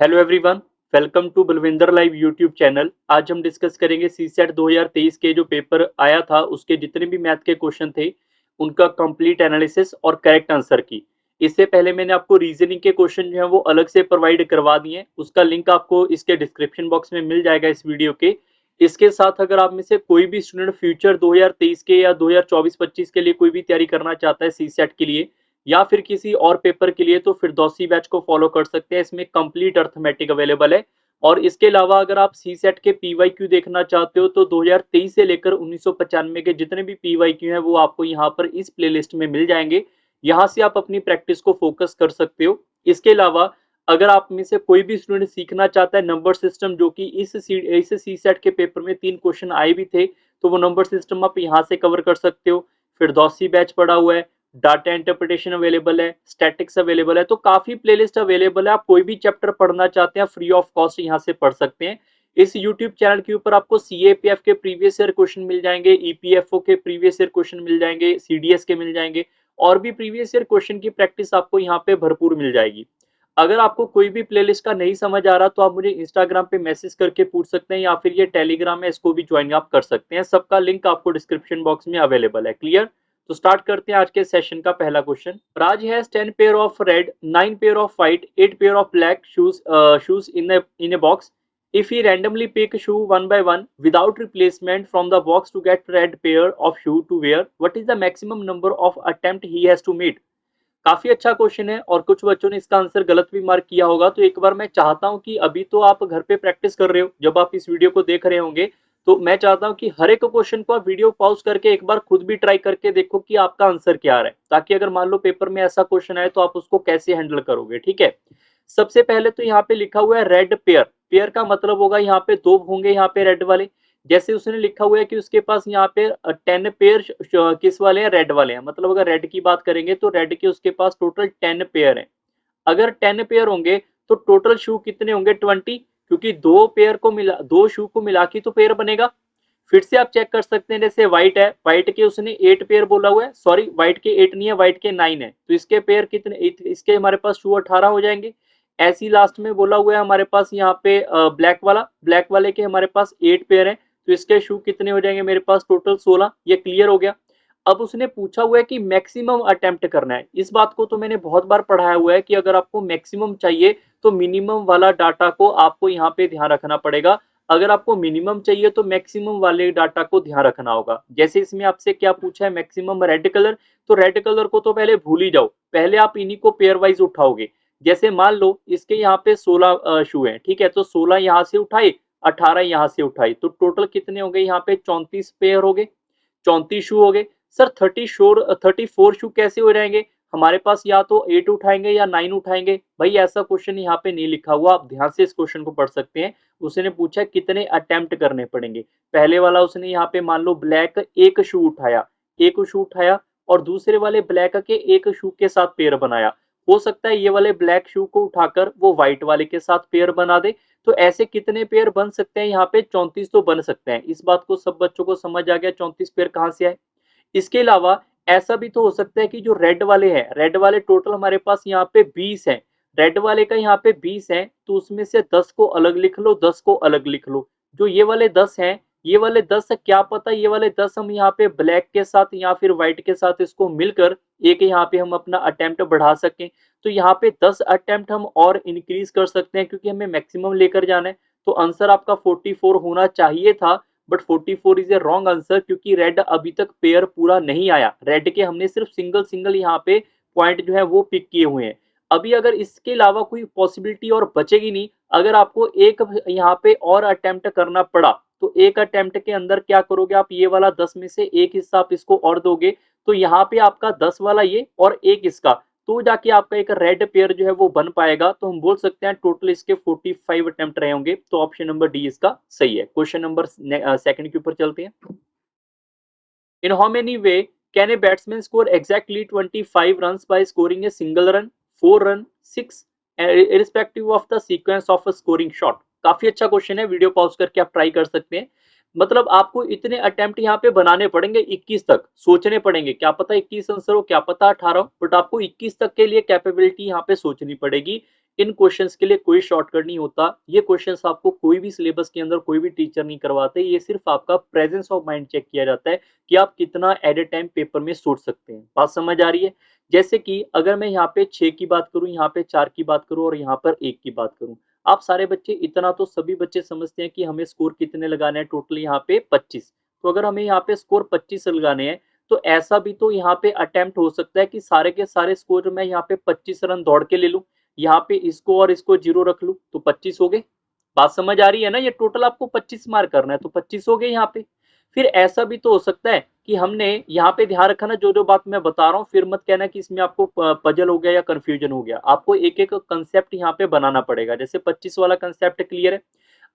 Hello everyone, welcome to Balwinder live YouTube channel. आज हम discuss करेंगे सीसेट 2023 के जो पेपर आया था उसके जितने भी मैथ के क्वेश्चन थे उनका कंप्लीट एनालिसिस और करेक्ट आंसर की। इससे पहले मैंने आपको रीजनिंग के क्वेश्चन जो है वो अलग से प्रोवाइड करवा दिए हैं, उसका लिंक आपको इसके डिस्क्रिप्शन बॉक्स में मिल जाएगा इस वीडियो के। इसके साथ अगर आप में से कोई भी स्टूडेंट फ्यूचर 2023 के या 2024-25 के लिए कोई भी तैयारी करना चाहता है सीसेट के लिए या फिर किसी और पेपर के लिए, तो फिरदौसी बैच को फॉलो कर सकते हैं। इसमें कंप्लीट अर्थमेटिक अवेलेबल है। और इसके अलावा अगर आप सी सेट के पीवाईक्यू देखना चाहते हो तो 2023 से लेकर 1995 के जितने भी पीवाईक्यू हैं वो आपको यहाँ पर इस प्लेलिस्ट में मिल जाएंगे। यहाँ से आप अपनी प्रैक्टिस को फोकस कर सकते हो। इसके अलावा अगर आप में से कोई भी स्टूडेंट सीखना चाहता है नंबर सिस्टम, जो कि इस सी सेट के पेपर में 3 क्वेश्चन आए भी थे, तो वो नंबर सिस्टम आप यहाँ से कवर कर सकते हो। फिरदौसी बैच पड़ा हुआ है, डाटा इंटरप्रिटेशन अवेलेबल है, स्टैटिक्स अवेलेबल है, तो काफी प्लेलिस्ट अवेलेबल है। आप कोई भी चैप्टर पढ़ना चाहते हैं फ्री ऑफ कॉस्ट यहाँ से पढ़ सकते हैं। इस यूट्यूब चैनल के ऊपर आपको सीएपीएफ के प्रीवियस ईयर क्वेश्चन मिल जाएंगे, ईपीएफओ के प्रीवियस ईयर क्वेश्चन मिल जाएंगे, सीडीएस के मिल जाएंगे, और भी प्रीवियस ईयर क्वेश्चन की प्रैक्टिस आपको यहाँ पे भरपूर मिल जाएगी। अगर आपको कोई भी प्लेलिस्ट का नहीं समझ आ रहा तो आप मुझे इंस्टाग्राम पे मैसेज करके पूछ सकते हैं, या फिर ये टेलीग्राम है इसको भी ज्वाइन आप कर सकते हैं। सबका लिंक आपको डिस्क्रिप्शन बॉक्स में अवेलेबल है। क्लियर? तो स्टार्ट करते हैं आज के सेशन का पहला question. Raj has 10 pair of red, 9 pair of white, 8 pair of black shoes in a box. If he randomly pick shoe one by one without replacement from the box to get red pair of shoe to wear, what is the maximum number of attempt he has to meet? काफी अच्छा question है और कुछ बच्चों ने इसका answer गलत भी मार्क किया होगा। तो एक बार मैं चाहता हूं कि अभी तो आप घर पे प्रैक्टिस कर रहे हो, जब आप इस वीडियो को देख रहे होंगे तो मैं चाहता हूं कि हर एक क्वेश्चन को आप वीडियो पॉज करके एक बार खुद भी ट्राई करके देखो कि आपका आंसर क्या आ रहा है, ताकि अगर मान लो पेपर में ऐसा क्वेश्चन आए तो आप उसको कैसे हैंडल करोगे। ठीक है, सबसे पहले तो यहाँ पे लिखा हुआ है रेड पेयर। पेयर का मतलब होगा यहाँ पे दो होंगे यहाँ पे रेड वाले। जैसे उसने लिखा हुआ है कि उसके पास यहाँ पे 10 पेयर किस वाले हैं, रेड वाले हैं। मतलब अगर रेड की बात करेंगे तो रेड के उसके पास टोटल 10 पेयर हैं। अगर 10 पेयर होंगे तो टोटल शू कितने होंगे, 20, क्योंकि दो पेयर को मिला, दो शू को मिला के तो पेयर बनेगा। फिर से आप चेक कर सकते हैं, जैसे व्हाइट है, व्हाइट के उसने 8 पेयर बोला हुआ है, सॉरी व्हाइट के 8 नहीं है, व्हाइट के 9 है, तो इसके पेयर कितने, इसके हमारे पास शू 18 हो जाएंगे। ऐसी लास्ट में बोला हुआ है हमारे पास यहाँ पे ब्लैक वाला, ब्लैक वाले के हमारे पास 8 पेयर है, तो इसके शू कितने हो जाएंगे मेरे पास, टोटल 16। ये क्लियर हो गया। अब उसने पूछा हुआ है कि मैक्सिमम अटेम्प्ट करना है। इस बात को तो मैंने बहुत बार पढ़ाया हुआ है कि अगर आपको मैक्सिमम चाहिए तो मिनिमम वाला डाटा को आपको यहाँ पे ध्यान रखना पड़ेगा। अगर आपको मिनिमम चाहिए तो मैक्सिमम वाले डाटा को ध्यान रखना होगा। जैसे इसमें आपसे क्या पूछा है, मैक्सिमम रेड कलर, तो रेड कलर को तो पहले भूल ही जाओ, पहले आप इन्हीं को पेयर वाइज उठाओगे। जैसे मान लो इसके यहाँ पे 16 शू है, ठीक है, तो 16 यहाँ से उठाए, 18 यहाँ से उठाई, तो टोटल कितने हो गए यहाँ पे, 34 पेयर हो गए, 34 शू हो गए। सर 34 शू कैसे हो जाएंगे, हमारे पास या तो 8 उठाएंगे या 9 उठाएंगे। भाई ऐसा क्वेश्चन यहाँ पे नहीं लिखा हुआ, आप ध्यान से इस क्वेश्चन को पढ़ सकते हैं। उसने पूछा कितने अटेम्प्ट करने पड़ेंगे। पहले वाला उसने यहाँ पे मान लो ब्लैक एक शू उठाया, एक शू उठाया, और दूसरे वाले ब्लैक के एक शू के साथ पेयर बनाया। हो सकता है ये वाले ब्लैक शू को उठाकर वो व्हाइट वाले के साथ पेयर बना दे। तो ऐसे कितने पेयर बन सकते हैं यहाँ पे, 34 तो बन सकते हैं। इस बात को सब बच्चों को समझ आ गया 34 पेयर कहाँ से आए। इसके अलावा ऐसा भी तो हो सकता है कि जो रेड वाले हैं, रेड वाले टोटल हमारे पास यहाँ पे 20 हैं, रेड वाले का यहाँ पे 20 है, तो उसमें से 10 को अलग लिख लो, 10 को अलग लिख लो। जो ये वाले 10 हैं, ये वाले 10 क्या पता ये वाले 10 हम यहाँ पे ब्लैक के साथ या फिर व्हाइट के साथ इसको मिलकर एक यहाँ पे हम अपना अटेम्प्ट बढ़ा सकें। तो यहाँ पे 10 अटेम्प्ट हम और इंक्रीज कर सकते हैं, क्योंकि हमें मैक्सिमम लेकर जाना है। तो आंसर आपका 44 होना चाहिए था, but 44 is a wrong answer, क्योंकि रेड अभी तक पेयर पूरा नहीं आया। रेड के हमने सिर्फ सिंगल सिंगल यहाँ पे पॉइंट जो है वो पिक किए हुए हैं। अभी अगर इसके अलावा कोई पॉसिबिलिटी और बचेगी नहीं, अगर आपको एक यहाँ पे और अटेम्प्ट करना पड़ा तो एक अटेम्प्ट के अंदर क्या करोगे आप, ये वाला 10 में से एक हिस्सा आप इसको और दोगे, तो यहाँ पे आपका 10 वाला ये और एक इसका, तो जाके आपका एक रेड पेयर जो है वो बन पाएगा। तो हम बोल सकते हैं टोटल इसके 45 अटेम्प्ट रहे होंगे। तो ऑप्शन नंबर डी इसका सही है। क्वेश्चन नंबर सेकंड के ऊपर चलते हैं। In how many way can a batsman score exactly 25 run by scoring a single run, 4 run, 6, irrespective of the sequence of scoring shot. काफी अच्छा क्वेश्चन है, वीडियो पॉज करके आप ट्राई कर सकते हैं। मतलब आपको इतने अटेम्प्ट यहाँ पे बनाने पड़ेंगे, 21 तक सोचने पड़ेंगे, क्या पता 21 आंसर हो, क्या पता 18 हो, बट आपको 21 तक के लिए कैपेबिलिटी यहाँ पे सोचनी पड़ेगी। इन क्वेश्चंस के लिए कोई शॉर्टकट नहीं होता। ये क्वेश्चंस आपको कोई भी सिलेबस के अंदर कोई भी टीचर नहीं करवाते। ये सिर्फ आपका प्रेजेंस ऑफ माइंड चेक किया जाता है कि आप कितना एट ए टाइम पेपर में सोच सकते हैं। बात समझ आ रही है? जैसे कि अगर मैं यहाँ पे 6 की बात करूँ, यहाँ पे 4 की बात करूँ और यहाँ पर 1 की बात करूँ, आप सारे बच्चे इतना तो सभी बच्चे समझते हैं कि हमें स्कोर कितने लगाने हैं, टोटल यहाँ पे 25। तो अगर हमें यहाँ पे स्कोर 25 लगाने हैं, तो ऐसा भी तो यहाँ पे अटेम्प्ट हो सकता है कि सारे के सारे स्कोर मैं यहाँ पे 25 रन दौड़ के ले लूं, यहाँ पे इसको और इसको 0 रख लूं, तो 25 हो गए। बात समझ आ रही है ना? ये टोटल आपको 25 मार्क करना है, तो 25 हो गए यहाँ पे। फिर ऐसा भी तो हो सकता है कि हमने यहाँ पे ध्यान रखा ना, जो जो बात मैं बता रहा हूँ, फिर मत कहना कि इसमें आपको पजल हो गया या कंफ्यूजन हो गया। आपको एक एक कंसेप्ट यहाँ पे बनाना पड़ेगा। जैसे 25 वाला कंसेप्ट क्लियर है।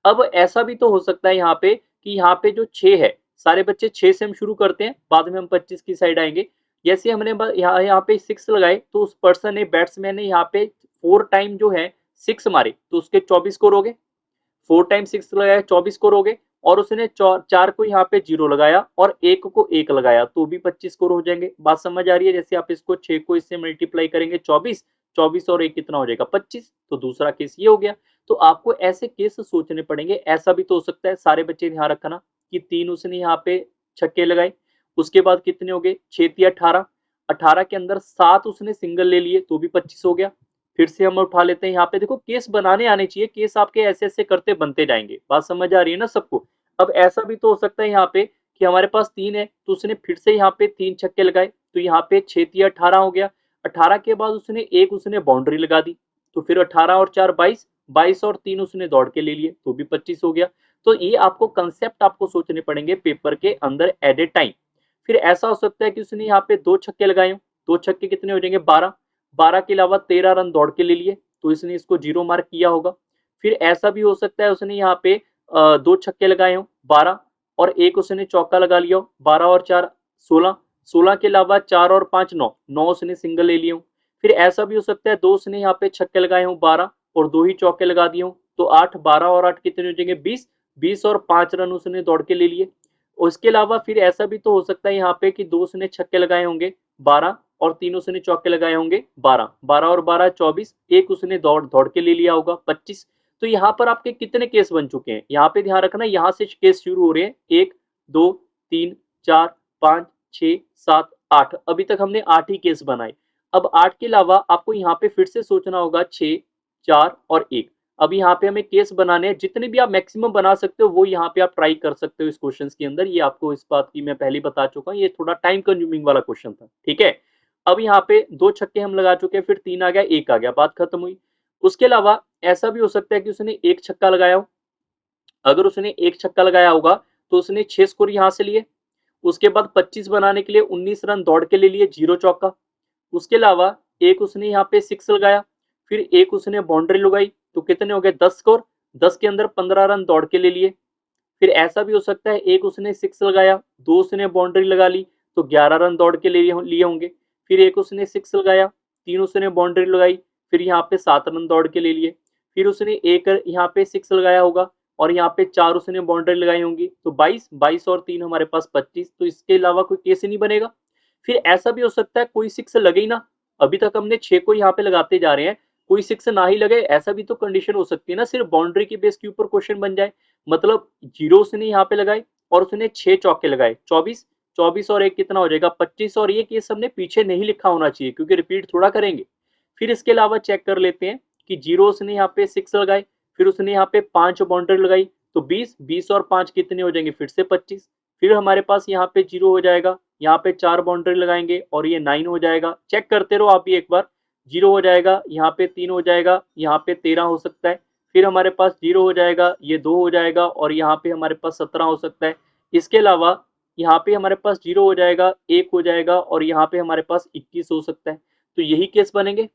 अब ऐसा भी तो हो सकता है यहाँ पे कि यहाँ पे जो 6 है, सारे बच्चे 6 से हम शुरू करते हैं, बाद में हम 25 की साइड आएंगे। जैसे हमने यहाँ पे 6 लगाए, तो उस पर्सन ने, बैट्समैन ने यहाँ पे 4 टाइम जो है 6 मारे, तो उसके 24 स्कोर हो गए। 4 टाइम 6 लगाया, 24 स्कोर हो गए। और उसने 4 को यहाँ पे 0 लगाया और 1 को 1 लगाया, तो भी 25 स्कोर हो जाएंगे। बात समझ आ रही है? जैसे आप इसको 6 को इससे मल्टीप्लाई करेंगे 24, 24 और 1 कितना हो जाएगा 25। तो दूसरा केस ये हो गया। तो आपको ऐसे केस सोचने पड़ेंगे। ऐसा भी तो हो सकता है, सारे बच्चे ध्यान रखना, कि 3 उसने यहाँ पे छक्के लगाए, उसके बाद कितने हो गए 6 18, 18 के अंदर 7 उसने सिंगल ले लिए, तो भी 25 हो गया। फिर से हम उठा लेते हैं, यहाँ पे देखो केस बनाने आने चाहिए, केस आपके ऐसे ऐसे करते बनते जाएंगे। बात समझ आ रही है ना सबको? अब ऐसा भी तो हो सकता है यहाँ पे कि हमारे पास 3 है, तो उसने फिर से यहाँ पे 3 छक्के लगाए, तो यहाँ पे 6 18 हो गया। 18 के बाद उसने एक उसने बाउंड्री लगा दी, तो फिर 18 और 4 22, 22 और 3 उसने दौड़ के ले लिए, तो भी 25 हो गया। तो ये आपको कंसेप्ट आपको सोचने पड़ेंगे पेपर के अंदर एट ए टाइम। फिर ऐसा हो सकता है कि उसने यहाँ पे 2 छक्के लगाए हो, 2 छक्के कितने हो जाएंगे 12, 12 के अलावा 13 रन दौड़ के ले लिए, तो इसने इसको 0 मार्क किया होगा। फिर ऐसा भी हो सकता है उसने यहाँ पे 2 छक्के लगाए हो 12, और एक उसने चौका लगा लिया हो, 12 और 4 16, 16 के अलावा 4 और 5 9, 9 उसने सिंगल ले लिए हो। फिर ऐसा भी हो सकता है 2 उसने यहाँ पे छक्के लगाए हो 12 और 2 ही चौके लगा दिए हो, तो 8, 12 और 8 कितने हो जाएंगे 20, 20 और 5 रन उसने दौड़ के ले लिए। उसके अलावा फिर ऐसा भी तो हो सकता है यहाँ पे कि 2 उसने छक्के लगाए होंगे 12 और 3 उसने चौके लगाए होंगे 12, 12 और 12 24, एक उसने दौड़ दौड़ के ले लिया होगा 25। तो यहाँ पर आपके कितने केस बन चुके हैं? यहाँ पे ध्यान रखना, यहाँ से केस शुरू हो रहे हैं, 1 2 3 4 5 6 7 8, अभी तक हमने 8 ही केस बनाए। अब 8 के अलावा आपको यहाँ पे फिर से सोचना होगा 6 4 और 1। अब यहाँ पे हमें केस बनाने हैं, जितने भी आप मैक्सिमम बना सकते हो वो यहाँ पे आप ट्राई कर सकते हो इस क्वेश्चन के अंदर। ये आपको इस बात की मैं पहले बता चुका हूँ, ये थोड़ा टाइम कंज्यूमिंग वाला क्वेश्चन था, ठीक है। अब यहाँ पे 2 छक्के हम लगा चुके हैं, फिर 3 आ गया, 1 आ गया, बात खत्म हुई। उसके अलावा ऐसा भी हो सकता है कि उसने 1 छक्का लगाया हो। अगर उसने 1 छक्का लगाया होगा तो उसने 6 स्कोर यहाँ से लिए। उसके बाद 25 बनाने के लिए 19 रन दौड़ के ले लिए, 0 चौका। उसके अलावा एक उसने यहाँ पे 6 लगाया, फिर एक उसने बाउंड्री लगाई, तो कितने हो गए 10 स्कोर, 10 के अंदर 15 रन दौड़ के ले लिए। फिर ऐसा भी हो सकता है एक उसने 6 लगाया, 2 उसने बाउंड्री लगा ली, तो 11 रन दौड़ के लिए होंगे। फिर एक उसने 6 लगाया, 3 उसने बाउंड्री लगाई, फिर यहाँ पे 7 रन दौड़ के ले लिए। फिर उसने एक यहाँ पे 6 लगाया होगा और यहाँ पे 4 उसने बाउंड्री लगाई होंगी, तो 22, 22 और 3 हमारे पास 25। तो इसके अलावा कोई केस ही नहीं बनेगा। फिर ऐसा भी हो सकता है कोई 6 लगे ही ना, अभी तक हमने 6 को यहाँ पे लगाते जा रहे हैं, कोई 6 ना ही लगे, ऐसा भी तो कंडीशन हो सकती है ना, सिर्फ बाउंड्री के बेस के ऊपर क्वेश्चन बन जाए। मतलब 0 उसने यहाँ पे लगाए और उसने 6 चौके लगाए, 24, 24 और 1 कितना हो जाएगा 25। और ये केस हमने पीछे नहीं लिखा होना चाहिए क्योंकि रिपीट थोड़ा करेंगे। फिर इसके अलावा चेक कर लेते हैं कि 0 उसने यहाँ पे 6 लगाए, फिर उसने यहाँ पे 5 बाउंड्री लगाई, तो 20, 20 और 5 कितने हो जाएंगे फिर से 25। फिर हमारे पास यहाँ पे 0 हो जाएगा, यहाँ पे 4 बाउंड्री लगाएंगे और ये 9 हो जाएगा। चेक करते रहो आप भी एक बार, 0 हो जाएगा, यहाँ पे 3 हो जाएगा, यहाँ पे 13 हो सकता है। फिर हमारे पास 0 हो जाएगा, ये 2 हो जाएगा और यहाँ पे हमारे पास 17 हो सकता है। इसके अलावा यहाँ पे हमारे पास 0 हो जाएगा, 1 हो जाएगा और यहाँ पे हमारे पास 21 हो सकता है। तो यही केस बनेंगे।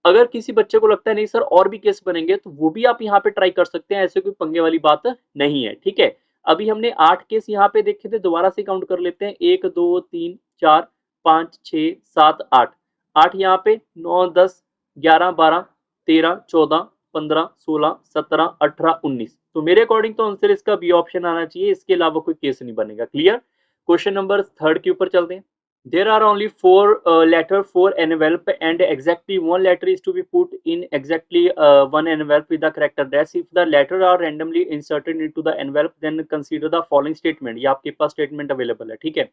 अगर किसी बच्चे को लगता है नहीं सर और भी केस बनेंगे, तो वो भी आप यहाँ पे ट्राई कर सकते हैं, ऐसे कोई पंगे वाली बात नहीं है, ठीक है। अभी हमने 8 केस यहाँ पे देखे थे, दोबारा से काउंट कर लेते हैं, 1 2 3 4 5 6 7 8, 8 यहाँ पे, 9 10 11 12 13 14 15 16 17 18 19। तो मेरे अकॉर्डिंग तो आंसर इसका बी ऑप्शन आना चाहिए, इसके अलावा कोई केस नहीं बनेगा। क्लियर? क्वेश्चन नंबर 3 के ऊपर चलते हैं। There are only four letter, four envelope, and exactly one letter is to be put in exactly one envelope with the correct address. If the letter are randomly inserted into the envelope, then consider the following statement. ये आपके पास statement available है, ठीक है।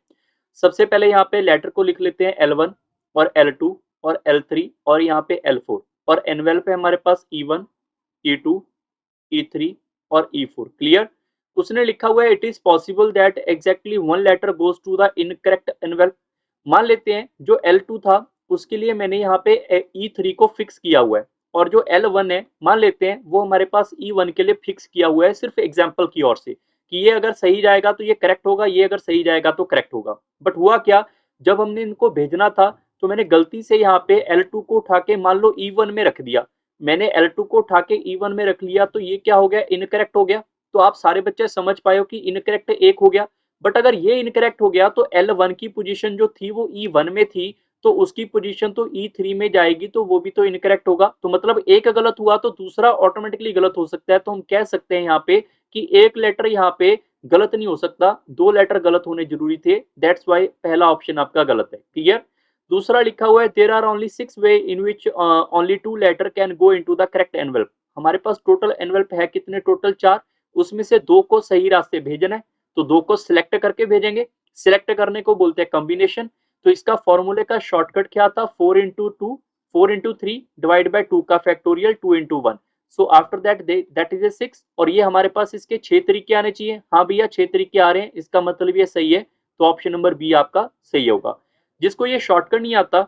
सबसे पहले यहाँ पे letter को लिख लेते हैं L1 और L2 और L3 और यहाँ पे L4 और एनवेलप है हमारे पास E1, E2, E3 और E4। क्लियर। उसने लिखा हुआ है it is possible that exactly one letter goes to the incorrect envelope. मान लेते हैं जो L2 था उसके लिए मैंने यहाँ पे E3 को फिक्स किया हुआ है और जो L1 है मान लेते हैं वो हमारे पास E1 के लिए फिक्स किया हुआ है, सिर्फ एग्जाम्पल की ओर से कि ये अगर सही जाएगा तो ये करेक्ट होगा, ये अगर सही जाएगा तो करेक्ट होगा। बट हुआ क्या, जब हमने इनको भेजना था तो मैंने गलती से यहाँ पे L2 को उठा के मान लो E1 में रख दिया। मैंने L2 को उठा के E1 में रख लिया तो ये क्या हो गया, इनकरेक्ट हो गया। तो आप सारे बच्चे समझ पाए हो कि इनकरेक्ट एक हो गया। बट अगर ये इनकरेक्ट हो गया तो L1 की पोजीशन जो थी वो E1 में थी, तो उसकी पोजीशन तो E3 में जाएगी, तो वो भी तो इनकरेक्ट होगा। तो मतलब एक गलत हुआ तो दूसरा ऑटोमेटिकली गलत हो सकता है। तो हम कह सकते हैं यहाँ पे कि एक लेटर यहाँ पे गलत नहीं हो सकता, दो लेटर गलत होने जरूरी थे। दैट्स वाई पहला ऑप्शन आपका गलत है। क्लियर। दूसरा लिखा हुआ है there are only 6 way in which only 2 letter can go into the correct envelope. हमारे पास टोटल एनवेलप है कितने, टोटल 4, उसमें से 2 को सही रास्ते भेजना है तो 2 को सिलेक्ट करके भेजेंगे। सिलेक्ट करने को बोलते हैं कॉम्बिनेशन। तो इसका फॉर्मूले का शॉर्टकट क्या था, 4 इंटू 2, 4 इंटू 3 डिवाइड बाई 2 का factorial 2 into 1। So after that is a 6। और ये हमारे पास इसके 6 तरीके आने चाहिए। हाँ भैया 6 तरीके आ रहे हैं, इसका मतलब ये सही है। तो ऑप्शन नंबर बी आपका सही होगा। जिसको ये शॉर्टकट नहीं आता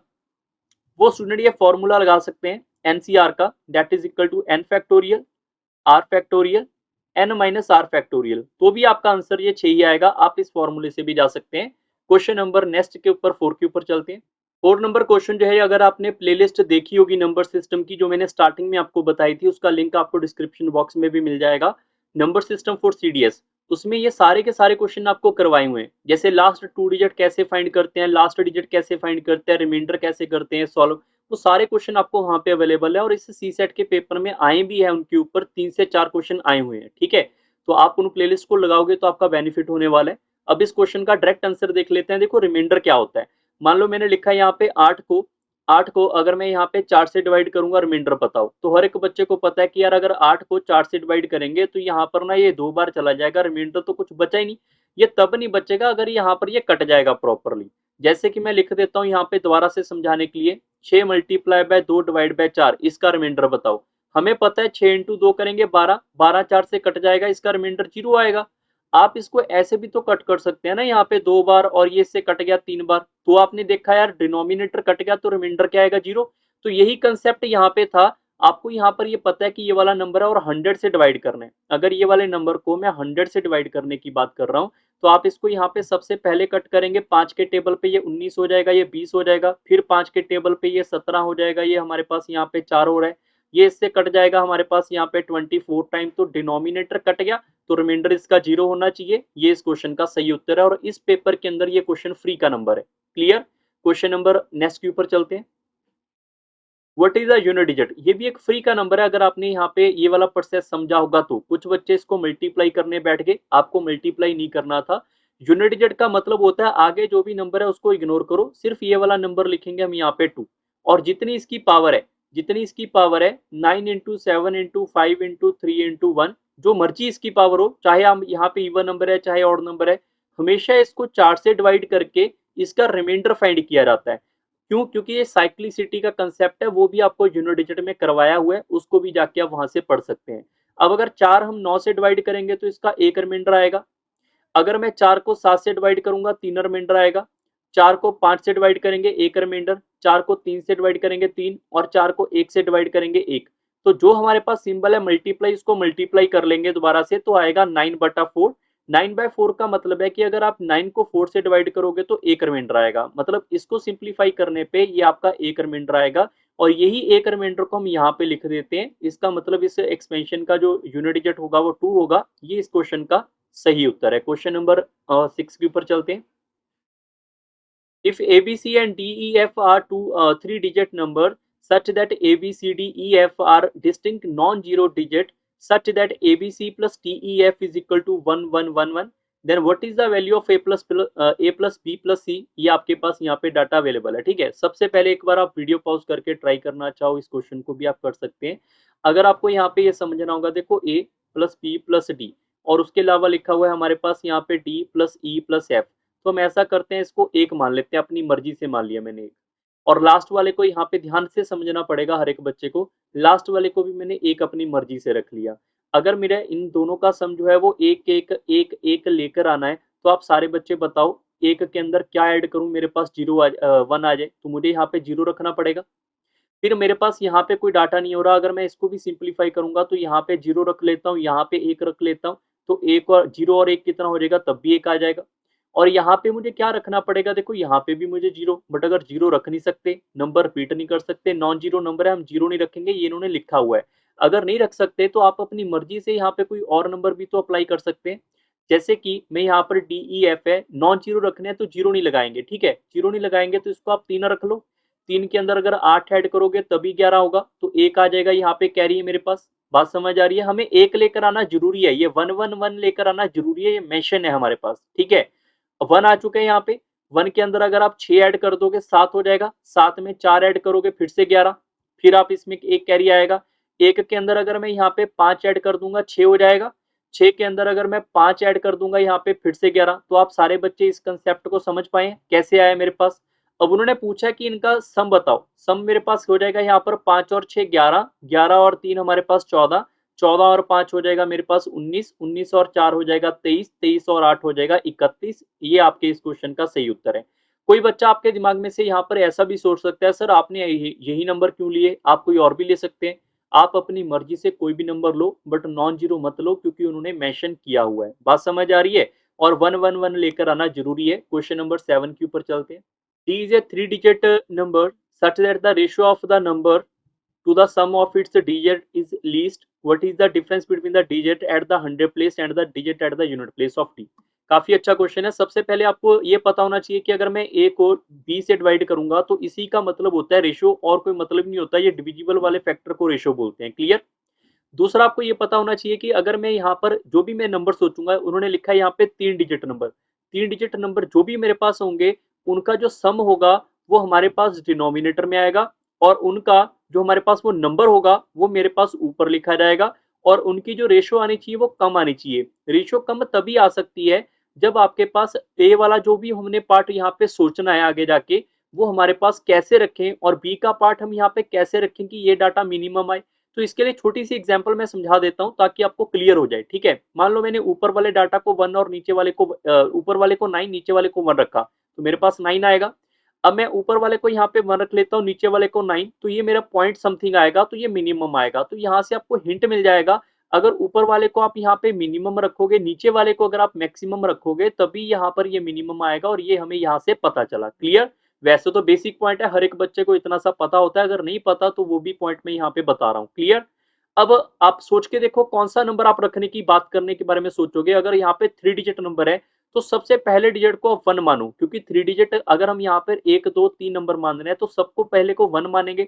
वो स्टूडेंट ये फॉर्मूला लगा सकते हैं एनसीआर का, that is equal to n factorial r factorial n minus r factorial. तो भी आपका आंसर ये 6 ही आएगा। आप इस फॉर्मूले से भी जा सकते हैं। क्वेश्चन नंबर नेक्स्ट के ऊपर 4 के ऊपर चलते हैं। 4 नंबर क्वेश्चन जो है, अगर आपने प्लेलिस्ट देखी होगी नंबर सिस्टम की जो मैंने स्टार्टिंग में आपको बताई थी, उसका लिंक आपको डिस्क्रिप्शन बॉक्स में भी मिल जाएगा। नंबर सिस्टम फॉर सीडीएस, उसमें ये सारे के सारे क्वेश्चन आपको करवाए हुए हैं। जैसे लास्ट 2 डिजिट कैसे फाइंड करते हैं, लास्ट डिजिट कैसे फाइंड करते हैं, रिमाइंडर कैसे करते हैं सॉल्व, वो सारे क्वेश्चन आपको वहां पे अवेलेबल है। और इस सी सेट के पेपर में आए भी है, उनके ऊपर 3 से 4 क्वेश्चन आए हुए हैं। ठीक है, तो आप उन प्लेलिस्ट को लगाओगे तो आपका बेनिफिट होने वाला है। अब इस क्वेश्चन का डायरेक्ट आंसर देख लेते हैं। देखो रिमाइंडर क्या होता है। मान लो मैंने लिखा है यहाँ पे 8 को अगर मैं यहाँ पे 4 से डिवाइड करूंगा, रिमाइंडर बताओ। तो हर एक बच्चे को पता है कि यार अगर 8 को 4 से डिवाइड करेंगे तो यहाँ पर ना ये 2 बार चला जाएगा, रिमाइंडर तो कुछ बचा ही नहीं। ये तब नहीं बचेगा अगर यहाँ पर ये कट जाएगा प्रॉपरली। जैसे कि मैं लिख देता हूँ यहाँ पे दोबारा से समझाने के लिए, 6 मल्टीप्लाई बाय 2 डिवाइड बाय 4, इसका रिमाइंडर बताओ। हमें पता है 6 इंटू 2 करेंगे 12, 12 4 से कट जाएगा, इसका रिमाइंडर 0 आएगा। आप इसको ऐसे भी तो कट कर सकते हैं ना, यहाँ पे 2 बार और ये इससे कट गया 3 बार, तो आपने देखा यार डिनोमिनेटर कट गया तो रिमाइंडर क्या आएगा, 0। तो यही कंसेप्ट यहाँ पे था। आपको यहाँ पर ये पता है कि ये वाला नंबर है और 100 से डिवाइड करना है। अगर ये वाले नंबर को मैं 100 से डिवाइड करने की बात कर रहा हूँ तो आप इसको यहाँ पे सबसे पहले कट करेंगे 5 के टेबल पे, ये 19 हो जाएगा, ये 20 हो जाएगा। फिर 5 के टेबल पे ये 17 हो जाएगा, ये हमारे पास यहाँ पे 4 हो रहा है। ये इससे कट जाएगा हमारे पास यहाँ पे 24 टाइम, तो डिनोमिनेटर कट गया तो रिमाइंडर इसका 0 होना चाहिए। ये इस क्वेश्चन का सही उत्तर है और इस पेपर के अंदर ये क्वेश्चन फ्री का नंबर है। क्लियर। क्वेश्चन नंबर नेक्स्ट के ऊपर चलते हैं। What is a unit digit, ये भी एक फ्री का नंबर है। अगर आपने यहाँ पे ये वाला प्रोसेस समझा होगा तो कुछ बच्चे इसको मल्टीप्लाई करने बैठ गए, आपको मल्टीप्लाई नहीं करना था। यूनिट डिजिट का मतलब होता है आगे जो भी नंबर है उसको इग्नोर करो, सिर्फ ये वाला नंबर लिखेंगे हम यहाँ पे 2। और जितनी इसकी पावर है, जितनी इसकी पावर है 9 इंटू 7 इंटू 5 इंटू 3 इंटू 1, जो मर्जी इसकी पावर हो, चाहे हम यहाँ पे इवन नंबर है चाहे ऑड नंबर है, हमेशा इसको 4 से डिवाइड करके इसका रिमाइंडर फाइंड किया जाता है। क्यों, क्योंकि ये साइक्लिसिटी का कंसेप्ट है, वो भी आपको यूनिट डिजिट में करवाया हुआ है, उसको भी जाके आप वहां से पढ़ सकते हैं। अब अगर 4 हम 9 से डिवाइड करेंगे तो इसका एक रिमाइंडर आएगा। अगर मैं 4 को 7 से डिवाइड करूंगा 3 रिमाइंडर आएगा। 4 को 5 से डिवाइड करेंगे 1 रिमाइंडर, 4 को 3 से डिवाइड करेंगे 3, और 4 को 1 से डिवाइड करेंगे 1। तो जो हमारे पास सिंबल है मल्टीप्लाई, इसको मल्टीप्लाई कर लेंगे दोबारा से तो आएगा 9/4। 9/4 का मतलब है कि अगर आप 9 को 4 से डिवाइड करोगे तो एक रिमाइंडर आएगा। मतलब इसको सिंप्लीफाई करने पे ये आपका एक रिमाइंडर आएगा और यही एक रिमाइंडर को हम यहाँ पे लिख देते हैं। इसका मतलब इस एक्सपेंशन का जो यूनिट डिजिट होगा वो 2 होगा। ये इस क्वेश्चन का सही उत्तर है। क्वेश्चन नंबर 6 के ऊपर चलते हैं। If ABC and DEF are two 3-digit number such that ABCDEF are distinct non-zero digit such that ABC plus DEF is equal to 1111, then what is the value of a plus b plus c, ये आपके पास यहाँ पे data available है। ठीक है, सबसे पहले एक बार आप वीडियो पॉज करके ट्राई करना चाहो इस क्वेश्चन को भी आप कर सकते हैं। अगर आपको यहाँ पे ये समझना होगा, देखो ए प्लस बी प्लस डी और उसके अलावा लिखा हुआ है हमारे पास यहाँ पे D plus E plus F. तो हम ऐसा करते हैं, इसको एक मान लेते हैं, अपनी मर्जी से मान लिया मैंने एक। और लास्ट वाले को यहाँ पे ध्यान से समझना पड़ेगा हर एक बच्चे को, लास्ट वाले को भी मैंने एक अपनी मर्जी से रख लिया। अगर मेरा इन दोनों का सम जो है वो एक एक एक एक लेकर आना है, तो आप सारे बच्चे बताओ एक के अंदर क्या ऐड करूं, मेरे पास जीरो वन आ जाए, तो मुझे यहाँ पे जीरो रखना पड़ेगा। फिर मेरे पास यहाँ पे कोई डाटा नहीं हो रहा, अगर मैं इसको भी सिंप्लीफाई करूंगा तो यहाँ पे जीरो रख लेता हूँ, यहाँ पे एक रख लेता हूँ, तो एक और जीरो और एक कितना हो जाएगा, तब भी एक आ जाएगा। और यहाँ पे मुझे क्या रखना पड़ेगा, देखो यहाँ पे भी मुझे जीरो, बट अगर जीरो रख नहीं सकते, नंबर रिपीट नहीं कर सकते, नॉन जीरो नंबर है, हम जीरो नहीं रखेंगे, ये इन्होंने लिखा हुआ है। अगर नहीं रख सकते तो आप अपनी मर्जी से यहाँ पे कोई और नंबर भी तो अप्लाई कर सकते हैं। जैसे कि मैं यहाँ पर डी ई एफ है, नॉन जीरो रखने हैं तो जीरो नहीं लगाएंगे। ठीक है, जीरो नहीं लगाएंगे तो इसको आप तीन रख लो, तीन के अंदर अगर आठ ऐड करोगे तभी 11 होगा, तो एक आ जाएगा, यहाँ पे कैरी है मेरे पास। बात समझ आ रही है, हमें एक लेकर आना जरूरी है, ये वन वन वन लेकर आना जरूरी है, ये मेंशन है हमारे पास। ठीक है, वन आ चुके हैं यहाँ पे, वन के अंदर अगर आप 6 ऐड कर दोगे 7 हो जाएगा, सात में 4 ऐड करोगे फिर से 11, फिर आप इसमें एक कैरी आएगा। एक के अंदर अगर मैं यहाँ पे 5 ऐड कर दूंगा 6 हो जाएगा, 6 के अंदर अगर मैं 5 ऐड कर दूंगा यहाँ पे फिर से 11। तो आप सारे बच्चे इस कंसेप्ट को समझ पाए कैसे आया मेरे पास। अब उन्होंने पूछा कि इनका सम बताओ, सम मेरे पास हो जाएगा यहाँ पर 5 और 6 11, 11 और 3 हमारे पास 14, 14 और 5 हो जाएगा मेरे पास 19, 19 और 4 हो जाएगा 23, 23 और 8 हो जाएगा 31। ये आपके इस क्वेश्चन का सही उत्तर है। कोई बच्चा आपके दिमाग में से यहाँ पर ऐसा भी सोच सकता है, सर आपने यही नंबर क्यों लिए, आप कोई और भी ले सकते हैं। आप अपनी मर्जी से कोई भी number low, but non zero मत लो, क्योंकि उन्होंने मेंशन किया हुआ है। बात समझ आ रही है, और वन वन वन लेकर आना जरूरी है। क्वेश्चन नंबर 7 के ऊपर चलते हैं। D is a three-digit number such that the ratio of the number to the sum of its digit is least. What is the difference between the digit at the hundred place and the digit at the unit place of t? काफी अच्छा question है। सबसे पहले आपको ये पता होना चाहिए कि अगर मैं a को b से डिवाइड करूंगा तो इसी का मतलब होता है रेशो, और कोई मतलब नहीं होता। ये डिविजिबल वाले फैक्टर को रेशो बोलते हैं। क्लियर। दूसरा आपको ये पता होना चाहिए कि अगर मैं यहाँ पर जो भी मैं नंबर सोचूंगा, उन्होंने लिखा है यहाँ पे 3 डिजिट नंबर, 3 डिजिट नंबर जो भी मेरे पास होंगे उनका जो सम होगा वो हमारे पास डिनोमिनेटर में आएगा, और उनका जो हमारे पास वो नंबर होगा वो मेरे पास ऊपर लिखा जाएगा। और उनकी जो रेशो आनी चाहिए वो कम आनी चाहिए। रेशो कम तभी आ सकती है जब आपके पास ए वाला जो भी हमने पार्ट यहाँ पे सोचना है आगे जाके, वो हमारे पास कैसे रखें, और बी का पार्ट हम यहाँ पे कैसे रखें कि ये डाटा मिनिमम आए। तो इसके लिए छोटी सी एग्जांपल मैं समझा देता हूं ताकि आपको क्लियर हो जाए। ठीक है, मान लो मैंने ऊपर वाले डाटा को 1 और नीचे वाले को ऊपर वाले को 9, नीचे वाले को 1 रखा, तो मेरे पास 9 आएगा। अब मैं ऊपर वाले को यहाँ पे 1 रख लेता हूँ, नीचे वाले को 9, तो ये मेरा पॉइंट समथिंग आएगा, तो ये मिनिमम आएगा। तो यहाँ से आपको हिंट मिल जाएगा, अगर ऊपर वाले को आप यहाँ पे मिनिमम रखोगे, नीचे वाले को अगर आप मैक्सिमम रखोगे, तभी यहाँ पर ये मिनिमम आएगा, और ये हमें यहाँ से पता चला। क्लियर। वैसे तो बेसिक पॉइंट है, हर एक बच्चे को इतना सा पता होता है, अगर नहीं पता तो वो भी पॉइंट मैं यहाँ पे बता रहा हूँ। क्लियर। अब आप सोच के देखो कौन सा नंबर आप रखने की बात करने के बारे में सोचोगे। अगर यहाँ पे 3 डिजिट नंबर है तो सबसे पहले डिजिट को आप 1 मानो, क्योंकि 3 डिजिट अगर हम यहाँ पर 1 2 3 नंबर मान रहे हैं तो सबको पहले को 1 मानेंगे।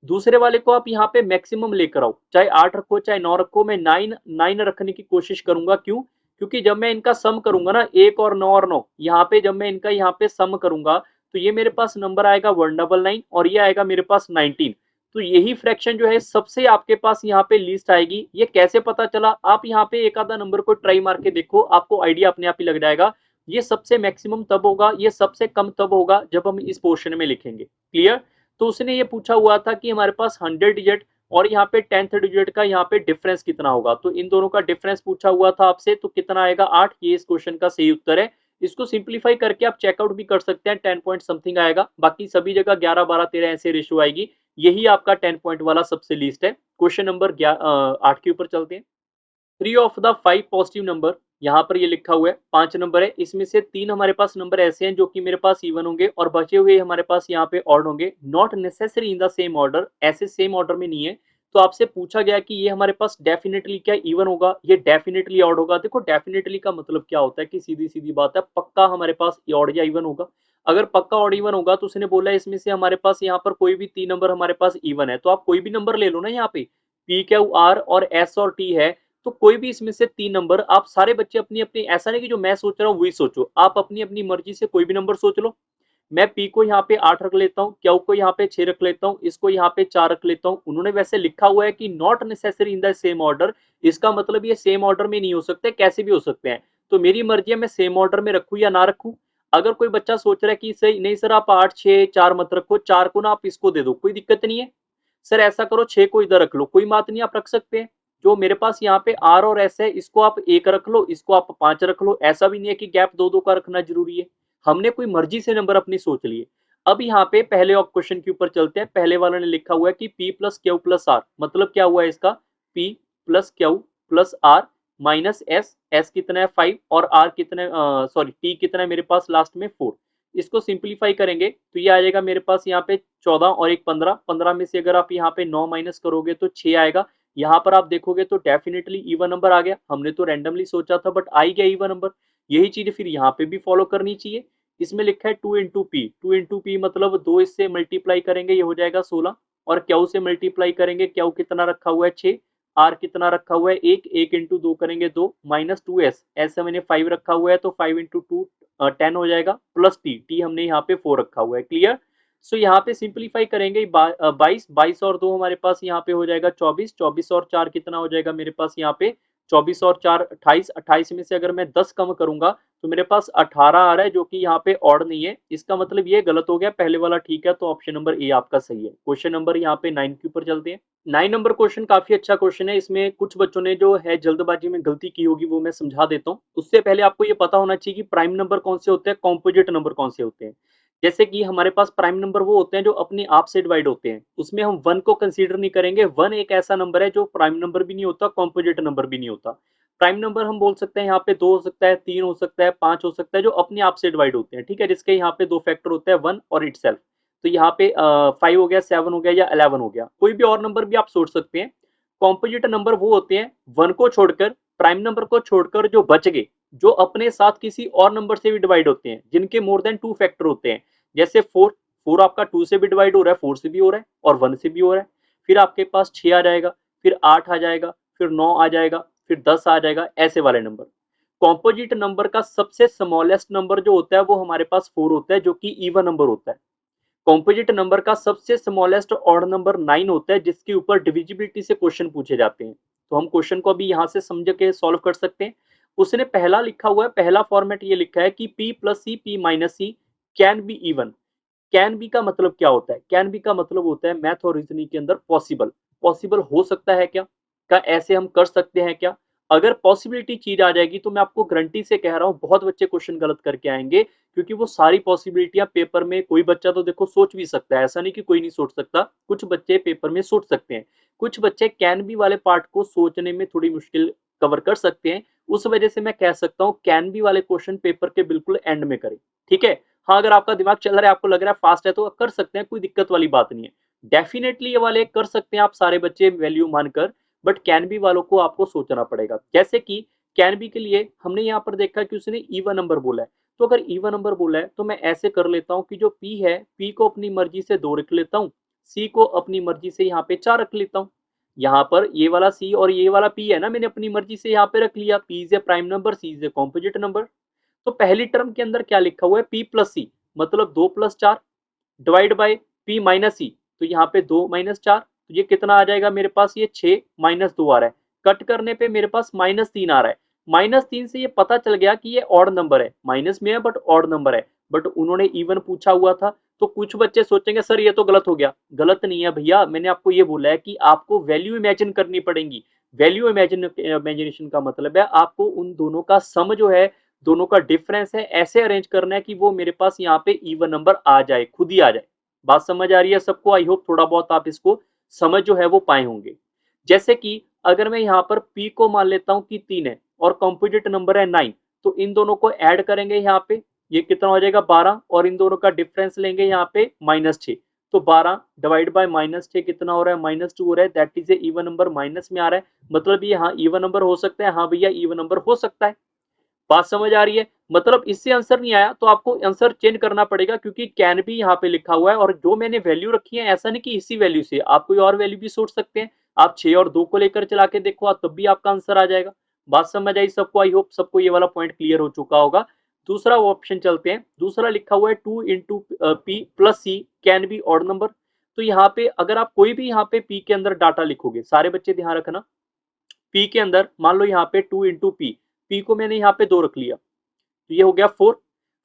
दूसरे वाले को आप यहाँ पे मैक्सिमम लेकर आओ, चाहे 8 रखो चाहे 9 रखो, मैं 9 रखने की कोशिश करूंगा। क्यों? क्योंकि जब मैं इनका सम करूंगा ना, 1 और 9 और 9, यहाँ पे जब मैं इनका यहाँ पे सम करूंगा तो ये मेरे पास नंबर आएगा 199 और ये आएगा मेरे पास 19। तो यही फ्रैक्शन जो है सबसे आपके पास यहाँ पे लिस्ट आएगी। ये कैसे पता चला? आप यहाँ पे एक आधा नंबर को ट्राई मार के देखो, आपको आइडिया अपने आप ही लग जाएगा। ये सबसे मैक्सिमम तब होगा, ये सबसे कम तब होगा जब हम इस पोर्शन में लिखेंगे। क्लियर। तो उसने ये पूछा हुआ था कि हमारे पास 100 डिजिट और यहाँ पे 10th डिजिट का यहाँ पे डिफरेंस कितना होगा, तो इन दोनों का डिफरेंस पूछा हुआ था आपसे, तो कितना आएगा 8। ये इस क्वेश्चन का सही उत्तर है। इसको सिंप्लीफाई करके आप चेकआउट भी कर सकते हैं, 10 पॉइंट समथिंग आएगा, बाकी सभी जगह 11 12 13 ऐसे रेशियो आएगी। यही आपका 10 पॉइंट वाला सबसे लीस्ट है। क्वेश्चन नंबर 8 के ऊपर चलते हैं। 3 ऑफ द 5 पॉजिटिव नंबर, यहाँ पर ये लिखा हुआ है 5 नंबर है, इसमें से 3 हमारे पास नंबर ऐसे हैं जो कि मेरे पास इवन होंगे और बचे हुए हमारे पास यहाँ पे ऑड होंगे। Not necessary in the same order, ऐसे सेम ऑर्डर में नहीं है। तो आपसे पूछा गया कि ये हमारे पास डेफिनेटली क्या इवन होगा, ये डेफिनेटली ऑड होगा। देखो डेफिनेटली का मतलब क्या होता है कि सीधी सीधी बात है, पक्का हमारे पास ऑड या इवन होगा। अगर पक्का ऑड इवन होगा तो उसने बोला इसमें से हमारे पास यहाँ पर कोई भी 3 नंबर हमारे पास इवन है, तो आप कोई भी नंबर ले लो ना। यहाँ पे पी क्यू आर और एस और टी है, तो कोई भी इसमें से 3 नंबर आप सारे बच्चे अपनी-अपनी, ऐसा नहीं कि जो मैं सोच रहा हूँ वही सोचो, आप अपनी-अपनी मर्जी से कोई भी नंबर सोच लो। मैं P को यहाँ पे 8 रख लेता हूँ, Q को यहाँ पे 6 रख लेता हूँ, इसको यहाँ पे 4 रख लेता हूँ। उन्होंने वैसे लिखा हुआ है कि not necessary in the same order, इसका मतलब ये सेम ऑर्डर में नहीं हो सकते, कैसे भी हो सकते हैं। तो मेरी मर्जी है मैं सेम ऑर्डर में रखूँ या ना रखूँ। अगर कोई बच्चा सोच रहा है कि सही नहीं सर आप 8 6 4 मत रखो, 4 को ना आप इसको दे दो, कोई दिक्कत नहीं है। सर ऐसा करो 6 को इधर रख लो, कोई बात नहीं, आप रख सकते हैं। जो मेरे पास यहाँ पे R और S है, इसको आप 1 रख लो, इसको आप 5 रख लो, ऐसा भी नहीं है कि गैप 2-2 का रखना जरूरी है। हमने कोई मर्जी से नंबर अपनी सोच लिए। अब यहाँ पे पहले क्वेश्चन के ऊपर चलते हैं। पहले वाले ने लिखा हुआ है कि P plus Q plus R, मतलब क्या हुआ है इसका, P plus Q plus R minus S, S कितना है 5 और आर कितना, सॉरी टी कितना है मेरे पास लास्ट में 4। इसको सिंप्लीफाई करेंगे तो ये आ जाएगा मेरे पास यहाँ पे 14 और एक 15, 15 में से अगर आप यहाँ पे 9 माइनस करोगे तो 6 आएगा। यहाँ पर आप देखोगे तो डेफिनेटली इवन नंबर आ गया, हमने तो रैंडमली सोचा था बट आ ही गया इवन नंबर। यही चीज फिर यहाँ पे भी फॉलो करनी चाहिए। इसमें लिखा है 2 इंटू पी, 2 इंटू पी मतलब 2 इससे मल्टीप्लाई करेंगे ये हो जाएगा 16, और क्यू से मल्टीप्लाई करेंगे, क्यू कितना रखा हुआ है 6, आर कितना रखा हुआ है 1, 1 इंटू 2 करेंगे 2 माइनस 2 एस, ऐसा मैंने 5 रखा हुआ है तो 5 इंटू 2 10 हो जाएगा, प्लस टी, टी हमने यहाँ पे 4 रखा हुआ है। क्लियर। सो यहाँ पे सिंप्लीफाई करेंगे 22, 22 और 2 हमारे पास यहाँ पे हो जाएगा 24, 24 और 4 कितना हो जाएगा मेरे पास यहाँ पे 24 और 4 28, 28 में से अगर मैं 10 कम करूंगा तो मेरे पास 18 आ रहा है, जो कि यहाँ पे ऑड नहीं है, इसका मतलब ये गलत हो गया, पहले वाला ठीक है, तो ऑप्शन नंबर ए आपका सही है। क्वेश्चन नंबर यहाँ पे 9 के ऊपर चलते हैं। 9 नंबर क्वेश्चन काफी अच्छा क्वेश्चन है। इसमें कुछ बच्चों ने जो है जल्दबाजी में गलती की होगी, वो मैं समझा देता हूँ। उससे पहले आपको ये पता होना चाहिए कि प्राइम नंबर कौन से होते हैं, कॉम्पोजिट नंबर कौन से होते हैं। जैसे कि हमारे पास प्राइम नंबर वो होते हैं जो अपने आप से डिवाइड होते हैं, उसमें हम 1 को कंसीडर नहीं करेंगे। 1 एक ऐसा नंबर है जो प्राइम नंबर भी नहीं होता, कॉम्पोजिट नंबर भी नहीं होता। प्राइम नंबर हम बोल सकते हैं यहाँ पे 2 हो सकता है, 3 हो सकता है, 5 हो सकता है, जो अपने आप से डिवाइड होते हैं, ठीक है, जिसके यहाँ पे 2 फैक्टर होते हैं 1 और इटसेल्फ। तो यहाँ पे 5 हो गया, 7 हो गया या 11 हो गया, कोई भी और नंबर भी आप सोच सकते हैं। कॉम्पोजिट नंबर वो होते हैं 1 को छोड़कर, प्राइम नंबर को छोड़कर जो बच गए, जो अपने साथ किसी और नंबर से भी डिवाइड होते हैं, जिनके मोर देन 2 फैक्टर होते हैं। जैसे 4, 4 आपका 2 से भी डिवाइड हो रहा है, 4 से भी हो रहा है और 1 से भी हो रहा है। फिर आपके पास 6 आ जाएगा, फिर 8 आ जाएगा, फिर 9 आ जाएगा, फिर 10 आ जाएगा, ऐसे वाले नंबर। कॉम्पोजिट नंबर का सबसे स्मॉलेस्ट नंबर जो होता है वो हमारे पास 4 होता है, जो कि इवन नंबर होता है। कॉम्पोजिट नंबर का सबसे स्मॉलेस्ट ऑड नंबर 9 होता है, जिसके ऊपर डिविजिबिलिटी से क्वेश्चन पूछे जाते हैं। तो हम क्वेश्चन को अभी यहाँ से समझ के सॉल्व कर सकते हैं। उसने पहला लिखा हुआ है, पहला फॉर्मेट ये लिखा है कि p plus C p minus C can be even. Can be का मतलब क्या होता है, कैन बी का मतलब होता है मैथ और रीजनिंग के अंदर पॉसिबल, पॉसिबल हो सकता है क्या ऐसे हम कर सकते हैं क्या। अगर पॉसिबिलिटी चीज आ जाएगी तो मैं आपको गारंटी से कह रहा हूं बहुत बच्चे क्वेश्चन गलत करके आएंगे, क्योंकि वो सारी पॉसिबिलिटियां पेपर में, कोई बच्चा तो देखो सोच भी सकता है, ऐसा नहीं कि कोई नहीं सोच सकता, कुछ बच्चे पेपर में सोच सकते हैं, कुछ बच्चे कैन बी वाले पार्ट को सोचने में थोड़ी मुश्किल कवर कर सकते हैं। उस वजह से मैं कह सकता हूं कैन बी वाले क्वेश्चन पेपर के बिल्कुल एंड में करें, ठीक है। हाँ, अगर आपका दिमाग चल रहा है, आपको लग रहा है फास्ट है, तो कर सकते हैं, कोई दिक्कत वाली बात नहीं है। डेफिनेटली ये वाले कर सकते हैं आप सारे बच्चे वैल्यू मानकर, बट कैन बी वालों को आपको सोचना पड़ेगा। जैसे कि कैन बी के लिए हमने यहाँ पर देखा कि उसने इवन नंबर बोला है, तो अगर इवन नंबर बोला है तो मैं ऐसे कर लेता हूँ कि जो पी है, पी को अपनी मर्जी से 2 रख लेता हूँ, सी को अपनी मर्जी से यहाँ पे 4 रख लेता हूँ। यहाँ पर ये वाला सी और ये वाला पी है ना, मैंने अपनी मर्जी से यहाँ पे रख लिया, P is a prime number, C is a composite number. तो पहली टर्म के अंदर क्या लिखा हुआ है, p प्लस सी, मतलब 2 plus 4 divide by p minus c, तो यहाँ पे 2 माइनस 4, तो ये कितना आ जाएगा मेरे पास, ये 6 माइनस 2 आ रहा है, कट करने पे मेरे पास माइनस 3 आ रहा है। माइनस 3 से ये पता चल गया कि ये ऑड नंबर है, माइनस में है बट ऑड नंबर है, बट उन्होंने इवन पूछा हुआ था। तो कुछ बच्चे सोचेंगे सर ये तो गलत हो गया, गलत नहीं है भैया, मैंने आपको ये बोला है कि आपको वैल्यू इमेजिन करनी पड़ेगी। वैल्यू इमेजिनेशन का मतलब है आपको उन दोनों का सम जो है, दोनों का डिफरेंस है, ऐसे अरेंज करना है कि वो मेरे पास यहाँ पे इवन नंबर आ जाए, खुद ही आ जाए। बात समझ आ रही है सबको, आई होप थोड़ा बहुत आप इसको समझ जो है वो पाए होंगे। जैसे कि अगर मैं यहाँ पर p को मान लेता हूँ कि 3 है और कॉम्पोजिट नंबर है 9, तो इन दोनों को ऐड करेंगे यहाँ पे, ये कितना हो जाएगा 12, और इन दोनों का डिफरेंस लेंगे यहाँ पे -6, तो 12 डिवाइड बाय -6 कितना हो रहा है, -2 हो रहा है, that is a even number, minus में आ रहा है, मतलब ये हाँ इवन नंबर हो सकता है, हाँ भैया इवन नंबर हो सकता है। बात समझ आ रही है, मतलब इससे आंसर नहीं आया तो आपको आंसर चेंज करना पड़ेगा, क्योंकि कैन भी यहाँ पे लिखा हुआ है, और जो मैंने वैल्यू रखी है ऐसा नहीं कि इसी वैल्यू से, आप कोई और वैल्यू भी सोच सकते हैं। आप 6 और 2 को लेकर चला के देखो तब भी आपका आंसर आ जाएगा। बात समझ आई सबको? आई होप सबको ये वाला पॉइंट क्लियर हो चुका होगा। दूसरा ऑप्शन चलते हैं। दूसरा लिखा हुआ है 2 into P plus C can be odd number. तो यहाँ पे अगर आप कोई भी यहाँ पे पी के अंदर डाटा लिखोगे, सारे बच्चे ध्यान रखना, पी के अंदर मान लो यहाँ पे 2 इंटू पी को मैंने यहाँ पे 2 रख लिया, तो ये हो गया 4।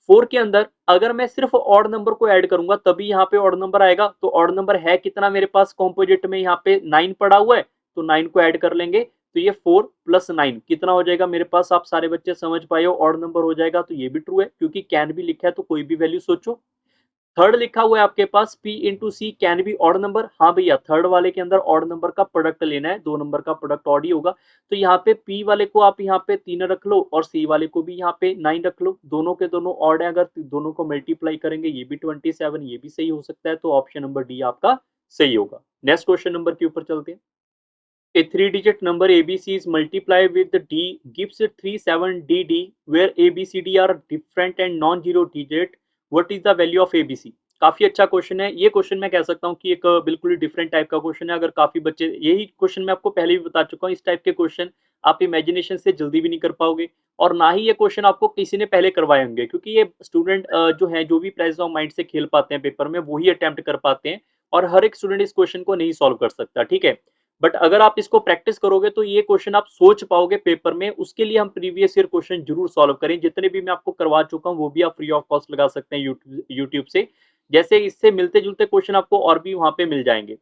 4 के अंदर अगर मैं सिर्फ ऑड नंबर को ऐड करूंगा तभी यहाँ पे ऑड नंबर आएगा। तो ऑड नंबर है कितना मेरे पास कॉम्पोजिट में, यहाँ पे 9 पड़ा हुआ है, तो 9 को ऐड कर लेंगे। तो ये 4 प्लस 9 कितना हो जाएगा मेरे पास? आप सारे बच्चे समझ पाए हो, ऑड नंबर हो जाएगा। तो ये भी ट्रू है क्योंकि कैन भी लिखा है तो कोई भी वैल्यू सोचो। थर्ड लिखा हुआ है आपके पास p into c can be odd number. हाँ भैया, थर्ड वाले के अंदर ऑड नंबर का प्रोडक्ट लेना है, 2 नंबर का प्रोडक्ट ऑड ही होगा। तो यहाँ पे पी वाले को आप यहाँ पे 3 रख लो और सी वाले को भी यहाँ पे 9 रख लो। दोनों के दोनों ऑड है, अगर दोनों को मल्टीप्लाई करेंगे ये भी 27, ये भी सही हो सकता है। तो ऑप्शन नंबर डी आपका सही होगा। नेक्स्ट क्वेश्चन नंबर के ऊपर चलते हैं। A three-digit number ABC is multiplied with the D gives it 37DD where ABCD are different and non-zero digit. What is the value of ABC? काफी अच्छा question है ये। क्वेश्चन मैं कह सकता हूँ कि एक बिल्कुल ही डिफरेंट टाइप का क्वेश्चन है। अगर काफी बच्चे, यही क्वेश्चन मैं आपको पहले भी बता चुका हूँ, इस टाइप के क्वेश्चन आप इमेजिनेशन से जल्दी भी नहीं कर पाओगे और ना ही ये क्वेश्चन आपको किसी ने पहले करवाए होंगे, क्योंकि ये स्टूडेंट जो है, जो भी प्रेजेंस ऑफ माइंड से खेल पाते हैं पेपर में, वही अटेम्प्ट कर पाते हैं और हर एक स्टूडेंट इस क्वेश्चन को नहीं सॉल्व कर सकता। ठीक है, बट अगर आप इसको प्रैक्टिस करोगे तो ये क्वेश्चन आप सोच पाओगे पेपर में। उसके लिए हम प्रीवियस ईयर क्वेश्चन जरूर सॉल्व करें, जितने भी मैं आपको करवा चुका हूं वो भी आप फ्री ऑफ कॉस्ट लगा सकते हैं यूट्यूब से। जैसे इससे मिलते जुलते क्वेश्चन आपको और भी वहां पे मिल जाएंगे।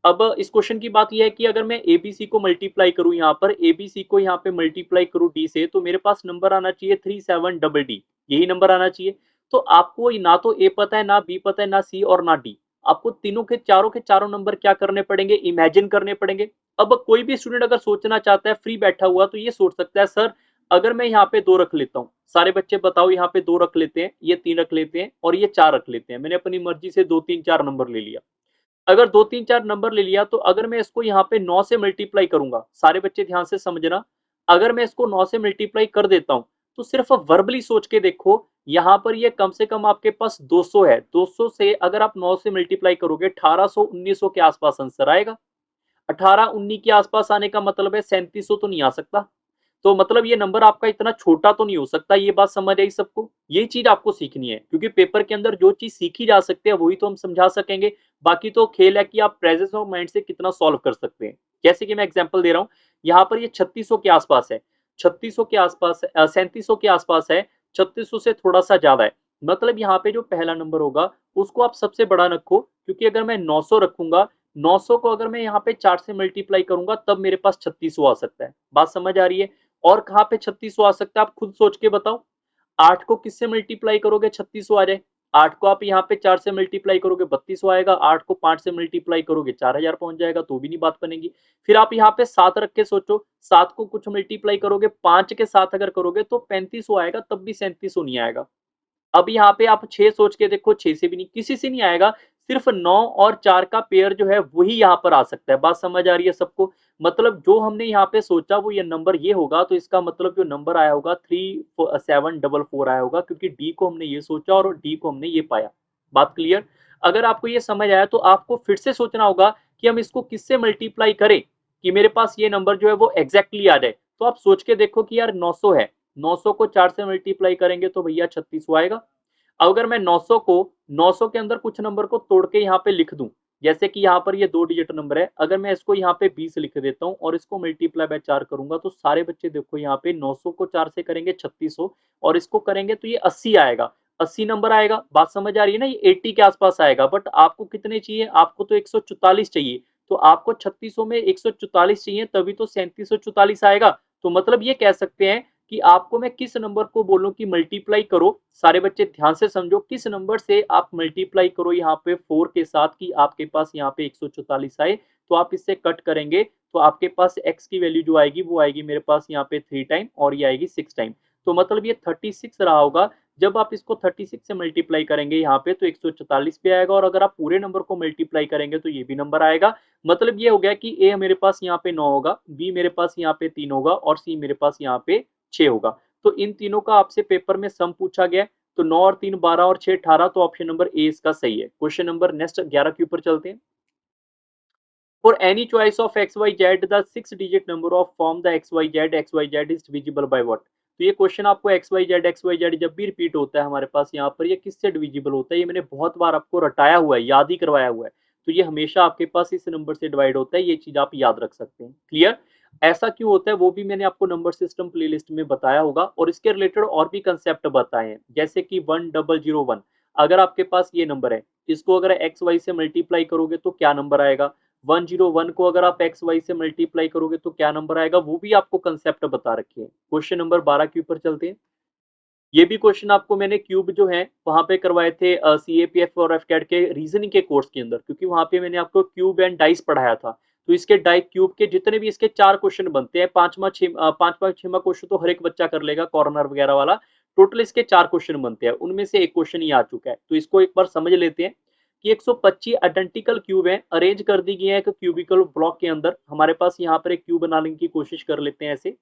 अब इस क्वेश्चन की बात यह है कि अगर मैं एबीसी को मल्टीप्लाई करूं, यहाँ पर एबीसी को यहाँ पे मल्टीप्लाई करूं डी से, तो मेरे पास नंबर आना चाहिए 37DD, यही नंबर आना चाहिए। तो आपको ना तो ए पता है, ना बी पता है, ना सी और ना डी। आपको तीनों के चारों नंबर क्या करने पड़ेंगे? इमेजिन करने पड़ेंगे। अब कोई भी स्टूडेंट अगर सोचना चाहता है फ्री बैठा हुआ, तो ये सोच सकता है सर अगर मैं यहाँ पे 2 रख लेता हूँ, सारे बच्चे बताओ, यहाँ पे 2 रख लेते हैं, ये 3 रख लेते हैं और ये 4 रख लेते हैं। मैंने अपनी मर्जी से 2 3 4 नंबर ले लिया। अगर 2 3 4 नंबर ले लिया तो अगर मैं इसको यहाँ पे 9 से मल्टीप्लाई करूंगा, सारे बच्चे ध्यान से समझना, अगर मैं इसको 9 से मल्टीप्लाई कर देता हूं तो सिर्फ वर्बली सोच के देखो, यहाँ पर ये कम से कम आपके पास 200 है। 200 से अगर आप 9 से मल्टीप्लाई करोगे 1800 1900 के आसपास आंसर आएगा। 18 19 के आसपास आने का मतलब है 3700 तो नहीं आ सकता। तो मतलब ये नंबर आपका इतना छोटा तो नहीं हो सकता। ये बात समझ आई सबको? ये चीज आपको सीखनी है, क्योंकि पेपर के अंदर जो चीज सीखी जा सकती है वही तो हम समझा सकेंगे। बाकी तो खेल है कि आप प्रेजेंस ऑफ माइंड से कितना सॉल्व कर सकते हैं। जैसे कि मैं एग्जांपल दे रहा हूँ, यहाँ पर ये 3600 के आसपास है, 3600 के आसपास, 3700 के आसपास है, 3600 से थोड़ा सा ज्यादा है। मतलब यहाँ पे जो पहला नंबर होगा उसको आप सबसे बड़ा रखो, क्योंकि अगर मैं 900 रखूंगा, 900 को अगर मैं यहाँ पे 4 से मल्टीप्लाई करूंगा तब मेरे पास 3600 आ सकता है। बात समझ आ रही है? और कहाँ पे 3600 आ सकता है आप खुद सोच के बताओ। 8 को किससे मल्टीप्लाई करोगे 3600 आ जाए? 8 को आप यहाँ पे 4 से मल्टीप्लाई करोगे 3200 आएगा। 8 को 5 से मल्टीप्लाई करोगे 4000 पहुंच जाएगा, तो भी नहीं बात बनेगी। फिर आप यहाँ पे 7 रख के सोचो, 7 को कुछ मल्टीप्लाई करोगे 5 के साथ अगर करोगे तो 3500 आएगा, तब भी 3700 नहीं आएगा। अब यहाँ पे आप 6 सोच के देखो, 6 से भी नहीं, किसी से नहीं आएगा। सिर्फ 9 और 4 का पेयर जो है वही यहाँ पर आ सकता है। बात समझ आ रही है सबको? मतलब जो हमने यहाँ पे सोचा वो ये नंबर ये होगा, तो इसका मतलब जो नंबर आया होगा 3744 आया होगा, क्योंकि डी को हमने ये सोचा और डी को हमने ये पाया। बात क्लियर? अगर आपको ये समझ आया तो आपको फिर से सोचना होगा कि हम इसको किससे मल्टीप्लाई करें कि मेरे पास ये नंबर जो है वो एग्जैक्टली आ जाए। तो आप सोच के देखो कि यार 900 है, 900 को 4 से मल्टीप्लाई करेंगे तो भैया 3600 आएगा। अगर मैं 900 को 900 के अंदर कुछ नंबर को तोड़ के यहाँ पे लिख दूं, जैसे कि यहाँ पर ये 2 डिजिट नंबर है, अगर मैं इसको यहाँ पे 20 लिख देता हूँ और इसको मल्टीप्लाई बाय 4 करूंगा, तो सारे बच्चे देखो यहाँ पे 900 को 4 से करेंगे 3600 और इसको करेंगे तो ये 80 आएगा। 80 नंबर आएगा। बात समझ आ रही है ना? ये 80 के आसपास आएगा। बट आपको कितने चाहिए? आपको तो 144 चाहिए। तो आपको 3600 में 144 चाहिए, तभी तो 3744 आएगा। तो मतलब ये कह सकते हैं कि आपको मैं किस नंबर को बोलूं कि मल्टीप्लाई करो। सारे बच्चे ध्यान से समझो, किस नंबर से आप मल्टीप्लाई करो यहाँ पे 4 के साथ, कि आपके पास यहाँ पे 144 आए। तो आप इससे कट करेंगे तो आपके पास x की वैल्यू जो आएगी वो आएगी मेरे पास यहाँ पे 3 टाइम और ये आएगी 6 टाइम। तो मतलब ये 36 रहा होगा। जब आप इसको 36 से मल्टीप्लाई करेंगे यहाँ पे तो 144 पे आएगा, और अगर आप पूरे नंबर को मल्टीप्लाई करेंगे तो ये भी नंबर आएगा। मतलब ये हो गया कि ए मेरे पास यहाँ पे 9 होगा, बी मेरे पास यहाँ पे 3 होगा और सी मेरे पास यहाँ पे 6 होगा। तो इन तीनों का आपसे पेपर में सम पूछा गया। तो 9 और 3 12 और 6 18, तो ऑप्शन नंबर ए इसका सही है। क्वेश्चन नंबर नेक्स्ट 11 के ऊपर चलते हैं। For any choice of XYZ, the 6-digit number of form the XYZ is divisible by what? तो ये क्वेश्चन आपको XYZ जब भी रिपीट होता है हमारे पास यहाँ पर, ये किससे डिविजिबल होता है, ये मैंने बहुत बार आपको रटाया हुआ है, याद ही करवाया हुआ है। तो ये हमेशा आपके पास इस नंबर से डिवाइड होता है, ये चीज आप याद रख सकते हैं। क्लियर? ऐसा क्यों होता है वो भी मैंने आपको नंबर सिस्टम प्लेलिस्ट में बताया होगा, और इसके रिलेटेड और भी कंसेप्ट बताए हैं, जैसे कि 1001। अगर आपके पास ये नंबर है, इसको अगर एक्स वाई से मल्टीप्लाई करोगे तो क्या नंबर आएगा, 101 को अगर आप एक्स वाई से मल्टीप्लाई करोगे तो क्या नंबर आएगा, वो भी आपको कंसेप्ट बता रखे हैं। क्वेश्चन नंबर 12 के ऊपर चलते हैं। ये भी क्वेश्चन आपको मैंने क्यूब जो है वहां पे करवाए थे CAPF और एफकेट के रीजनिंग के कोर्स के अंदर, क्योंकि वहां पे मैंने आपको क्यूब एंड डाइस पढ़ाया था। तो इसके डाई क्यूब के जितने भी इसके 4 क्वेश्चन बनते हैं, पांचवा छठवां क्वेश्चन तो हर एक बच्चा कर लेगा, कॉर्नर वगैरह वाला। टोटल इसके 4 क्वेश्चन बनते हैं, उनमें से एक क्वेश्चन ही आ चुका है। तो इसको एक बार समझ लेते हैं कि 125 आइडेंटिकल क्यूब है, अरेंज कर दी गई है एक क्यूबिकल ब्लॉक के अंदर। हमारे पास यहाँ पर एक क्यूब बनाने की कोशिश कर लेते हैं ऐसे।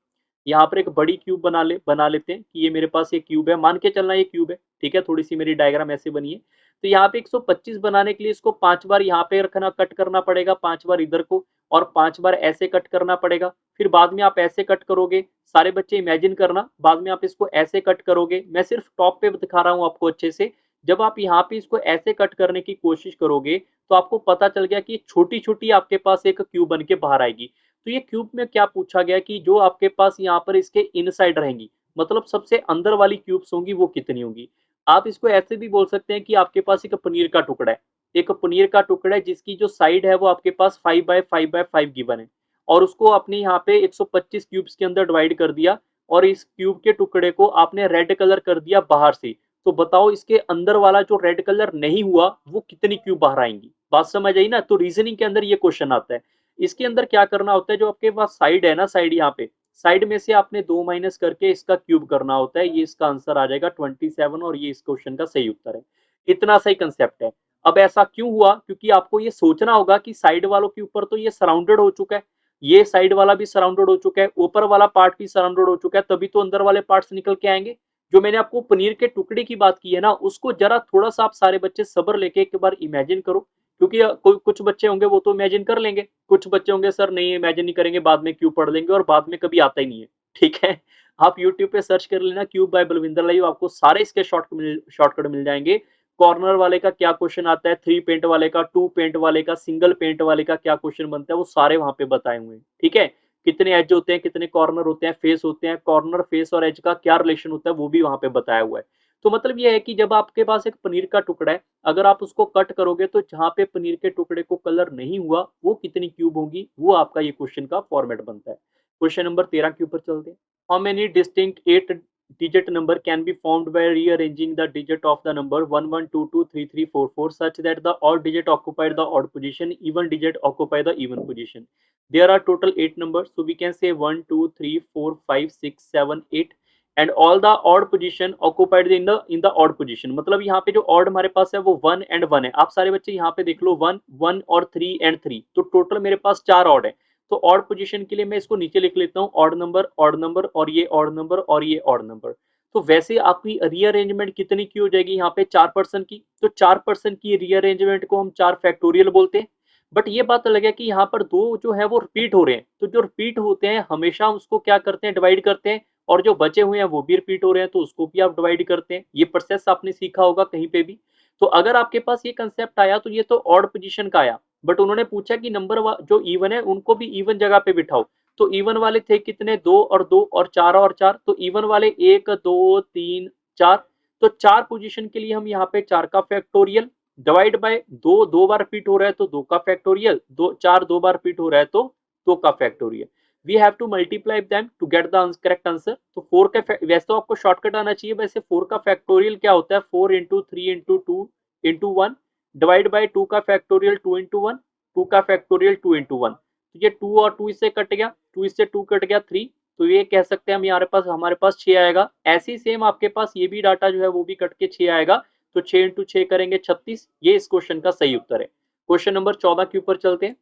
यहाँ पर एक बड़ी क्यूब बना लेते हैं कि ये मेरे पास ये क्यूब है, मान के चलना ये क्यूब है, ठीक है। थोड़ी सी मेरी डायग्राम ऐसे बनी है। तो यहाँ पे 125 बनाने के लिए इसको 5 बार यहाँ पे रखना, कट करना पड़ेगा, 5 बार इधर को, और 5 बार ऐसे कट करना पड़ेगा। फिर बाद में आप ऐसे कट करोगे, सारे बच्चे इमेजिन करना, बाद में आप इसको ऐसे कट करोगे। मैं सिर्फ टॉप पे दिखा रहा हूँ आपको अच्छे से। जब आप यहाँ पे इसको ऐसे कट करने की कोशिश करोगे तो आपको पता चल गया कि छोटी छोटी आपके पास एक क्यूब बन के बाहर आएगी। तो ये क्यूब में क्या पूछा गया कि जो आपके पास यहाँ पर इसके इनसाइड रहेंगी, मतलब सबसे अंदर वाली क्यूब्स होंगी, वो कितनी होंगी। आप इसको ऐसे भी बोल सकते हैं कि आपके पास एक पनीर का टुकड़ा है, एक पनीर का टुकड़ा है जिसकी जो साइड है वो आपके पास 5 बाय 5 गिवन है, और उसको आपने यहाँ पे 125 क्यूब्स के अंदर डिवाइड कर दिया, और इस क्यूब के टुकड़े को आपने रेड कलर कर दिया बाहर से। तो बताओ इसके अंदर वाला जो रेड कलर नहीं हुआ वो कितनी क्यूब बाहर आएंगी। बात समझ आई ना? तो रीजनिंग के अंदर ये क्वेश्चन आता है। इसके अंदर क्या करना होता है, जो आपके पास साइड है ना, साइड यहाँ पे, साइड में से आपने 2 माइनस करके इसका क्यूब करना होता है। ये इसका आंसर आ जाएगा 27, और ये इस क्वेश्चन का सही उत्तर है। इतना सही कंसेप्ट है। अब ऐसा क्यों हुआ, क्योंकि आपको ये सोचना होगा कि साइड वालों के ऊपर तो ये सराउंडेड हो चुका है, ये साइड वाला भी सराउंडेड हो चुका है, ऊपर वाला पार्ट भी सराउंडेड हो चुका है, तभी तो अंदर वाले पार्ट्स निकल के आएंगे। जो मैंने आपको पनीर के टुकड़े की बात की है ना, उसको जरा थोड़ा सा आप सारे बच्चे सब्र लेके एक बार इमेजिन करो, क्योंकि कुछ बच्चे होंगे वो तो इमेजिन कर लेंगे, कुछ बच्चे होंगे सर नहीं इमेजिन नहीं करेंगे, बाद में क्यूब पढ़ लेंगे और बाद में कभी आता ही नहीं है। ठीक है, आप यूट्यूब पे सर्च कर लेना क्यूब बाय बलविंदर लाइव, आपको सारे इसके शॉर्टकट मिल जाएंगे। कॉर्नर वाले का क्या क्वेश्चन आता है, 3 पेंट वाले का, 2 पेंट वाले का, सिंगल पेंट वाले का क्या क्वेश्चन बनता है, वो सारे वहां पे बताए हुए हैं। ठीक है, कितने एज होते हैं, कितने कॉर्नर होते हैं, फेस होते हैं, कॉर्नर फेस और एज का क्या रिलेशन होता है, वो भी वहां पे बताया हुआ है। तो मतलब ये है कि जब आपके पास एक पनीर का टुकड़ा है, अगर आप उसको कट करोगे तो जहां पे पनीर के टुकड़े को कलर नहीं हुआ वो कितनी क्यूब होंगी, वो आपका ये क्वेश्चन का फॉर्मेट बनता है। क्वेश्चन नंबर 13 के ऊपर चलते हैं। How many distinct 8 digit number can be formed by rearranging the digit of the number 11223344 such that the odd digit occupied the odd position, even digit occupy the even position. There are total 8 numbers, so we can say 1 2 3 4 5 6 7 8, and all the odd position occupied in the odd position। मतलब यहाँ पे जो odd हमारे पास है वो 1 and 1 है। आप सारे बच्चे यहाँ पे देख लो 1 1 और 3 and 3, तो टोटल मेरे पास 4 odd है। तो ऑड पोजीशन के लिए मैं इसको नीचे लिख लेता हूँ, ऑड नंबर और ये ऑड नंबर और ये ऑड नंबर। तो वैसे आपकी रीअरेंजमेंट कितनी की हो जाएगी यहाँ पे, 4% की। तो 4% की रीअरेंजमेंट को हम 4 फैक्टोरियल बोलते हैं। बट ये बात अलग है कि यहाँ पर दो जो है वो रिपीट हो रहे हैं, तो जो रिपीट होते हैं हमेशा उसको क्या करते हैं, डिवाइड करते हैं, और जो बचे हुए हैं वो भी रिपीट हो रहे हैं तो उसको भी आप डिवाइड करते हैं। ये प्रोसेस आपने सीखा होगा कहीं पे भी। तो अगर आपके पास ये कंसेप्ट आया तो ये तो ऑड पोजीशन का आया, बट उन्होंने पूछा कि नंबर जो इवन है उनको भी इवन जगह पे बिठाओ। तो इवन वाले थे कितने, 2 और 2 और 4 और 4, तो इवन वाले 1 2 3 4। तो 4 पोजीशन के लिए हम यहाँ पे 4 का factorial divide by 2, 2 bar repeat हो रहा है तो 2 का फैक्टोरियल, 2 4 2 बार रिपीट हो रहा है तो 2 का factorial. We have to multiply them to get the correct answer. तो 4 का वैसे तो आपको शॉर्टकट आना चाहिए, वैसे 4 का फैक्टोरियल क्या होता है, 4 into 3 into 2 into 1 divide by 2 का फैक्टोरियल 2 इंटू 1, 2 का फैक्टोरियल 2 इंटू 1। तो ये 2 और 2 इससे कट गया, 2 इससे 2 कट गया 3, तो ये कह सकते हैं हम हमारे पास 6 आएगा। ऐसी सेम आपके पास ये भी डाटा जो है वो भी कट के 6 आएगा। तो 6 इंटू 6 करेंगे 36, ये इस क्वेश्चन का सही उत्तर है। क्वेश्चन नंबर 14 के ऊपर चलते हैं।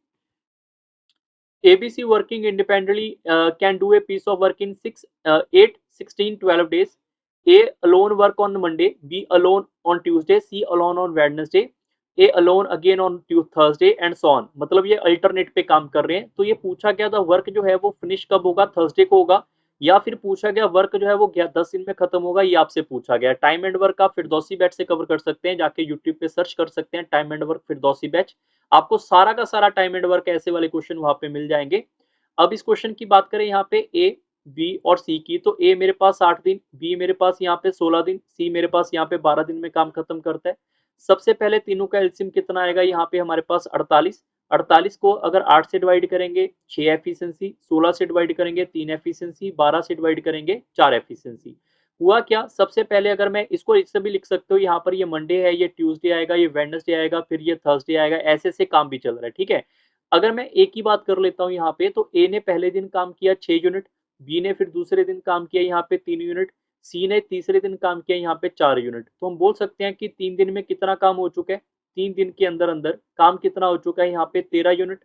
ABC working independently can do a piece of work in 6, 8, 16, 12 days. A alone work on Monday, B alone on Tuesday, C alone on Wednesday. A alone again on Thursday and so on, मतलब ये alternate पे काम कर रहे हैं। तो ये पूछा गया था वर्क जो है वो फिनिश कब होगा, थर्सडे को होगा, या फिर पूछा गया वर्क जो है वो 10 दिन में खत्म होगा, ये आपसे पूछा गया। टाइम एंड वर्क आप फिरदौसी बैच से कवर कर सकते हैं, जाके यूट्यूब पे सर्च कर सकते हैं time and work Firdausi batch, आपको सारा का सारा टाइम एंड वर्क ऐसे वाले क्वेश्चन वहां पे मिल जाएंगे। अब इस क्वेश्चन की बात करें यहाँ पे ए बी और सी की, तो ए मेरे पास 8 दिन, बी मेरे पास यहाँ पे 16 दिन, सी मेरे पास यहाँ पे 12 दिन में काम खत्म करता है। सबसे पहले तीनों का एलसीएम कितना आएगा, यहाँ पे हमारे पास 48, 48 को अगर 8 से डिवाइड करेंगे 6 एफिशिएंसी, 16 से डिवाइड करेंगे 3 एफिशिएंसी, 12 से डिवाइड करेंगे 4 एफिशिएंसी। हुआ क्या, सबसे पहले अगर मैं इसको इससे भी लिख सकते हो, यहाँ पर ये मंडे है, ये ट्यूसडे आएगा, ये वेडनेसडे आएगा, फिर ये थर्सडे आएगा, ऐसे से काम भी चल रहा है, ठीक है। अगर मैं ए की बात कर लेता हूँ यहाँ पे, तो ए ने पहले दिन काम किया 6 यूनिट, बी ने फिर दूसरे दिन काम किया यहाँ पे 3 यूनिट, सी ने तीसरे दिन काम किया यहाँ पे 4 यूनिट। तो हम बोल सकते हैं कि 3 दिन में कितना काम हो चुका है, 3 दिन के अंदर अंदर काम कितना हो चुका है, यहाँ पे 13 यूनिट।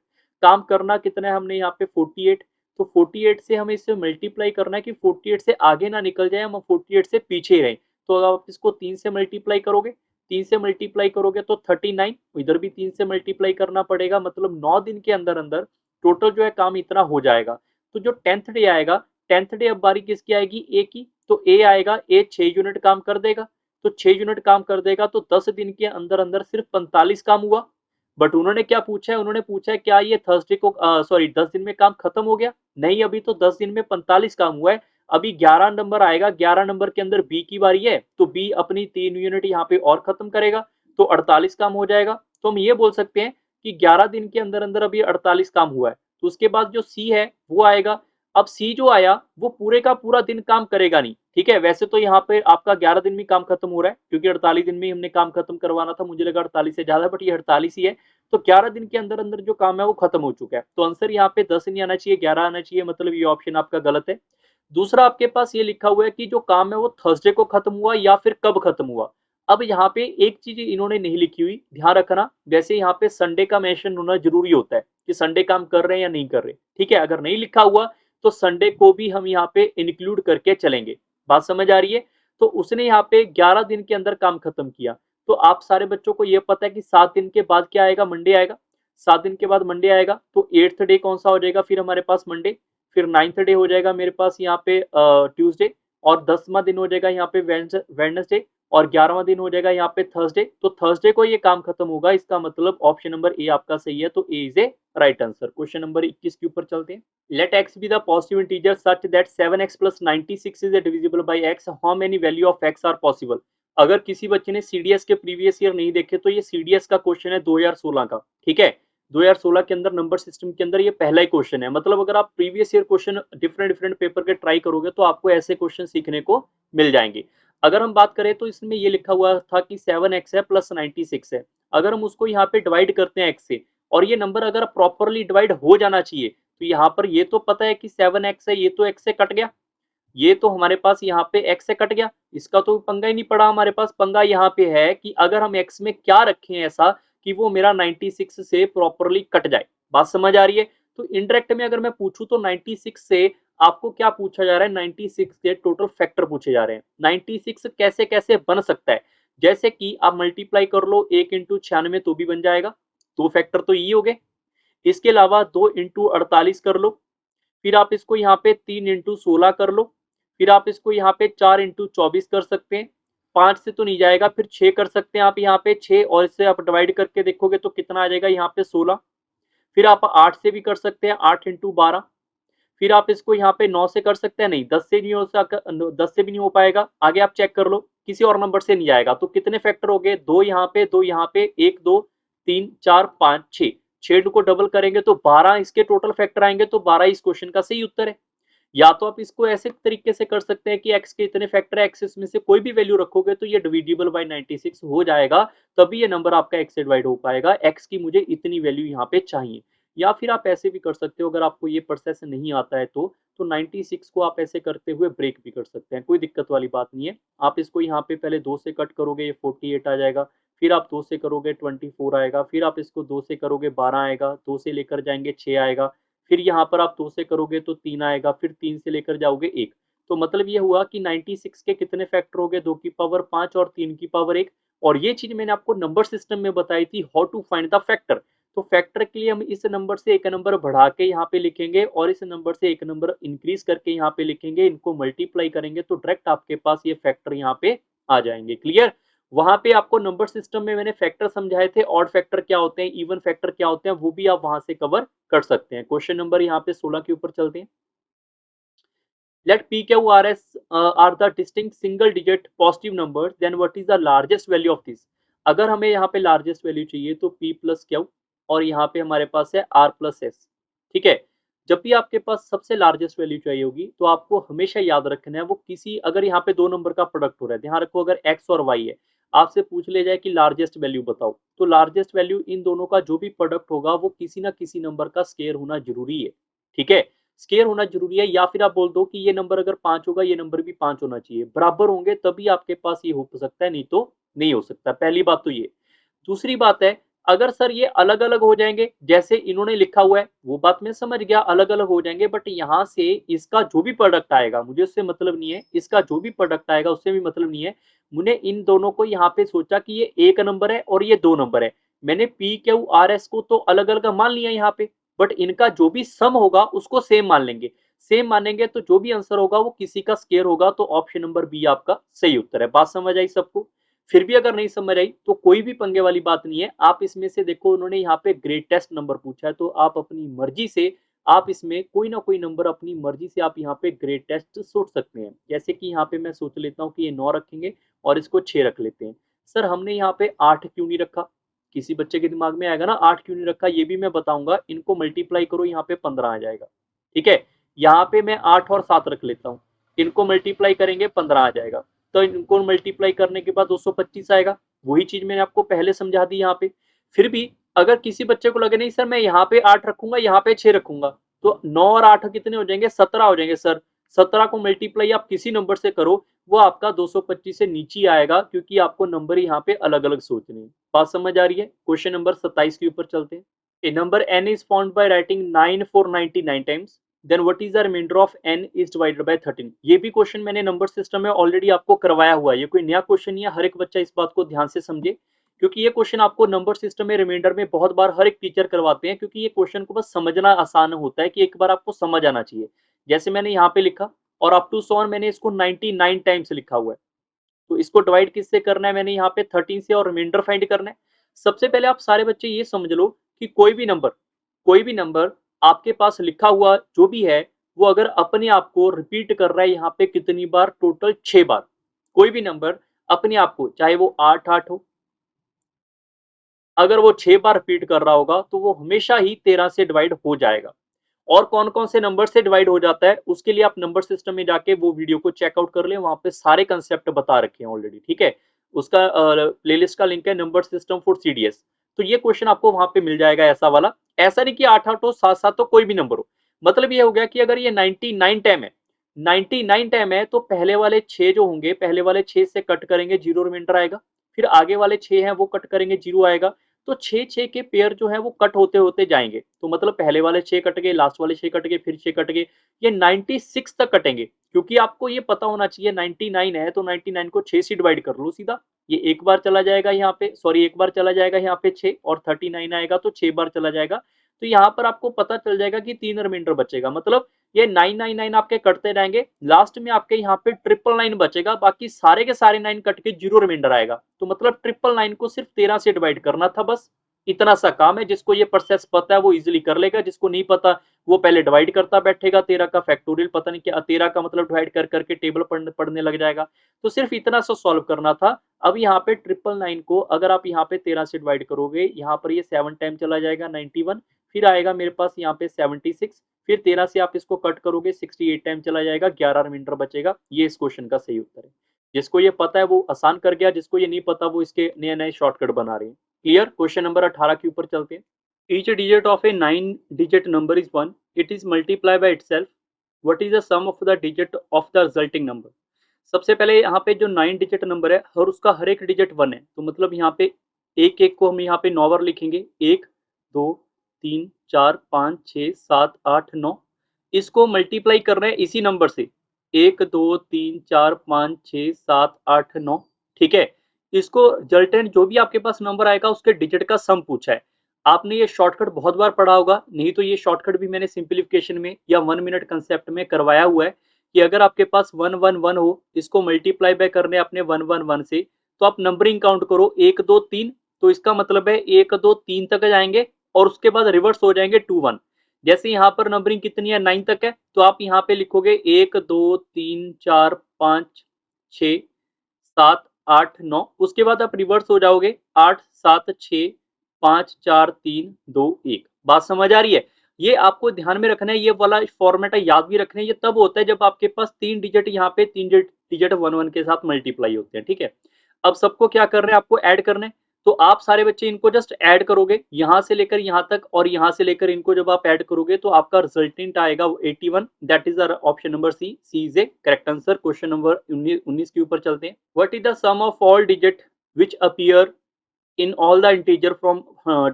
काम करना कितना है हमने यहाँ पे 48, तो 48 से हमें इससे मल्टीप्लाई करना है कि 48 से आगे ना निकल जाए, हम 48 से पीछे रहें। तो अगर आप इसको 3 से मल्टीप्लाई करोगे, 3 से मल्टीप्लाई करोगे तो 39, इधर भी 3 से मल्टीप्लाई करना पड़ेगा, मतलब 9 दिन के अंदर अंदर टोटल जो है काम इतना हो जाएगा। तो जो 10th डे आएगा, 10th डे अब बारी किसकी आएगी, ए की, तो ए आएगा, ए 6 यूनिट काम कर देगा। तो 6 यूनिट काम कर देगा, तो 10 दिन के अंदर अंदर सिर्फ 45 काम हुआ। बट उन्होंने क्या पूछा है, उन्होंने पूछा है क्या ये थर्सडे को सॉरी 10 दिन में काम खत्म हो गया, नहीं, अभी तो 10 दिन में 45 काम हुआ है। अभी 11 नंबर आएगा, 11 नंबर के अंदर बी की बारी है, तो बी अपनी 3 यूनिट यहाँ पे और खत्म करेगा, तो 48 काम हो जाएगा। तो हम ये बोल सकते हैं कि 11 दिन के अंदर अंदर अभी 48 काम हुआ है। तो उसके बाद जो सी है वो आएगा। अब सी जो आया वो पूरे का पूरा दिन काम करेगा नहीं, ठीक है। वैसे तो यहाँ पे आपका 11 दिन में काम खत्म हो रहा है, क्योंकि 48 दिन में हमने काम खत्म करवाना था, मुझे लगा 48 से ज्यादा, बट ये 48 ही है। तो 11 दिन के अंदर अंदर जो काम है वो खत्म हो चुका है। तो आंसर यहाँ पे 10 नहीं आना चाहिए, 11 आना चाहिए, मतलब ये ऑप्शन आपका गलत है। दूसरा आपके पास ये लिखा हुआ है कि जो काम है वो थर्सडे को खत्म हुआ या फिर कब खत्म हुआ। अब यहाँ पे एक चीज इन्होंने नहीं लिखी हुई, ध्यान रखना, जैसे यहाँ पे संडे का मेंशन होना जरूरी होता है कि संडे काम कर रहे हैं या नहीं कर रहे, ठीक है। अगर नहीं लिखा हुआ तो संडे को भी हम यहाँ पे इंक्लूड करके चलेंगे। बात समझ आ रही है। तो उसने यहाँ पे 11 दिन के अंदर काम खत्म किया। तो आप सारे बच्चों को ये पता है कि 7 दिन के बाद क्या आएगा, मंडे आएगा। 7 दिन के बाद मंडे आएगा, तो 8th डे कौन सा हो जाएगा फिर हमारे पास, मंडे। फिर 9th डे हो जाएगा मेरे पास यहाँ पे ट्यूसडे, और 10वां दिन हो जाएगा यहाँ पे वेडनेसडे, और 11वां दिन हो जाएगा यहाँ पे थर्सडे। तो थर्सडे को ये काम खत्म होगा, इसका मतलब ऑप्शन नंबर ए आपका सही है। तो A is a right answer. Question number 21 के ऊपर चलते हैं। Let x be the positive integer such that 7x plus 96 is divisible by x, how many value of x are possible। अगर किसी बच्चे ने सीडीएस के प्रीवियस ईयर नहीं देखे तो ये सीडीएस का क्वेश्चन है 2016 का, ठीक है। 2016 के अंदर नंबर सिस्टम के अंदर ये पहला ही क्वेश्चन है। मतलब अगर आप previous year question different different paper के ट्राई करोगे तो आपको ऐसे क्वेश्चन सीखने को मिल जाएंगे। अगर हम बात करें तो इसमें ये लिखा हुआ था कि 7x है प्लस 96 है। अगर हम उसको यहाँ पे डिवाइड करते हैं x से, और ये नंबर अगर प्रॉपरली डिवाइड हो जाना चाहिए, तो यहाँ पर ये तो पता है कि 7x है, ये तो x से कट गया, ये तो हमारे पास यहाँ पे x से कट गया, इसका तो पंगा ही नहीं पड़ा हमारे पास। पंगा यहाँ पे है कि अगर हम x में क्या रखें ऐसा कि वो मेरा 96 से प्रॉपरली कट जाए। बात समझ आ रही है। तो इनडायरेक्ट में अगर मैं पूछूं तो 96 से आपको क्या पूछा जा रहा है, 96 के टोटल फैक्टर पूछे जा रहे हैं। 96 कैसे कैसे बन सकता है, जैसे कि आप मल्टीप्लाई कर लो 1 इंटू 96 तो भी बन जाएगा, दो फैक्टर तो ये हो गए। इसके अलावा 2 इंटू 48 कर लो, फिर आप इसको यहाँ पे 3 इंटू 16 कर लो, फिर आप इसको यहाँ पे 4 इंटू 24 कर सकते हैं। 5 से तो नहीं जाएगा, फिर 6 कर सकते हैं आप यहाँ पे 6, और इससे आप डिवाइड करके देखोगे तो कितना आ जाएगा यहाँ पे 16। फिर आप 8 से भी कर सकते हैं, 8 इंटू 12। फिर आप इसको यहाँ पे 9 से कर सकते हैं, नहीं 10 से नहीं हो सकता, 10 से भी नहीं हो पाएगा। आगे आप चेक कर लो, किसी और नंबर से नहीं आएगा। तो कितने फैक्टर हो गए, 2 यहाँ पे, 2 यहाँ पे, 1 2 3 4 5 6, 6 को डबल करेंगे तो 12 इसके टोटल फैक्टर आएंगे। तो 12 इस क्वेश्चन का सही उत्तर है। या तो आप इसको ऐसे तरीके से कर सकते हैं कि x के इतने फैक्टर है, x में से कोई भी वैल्यू रखोगे तो ये डिविजिबल बाय 96 हो जाएगा, तभी ये नंबर आपका x से डिवाइड हो पाएगा। x की मुझे इतनी वैल्यू यहाँ पे चाहिए। या फिर आप ऐसे भी कर सकते हो, अगर आपको ये प्रोसेस नहीं आता है तो 96 को आप ऐसे करते हुए ब्रेक भी कर सकते हैं, कोई दिक्कत वाली बात नहीं है। आप इसको यहाँ पे पहले 2 से कट करोगे, ये 48 आ जाएगा। फिर आप 2 से करोगे 24 आएगा, फिर आप इसको 2 से करोगे 12 आएगा, 2 से लेकर जाएंगे 6 आएगा, फिर यहाँ पर आप 2 से करोगे तो 3 आएगा, फिर 3 से लेकर जाओगे 1। तो मतलब ये हुआ कि 96 के कितने फैक्टर हो गए, 2 की पावर 5 और 3 की पावर 1, और ये चीज मैंने आपको नंबर सिस्टम में बताई थी, how to find the factor. तो फैक्टर के लिए हम इस नंबर से एक नंबर बढ़ा के यहाँ पे लिखेंगे और इस नंबर से एक नंबर इंक्रीज करके यहाँ पे लिखेंगे, इनको मल्टीप्लाई करेंगे तो डायरेक्ट आपके पास ये फैक्टर यहाँ पे आ जाएंगे। क्लियर? वहां पे आपको नंबर सिस्टम में मैंने फैक्टर समझाए थे, ऑड फैक्टर क्या होते हैं, इवन फैक्टर क्या होते हैं, वो भी आप वहां से कवर कर सकते हैं। क्वेश्चन नंबर यहाँ पे 16 के ऊपर चलते हैं। Let P, Q, R, S are the distinct single digit positive numbers, then what is the largest value of this? अगर हमें यहाँ पे लार्जेस्ट वैल्यू चाहिए तो P प्लस Q और यहाँ पे हमारे पास है R प्लस S। ठीक है, जब भी आपके पास सबसे लार्जेस्ट वैल्यू चाहिए होगी तो आपको हमेशा याद रखना है वो किसी, अगर यहाँ पे दो नंबर का प्रोडक्ट हो रहा है, ध्यान रखो अगर X और Y है, आपसे पूछ ले जाए कि लार्जेस्ट वैल्यू बताओ, तो लार्जेस्ट वैल्यू इन दोनों का जो भी प्रोडक्ट होगा वो किसी ना किसी नंबर का स्केयर होना जरूरी है। ठीक है, स्केयर होना जरूरी है, या फिर आप बोल दो कि ये नंबर अगर 5 होगा ये नंबर भी 5 होना चाहिए, बराबर होंगे तभी आपके पास ये हो सकता है, नहीं तो नहीं हो सकता। पहली बात तो ये। दूसरी बात है, अगर सर ये अलग अलग हो जाएंगे जैसे इन्होंने लिखा हुआ है, वो बात मैं समझ गया, अलग अलग हो जाएंगे, बट यहाँ से इसका जो भी प्रोडक्ट आएगा मुझे उससे मतलब नहीं है, इसका जो भी प्रोडक्ट आएगा उससे भी मतलब नहीं है। मैंने इन दोनों को यहाँ पे सोचा कि ये एक नंबर है और ये दो नंबर है, मैंने पी क्यू आर एस को तो अलग अलग मान लिया यहाँ पे, बट इनका जो भी सम होगा उसको सेम मान लेंगे। सेम मानेंगे तो जो भी आंसर होगा वो किसी का स्केयर होगा, तो ऑप्शन नंबर बी आपका सही उत्तर है। बात समझ आई सबको? फिर भी अगर नहीं समझ आई तो कोई भी पंगे वाली बात नहीं है, आप इसमें से देखो उन्होंने यहाँ पे ग्रेटेस्ट नंबर पूछा है, तो आप अपनी मर्जी से आप इसमें कोई ना कोई नंबर अपनी मर्जी से आप यहाँ पे ग्रेटेस्ट सोच सकते हैं। जैसे कि यहाँ पे मैं सोच लेता हूँ कि ये 9 रखेंगे और इसको 6 रख लेते हैं। सर हमने यहाँ पे 8 क्यों नहीं रखा? किसी बच्चे के दिमाग में आएगा ना 8 क्यों नहीं रखा, ये भी मैं बताऊंगा। इनको मल्टीप्लाई करो, यहाँ पे 15 आ जाएगा। ठीक है, यहाँ पे मैं 8 और 7 रख लेता हूँ, इनको मल्टीप्लाई करेंगे 15 आ जाएगा, तो इनको मल्टीप्लाई करने के बाद 225 आएगा। वही चीज मैंने आपको पहले समझा दी यहाँ पे। फिर भी अगर किसी बच्चे को लगे नहीं सर मैं यहाँ पे 8 रखूंगा यहाँ पे 6 रखूंगा, तो 9 और 8 कितने हो जाएंगे? 17 हो जाएंगे सर। 17 को मल्टीप्लाई आप किसी नंबर से करो, वो आपका 225 से नीचे आएगा, क्योंकि आपको नंबर यहाँ पे अलग अलग सोचने हैं। बात समझ आ रही है? क्वेश्चन नंबर 27 के ऊपर चलते हैं। ए number n is found by writing 9 for 99 times, then what is the remainder of n is divided by 13? ये भी क्वेश्चन मैंने नंबर सिस्टम में ऑलरेडी आपको करवाया हुआ है, ये कोई नया क्वेश्चन नहीं है। हर एक बच्चा इस बात को ध्यान से समझे, क्योंकि ये क्वेश्चन आपको नंबर सिस्टम में रिमाइंडर में बहुत बार हर एक टीचर करवाते हैं, क्योंकि ये क्वेश्चन को बस समझना आसान होता है कि एक बार आपको समझ आना चाहिए। जैसे मैंने यहाँ पे लिखा और अप टू 100 मैंने इसको 99 टाइम्स लिखा हुआ है, तो इसको डिवाइड किससे करना है? मैंने यहाँ पे 13 से और रिमाइंडर फाइंड करना है। सबसे पहले आप सारे बच्चे ये समझ लो कि कोई भी नंबर आपके पास लिखा हुआ जो भी है, वो अगर अपने आप को रिपीट कर रहा है यहाँ पे कितनी बार? टोटल 6 बार। कोई भी नंबर अपने आप को, चाहे वो 8 8 हो, अगर वो 6 बार रिपीट कर रहा होगा तो वो हमेशा ही 13 से डिवाइड हो जाएगा। और कौन कौन से नंबर से डिवाइड हो जाता है उसके लिए आप नंबर सिस्टम में जाके वो वीडियो को चेकआउट कर लें, वहां पे सारे कंसेप्ट बता रखे हैं ऑलरेडी। ठीक है, उसका प्लेलिस्ट का लिंक है नंबर सिस्टम फॉर सीडीएस, तो ये क्वेश्चन आपको वहां पे मिल जाएगा। ऐसा वाला, ऐसा नहीं कि 8 8 हो, 7 7 हो, कोई भी नंबर हो। मतलब ये हो गया कि अगर ये 99 टाइम है, 99 टाइम है, तो पहले वाले 6 जो होंगे, पहले वाले 6 से कट करेंगे, जीरो रिमाइंडर आएगा। फिर आगे वाले 6 हैं वो कट करेंगे, जीरो आएगा। तो 6 6 के पेयर जो है वो कट होते होते जाएंगे, तो मतलब पहले वाले 6 कट गए, लास्ट वाले 6 कट गए, फिर 6 कट गए, ये 96 तक कटेंगे। क्योंकि आपको ये पता होना चाहिए 99 है, तो 99 को 6 से डिवाइड कर लो सीधा। ये एक बार चला जाएगा यहाँ पे, सॉरी एक बार चला जाएगा यहाँ पे 6, और 39 आएगा तो 6 बार चला जाएगा। तो यहाँ पर आपको पता चल जाएगा कि 3 रिमाइंडर बचेगा, मतलब ये 999 आपके कटते जाएंगे, लास्ट में आपके यहाँ पे 999 बचेगा, बाकी सारे के सारे 9 कट के जीरो रिमाइंडर आएगा। तो मतलब 999 को सिर्फ 13 से डिवाइड करना था, बस इतना सा काम है। जिसको ये प्रोसेस पता है वो इजीली कर लेगा, जिसको नहीं पता वो पहले डिवाइड करता बैठेगा, 13 का फैक्टोरियल पता नहीं क्या, 13 का मतलब डिवाइड कर करके टेबल पढ़ने लग जाएगा। तो सिर्फ इतना सा सॉल्व करना था। अब यहाँ पे 999 को अगर आप यहाँ पे 13 से डिवाइड करोगे, यहाँ पर ये 7 टाइम चला जाएगा 91, फिर आएगा मेरे पास यहाँ पे 76, फिर 13 से आप इसको कट करोगे 68 टाइम चला जाएगा, 11 रिमाइंडर बचेगा। ये इस क्वेश्चन का सही उत्तर है। जिसको ये पता है वो आसान कर गया, जिसको ये नहीं पता वो इसके नए नए शॉर्टकट बना रहे हैं। क्लियर? क्वेश्चन नंबर 18 के ऊपर चलते हैं। Each digit of a 9 digit number is 1, it is multiply by itself, what is the sum of the digit of the resulting number? सबसे पहले यहाँ पे जो 9 डिजिट नंबर है और उसका हर एक डिजिट 1 है, तो मतलब यहाँ पे एक एक को हम यहाँ पे 9 बार लिखेंगे, 1 2 3 4 5 6 7 8 9। इसको मल्टीप्लाई कर रहे हैं इसी नंबर से, 1 2 3 4 5 6 7 8 9। ठीक है, इसको रिजल्टेंट जो भी आपके पास नंबर आएगा उसके डिजिट का सम पूछा है। आपने ये शॉर्टकट बहुत बार पढ़ा होगा, नहीं तो ये शॉर्टकट भी मैंने सिंप्लीफिकेशन में या 1 मिनट कंसेप्ट में करवाया हुआ है कि अगर आपके पास 111 हो, इसको मल्टीप्लाई बाय करने अपने 111 से, तो आप नंबरिंग काउंट करो 1 2 3, तो इसका मतलब है 1 2 3 तक जाएंगे और उसके बाद रिवर्स हो जाएंगे 2 1। जैसे यहाँ पर नंबरिंग कितनी है 9 तक है, तो आप यहाँ पे लिखोगे 1 2 3 4 5 6 7 8 9, उसके बाद आप रिवर्स हो जाओगे 8 7 6 5 4 3 2 1। बात समझ आ रही है? ये आपको ध्यान में रखना है, ये वाला फॉर्मेट है, याद भी रखना है। ये तब होता है जब आपके पास 3 डिजिट यहाँ पे 3 डिजिट 1 1 के साथ मल्टीप्लाई होते हैं, ठीक है। अब सबको क्या करना है, आपको ऐड करना है। तो आप सारे बच्चे इनको जस्ट ऐड करोगे, यहां से लेकर यहां तक और यहां से लेकर इनको जब आप ऐड करोगे तो आपका रिजल्टेंट आएगा 81। That is option number C. C is a correct answer. Question number 19 के ऊपर चलते हैं। What is the sum of all digit which appear in all the integer from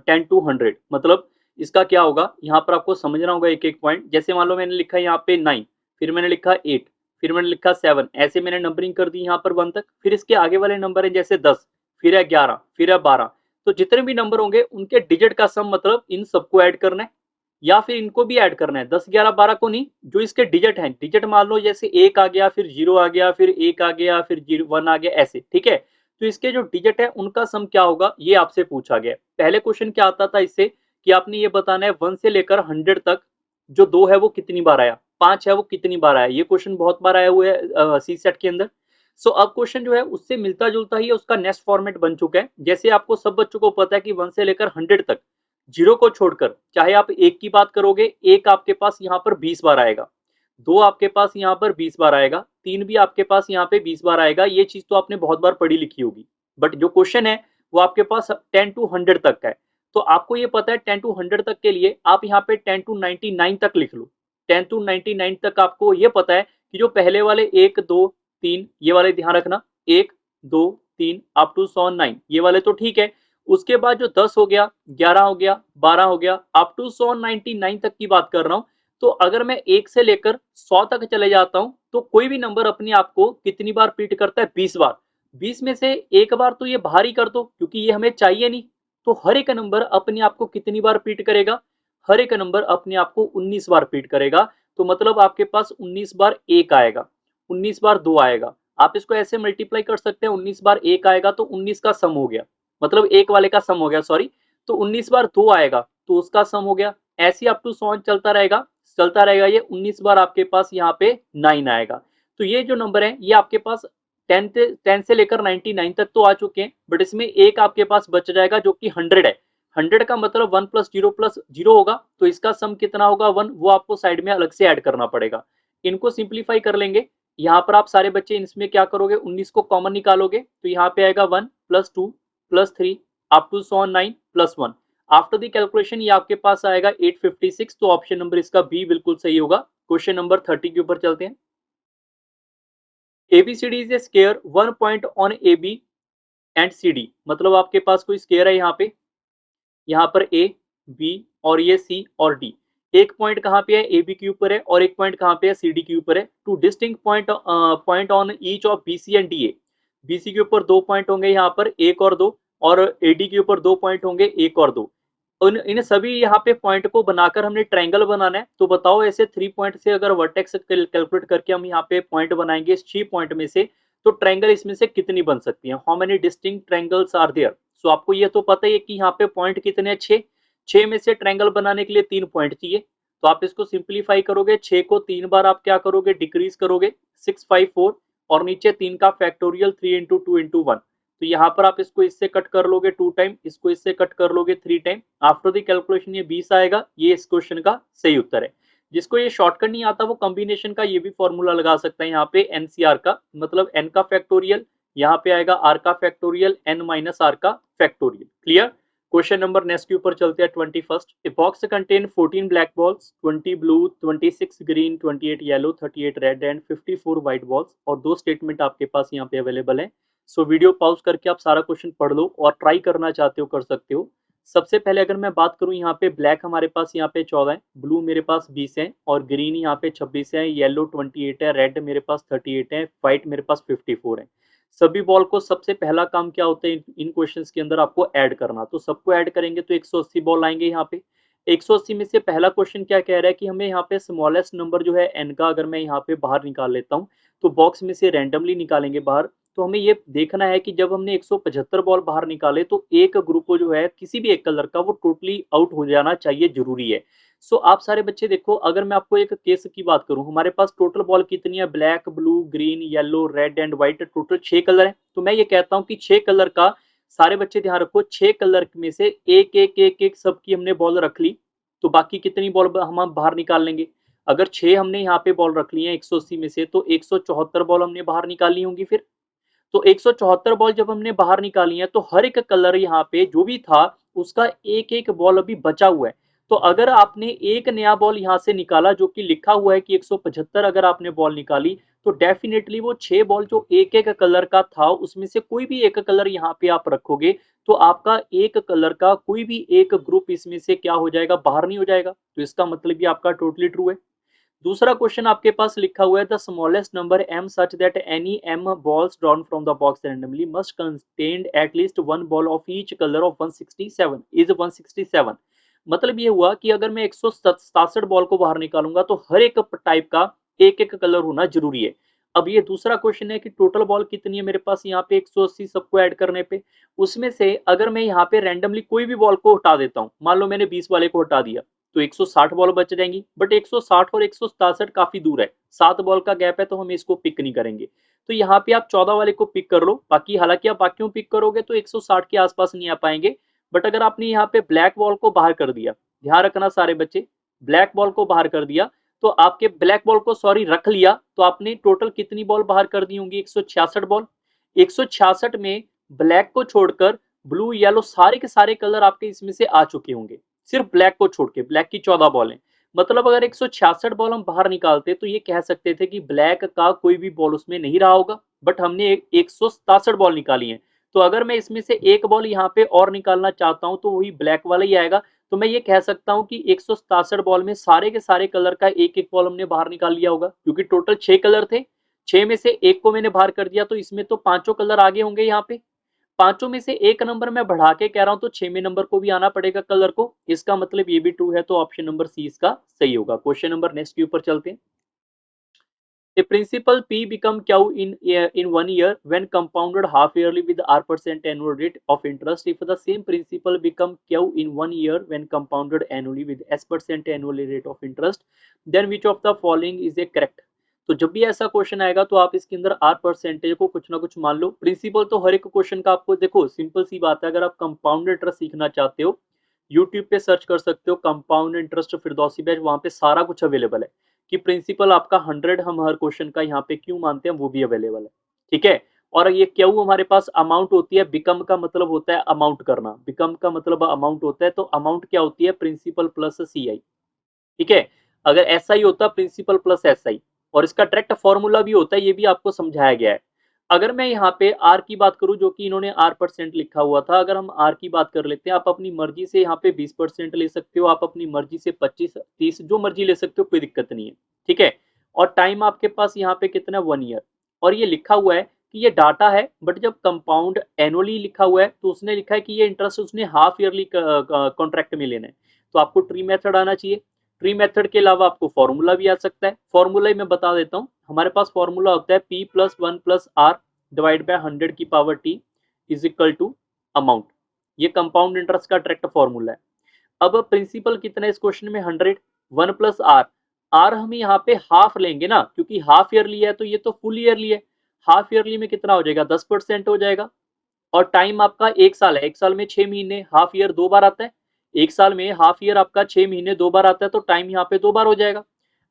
10 to 100। मतलब इसका क्या होगा, यहाँ पर आपको समझना होगा एक एक पॉइंट। जैसे मान लो मैंने लिखा यहाँ पे 9, फिर मैंने लिखा 8, फिर मैंने लिखा 7, ऐसे मैंने नंबरिंग कर दी यहाँ पर 1 तक। फिर इसके आगे वाले नंबर है जैसे 10, फिर है 11, फिर है 12। तो जितने भी नंबर होंगे उनके डिजिट का सम, मतलब इन सबको ऐड करना है या फिर इनको भी ऐड करना है। 10 11 12 को नहीं, जो इसके डिजिट हैं। डिजिट मान लो जैसे 1 आ गया, फिर 0 आ गया, फिर 1 आ गया, फिर 1 आ गया, ऐसे, ठीक है। तो इसके जो डिजिट है उनका सम क्या होगा, ये आपसे पूछा गया। पहले क्वेश्चन क्या आता था इससे कि आपने ये बताना है 1 से लेकर 100 तक जो 2 है वो कितनी बार आया, 5 है वो कितनी बार आया। ये क्वेश्चन बहुत बार आया हुआ है सी सेट के अंदर। सो अब क्वेश्चन जो है उससे मिलता जुलता ही उसका नेक्स्ट फॉर्मेट बन चुका है। जैसे आपको सब बच्चों को पता है कि 1 से लेकर 100 तक जीरो को छोड़कर, चाहे आप एक की बात करोगे, एक आपके पास यहाँ पर 20 बार आएगा, दो आपके पास यहाँ पर 20 बार आएगा, तीन भी आपके पास यहाँ पे 20 बार आएगा। ये चीज तो आपने बहुत बार पढ़ी लिखी होगी। बट जो क्वेश्चन है वो आपके पास 10 to 100 तक का है। तो आपको ये पता है 10 to 100 तक के लिए आप यहाँ पे 10 to 99 तक लिख लो। 10 to 99 तक आपको ये पता है कि जो पहले वाले 1 2 3 ये वाले ध्यान रखना, 1 2 3 अप टू 109 ये वाले तो ठीक है। उसके बाद जो 10 हो गया, 11 हो गया, 12 हो गया, अप टू 199 तक की बात कर रहा हूं। तो अगर मैं 1 से लेकर 100 तक चले जाता हूं तो कोई भी नंबर अपने आप को कितनी बार रिपीट करता है, 20 बार। 20 में से एक बार तो ये बाहर ही कर दो क्योंकि ये हमें चाहिए नहीं। तो हर एक नंबर अपने आप को कितनी बार रिपीट करेगा, हर एक नंबर अपने आप को 19 बार रिपीट करेगा। तो मतलब आपके पास 19 बार 1 आएगा, 19 बार 2 आएगा। आप इसको ऐसे मल्टीप्लाई कर सकते हैं, 19 बार 1 आएगा तो 19 का सम हो गया, मतलब एक वाले का सम हो गया, सॉरी। तो 19 बार 2 आएगा तो उसका सम हो गया। ऐसे अप टू 100 चलता रहेगा ये। 19 बार आपके पास यहाँ पे 9 आएगा। तो ये जो नंबर है ये आपके पास 10 से लेकर 99 तक तो आ चुके हैं, बट इसमें एक आपके पास बच जाएगा जो कि 100 है। 100 का मतलब 1 प्लस जीरो होगा, तो इसका सम कितना होगा 1, वो आपको साइड में अलग से ऐड करना पड़ेगा। इनको सिंप्लीफाई कर लेंगे। यहाँ पर आप सारे बच्चे इसमें क्या करोगे, 19 को कॉमन निकालोगे तो यहाँ पे आएगा 1 plus 2 plus 3 up to 109 plus 1। After the calculation ये आपके पास आएगा 856। तो ऑप्शन नंबर इसका बी बिल्कुल सही होगा। क्वेश्चन नंबर 30 के ऊपर चलते हैं। ABCD is a square 1 point on A B and C D. मतलब आपके पास कोई स्केयर है यहाँ पर ए बी और ये सी और डी। एक पॉइंट कहाँ पे है, ए बी के ऊपर है, और एक पॉइंट कहाँ पे है, सी डी के ऊपर है। Two distinct point on each of B C and D A. B सी के ऊपर 2 पॉइंट होंगे यहाँ पर, एक और दो, और ए डी के ऊपर 2 पॉइंट होंगे, एक और दो। इन सभी यहाँ पे पॉइंट को बनाकर हमने ट्रायंगल बनाना है। तो बताओ ऐसे 3 पॉइंट से अगर वर्टेक्स कैलकुलेट करके हम यहाँ पे पॉइंट बनाएंगे इस 6 पॉइंट में से, तो ट्रायंगल इसमें से कितनी बन सकती है, how many distinct triangles are there. So आपको ये तो पता ही है कि यहाँ पे पॉइंट कितने हैं, 6। 6 में से ट्रायंगल बनाने के लिए 3 पॉइंट चाहिए। तो आप इसको सिंप्लीफाई करोगे, 6 को 3 बार आप क्या करोगे, डिक्रीज करोगे, 6 5 4, और नीचे 3 का फैक्टोरियल 3 इंटू 2 इंटू 1। तो यहाँ पर आप इसको इससे कट कर लोगे 2 टाइम, इसको इससे कट कर लोगे 3 टाइम। आफ्टर द कैलकुलेशन ये 20 आएगा। ये इस क्वेश्चन का सही उत्तर है। जिसको ये शॉर्टकट नहीं आता वो कॉम्बिनेशन का ये भी फॉर्मूला लगा सकता है। यहाँ पे एनसीआर का मतलब एन का फैक्टोरियल, यहाँ पे आएगा आर का फैक्टोरियल, एन माइनस आर का factorial. Clear. Question number next के ऊपर चलते हैं। 21st, a box contain 14 black balls, 20 blue, 26 green, 28 yellow, 38 red and 54 white balls. और दो स्टेटमेंट आपके पास यहाँ पे अवेलेबल है। सो वीडियो पॉज करके आप सारा क्वेश्चन पढ़ लो, और ट्राई करना चाहते हो कर सकते हो। सबसे पहले अगर मैं बात करूं, यहाँ पे ब्लैक हमारे पास यहाँ पे 14 है, ब्लू मेरे पास 20 है, और ग्रीन यहाँ पे 26 है, येलो 28 है, रेड मेरे पास 38 है, व्हाइट मेरे पास 54 है। सभी बॉल को सबसे पहला काम क्या होता है इन क्वेश्चंस के अंदर आपको ऐड करना, तो सबको ऐड करेंगे तो 180 बॉल आएंगे यहाँ पे। 180 में से पहला क्वेश्चन क्या कह रहा है कि हमें यहाँ पे स्मॉलेस्ट नंबर जो है एन का अगर मैं यहाँ पे बाहर निकाल लेता हूँ, तो बॉक्स में से रैंडमली निकालेंगे बाहर। तो हमें ये देखना है कि जब हमने 175 बॉल बाहर निकाले तो एक ग्रुप को जो है किसी भी एक कलर का वो टोटली आउट हो जाना चाहिए, जरूरी है। सो आप सारे बच्चे देखो, अगर मैं आपको एक केस की बात करूं, हमारे पास टोटल बॉल कितनी है, black, blue, green, yellow, red and white, total 6 colour है। तो मैं ये कहता हूं कि 6 कलर का, सारे बच्चे ध्यान रखो, 6 कलर में से एक एक एक एक सबकी हमने बॉल रख ली, तो बाकी कितनी बॉल हम बाहर निकाल लेंगे। अगर 6 हमने यहाँ पे बॉल रख ली है 180 में से, तो 174 बॉल हमने बाहर निकाली होंगी फिर। तो 174 बॉल जब हमने बाहर निकाली है, तो हर एक कलर यहाँ पे जो भी था उसका एक एक बॉल अभी बचा हुआ है। तो अगर आपने एक नया बॉल यहाँ से निकाला, जो कि लिखा हुआ है कि 175 अगर आपने बॉल निकाली, तो डेफिनेटली वो 6 बॉल जो एक एक कलर का था उसमें से कोई भी एक कलर यहाँ पे आप रखोगे, तो आपका एक कलर का कोई भी एक ग्रुप इसमें से क्या हो जाएगा, बाहर नहीं हो जाएगा। तो इसका मतलब भी आपका टोटली ट्रू है। दूसरा क्वेश्चन आपके पास लिखा हुआ है, the smallest number m such that any m balls drawn from the box randomly must contain at least one ball of each color of 167 is 167। मतलब ये हुआ कि अगर मैं 167 बॉल को बाहर निकालूंगा तो हर एक टाइप का एक एक कलर होना जरूरी है। अब ये दूसरा क्वेश्चन है कि टोटल बॉल कितनी है मेरे पास यहाँ पे 180 सबको ऐड करने पे, उसमें से अगर मैं यहाँ पे रैंडमली कोई भी बॉल को हटा देता हूँ, मान लो मैंने 20 वाले को हटा दिया, तो 160 बॉल बच जाएंगी। बट 160 और 167 काफी दूर है, 7 बॉल का गैप है, तो हम इसको पिक नहीं करेंगे। तो यहाँ पे आप 14 वाले को पिक कर लो, बाकी हालांकि आप बाकियों पिक करोगे तो 160 के आसपास नहीं आ पाएंगे। बट अगर आपने यहाँ पे ब्लैक बॉल को बाहर कर दिया, ध्यान रखना सारे बच्चे, ब्लैक बॉल को बाहर कर दिया, तो आपके ब्लैक बॉल को सॉरी रख लिया, तो आपने टोटल कितनी बॉल बाहर कर दी होंगी, 166 बॉल। 166 में ब्लैक को छोड़कर ब्लू, येलो, सारे के सारे कलर आपके इसमें से आ चुके होंगे, सिर्फ ब्लैक को छोड़ के। ब्लैक की 14 बॉल है, मतलब अगर 166 बॉल हम बाहर निकालते तो ये कह सकते थे कि ब्लैक का कोई भी बॉल उसमें नहीं रहा होगा। बट हमने 167 बॉल निकाली है, तो अगर मैं इसमें से एक बॉल यहाँ पे और निकालना चाहता हूं तो वही ब्लैक वाला ही आएगा। तो मैं ये कह सकता हूं कि 167 बॉल में सारे के सारे कलर का एक एक बॉल हमने बाहर निकाल लिया होगा, क्योंकि टोटल 6 कलर थे, 6 में से एक को मैंने बाहर कर दिया, तो इसमें तो पांचों कलर आगे होंगे। यहाँ पे पांचों में से एक नंबर मैं बढ़ा के कह रहा हूं, तो 6वें नंबर को भी आना पड़ेगा कलर को, इसका मतलब ये भी ट्रू है, तो ऑप्शन नंबर सी इसका सही होगा। क्वेश्चन नंबर नेक्स्ट के ऊपर चलते हैं। A principal P become Q in 1 year when compounded half yearly with R% annual rate of interest. If the same principal become Q in 1 year when compounded annually with S% annual rate of interest, then which of the following is a correct? तो जब भी ऐसा question आएगा तो आप इसके अंदर are percentage को कुछ ना कुछ मान लो। प्रिंसिपल तो हर एक क्वेश्चन का आपको देखो सिंपल सी बात है, अगर आप कंपाउंड इंटरेस्ट सीखना चाहते हो, यूट्यूब पे सर्च कर सकते हो कंपाउंड इंटरेस्ट फिरदौसी बैच, वहां पे सारा कुछ अवेलेबल है कि प्रिंसिपल आपका 100 हम हर क्वेश्चन का यहाँ पे क्यों मानते हैं वो भी अवेलेबल है। ठीक है, और ये क्यों हमारे पास अमाउंट होती है, बिकम का मतलब होता है अमाउंट करना, बिकम का मतलब अमाउंट होता है, तो अमाउंट क्या होती है, प्रिंसिपल प्लस सी आई। ठीक है, अगर एस आई होता प्रिंसिपल प्लस एस आई, और इसका डायरेक्ट फॉर्मूला भी होता है, ये भी आपको समझाया गया है। अगर मैं यहाँ पे आर की बात करूं, जो कि इन्होंने आर परसेंट लिखा हुआ था, अगर हम आर की बात कर लेते हैं, आप अपनी मर्जी से यहाँ पे 20% ले सकते हो, आप अपनी मर्जी से 25, 30 जो मर्जी ले सकते हो, कोई दिक्कत नहीं है। ठीक है, और टाइम आपके पास यहाँ पे कितना, 1 ईयर। और ये लिखा हुआ है कि ये डाटा है, बट जब कंपाउंड एनुअली लिखा हुआ है तो उसने लिखा है कि ये इंटरेस्ट उसने हाफ ईयरली कॉन्ट्रैक्ट में लेना है, तो आपको ट्री मेथड आना चाहिए। ट्री मेथड के अलावा आपको फॉर्मूला भी आ सकता है, फॉर्मूला ही मैं बता देता हूँ। हमारे पास फॉर्मूला होता है p plus 1 plus R divide by 100 की power t is equal to amount. ये कंपाउंड इंटरेस्ट का डायरेक्ट फॉर्मूला है। अब प्रिंसिपल कितना है इस क्वेश्चन में, 100, 1 प्लस आर, आर हम यहाँ पे हाफ लेंगे ना, क्योंकि हाफ ईयरली है, तो ये तो फुल ईयरली है। हाफ ईयरली में कितना हो जाएगा, 10% हो जाएगा। और टाइम आपका 1 साल है, 1 साल में 6 महीने, हाफ ईयर 2 बार आता है। 1 साल में हाफ ईयर आपका 6 महीने 2 बार आता है, तो टाइम यहाँ पे 2 बार हो जाएगा।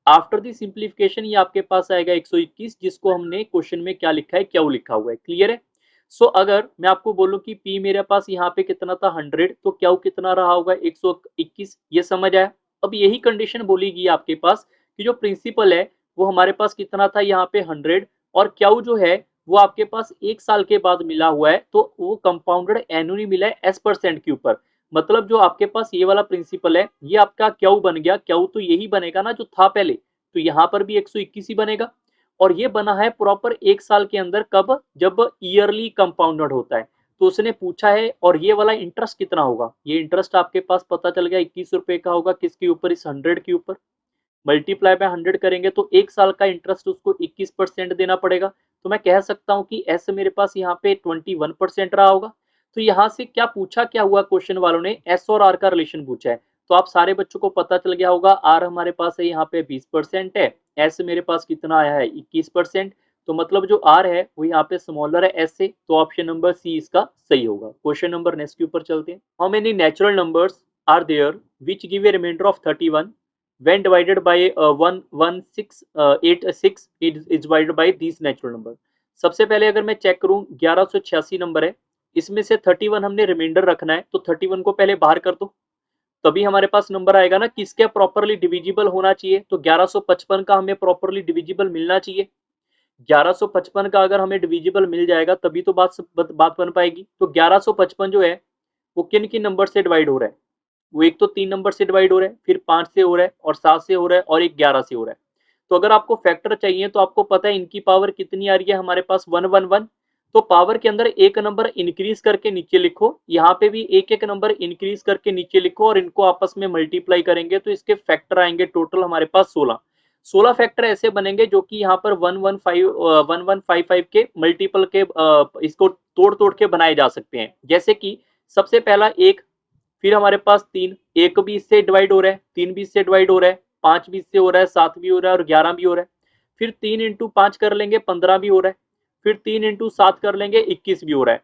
आफ्टर दी सिंप्लीफिकेशन ये आपके पास आएगा 121, जिसको हमने क्वेश्चन में क्या लिखा है, क्या लिखा हुआ है, क्लियर है। सो अगर मैं आपको बोलूं कि P मेरे पास यहाँ पे कितना था 100, तो क्या कितना रहा होगा 121, ये समझ आया। अब यही कंडीशन बोली गई आपके पास कि जो प्रिंसिपल है वो हमारे पास कितना था यहाँ पे 100, और क्या जो है वो आपके पास 1 साल के बाद मिला हुआ है, तो वो कंपाउंडेड एनुअली मिला है S% के ऊपर। मतलब जो आपके पास ये वाला प्रिंसिपल है ये आपका क्या बन गया, क्या तो यही बनेगा ना जो था पहले, तो यहाँ पर भी 121 ही बनेगा। और ये बना है प्रॉपर 1 साल के अंदर, कब? जब ईयरली कंपाउंडेड होता है। तो उसने पूछा है और ये वाला इंटरेस्ट कितना होगा? ये इंटरेस्ट आपके पास पता चल गया 21 रुपए का होगा, किसके ऊपर? इस 100 के ऊपर। मल्टीप्लाई बाय 100 करेंगे तो 1 साल का इंटरेस्ट उसको 21% देना पड़ेगा। तो मैं कह सकता हूँ कि एस मेरे पास यहाँ पे 21% रहा होगा। तो यहाँ से क्या पूछा, क्या हुआ क्वेश्चन वालों ने? एस और आर का रिलेशन पूछा है। तो आप सारे बच्चों को पता चल गया होगा, आर हमारे पास है यहाँ पे 20% है, एस मेरे पास कितना आया है? 21%। तो मतलब जो आर है वो यहाँ पे स्मॉलर है एस से, तो ऑप्शन नंबर सी इसका सही होगा। क्वेश्चन नंबर नेक्स्ट के ऊपर चलते हैं। How many natural numbers are there which give a reminder of 31 when divided by 11686 is divided by these natural number। सबसे पहले अगर मैं चेक करूं 1186 नंबर है, इसमें से 31 हमने रिमाइंडर रखना है, तो 31 को पहले बाहर कर दो, तभी हमारे पास नंबर आएगा ना। किसके प्रॉपरली डिविजिबल होना चाहिए? तो 1155 का हमें प्रॉपरली डिविजिबल मिलना चाहिए। 1155 का अगर हमें डिविजिबल मिल जाएगा तभी तो बात बन पाएगी। तो 1155 जो है वो किन किन नंबर से डिवाइड हो रहा है? वो एक तो 3 नंबर से डिवाइड हो रहा है, फिर 5 से हो रहा है, और 7 से हो रहा है, और एक 11 से हो रहा है। तो अगर आपको फैक्टर चाहिए तो आपको पता है इनकी पावर कितनी आ रही है हमारे पास? 111। तो पावर के अंदर एक नंबर इंक्रीज करके नीचे लिखो, यहाँ पे भी एक एक नंबर इंक्रीज करके नीचे लिखो, और इनको आपस में मल्टीप्लाई करेंगे तो इसके फैक्टर आएंगे टोटल हमारे पास 16। 16 फैक्टर ऐसे बनेंगे जो कि यहाँ पर 1155 के मल्टीपल के इसको तोड़ तोड़ के बनाए जा सकते हैं। जैसे कि सबसे पहला एक, फिर हमारे पास 3, एक भी इससे डिवाइड हो रहा है, 3 भी इससे डिवाइड हो रहा है, 5 भी इससे हो रहा है, 7 भी हो रहा है, और 11 भी हो रहा है। फिर 3 इंटू 5 कर लेंगे 15 भी हो रहा है, फिर 3 इंटू 7 कर लेंगे 21 भी हो रहा है,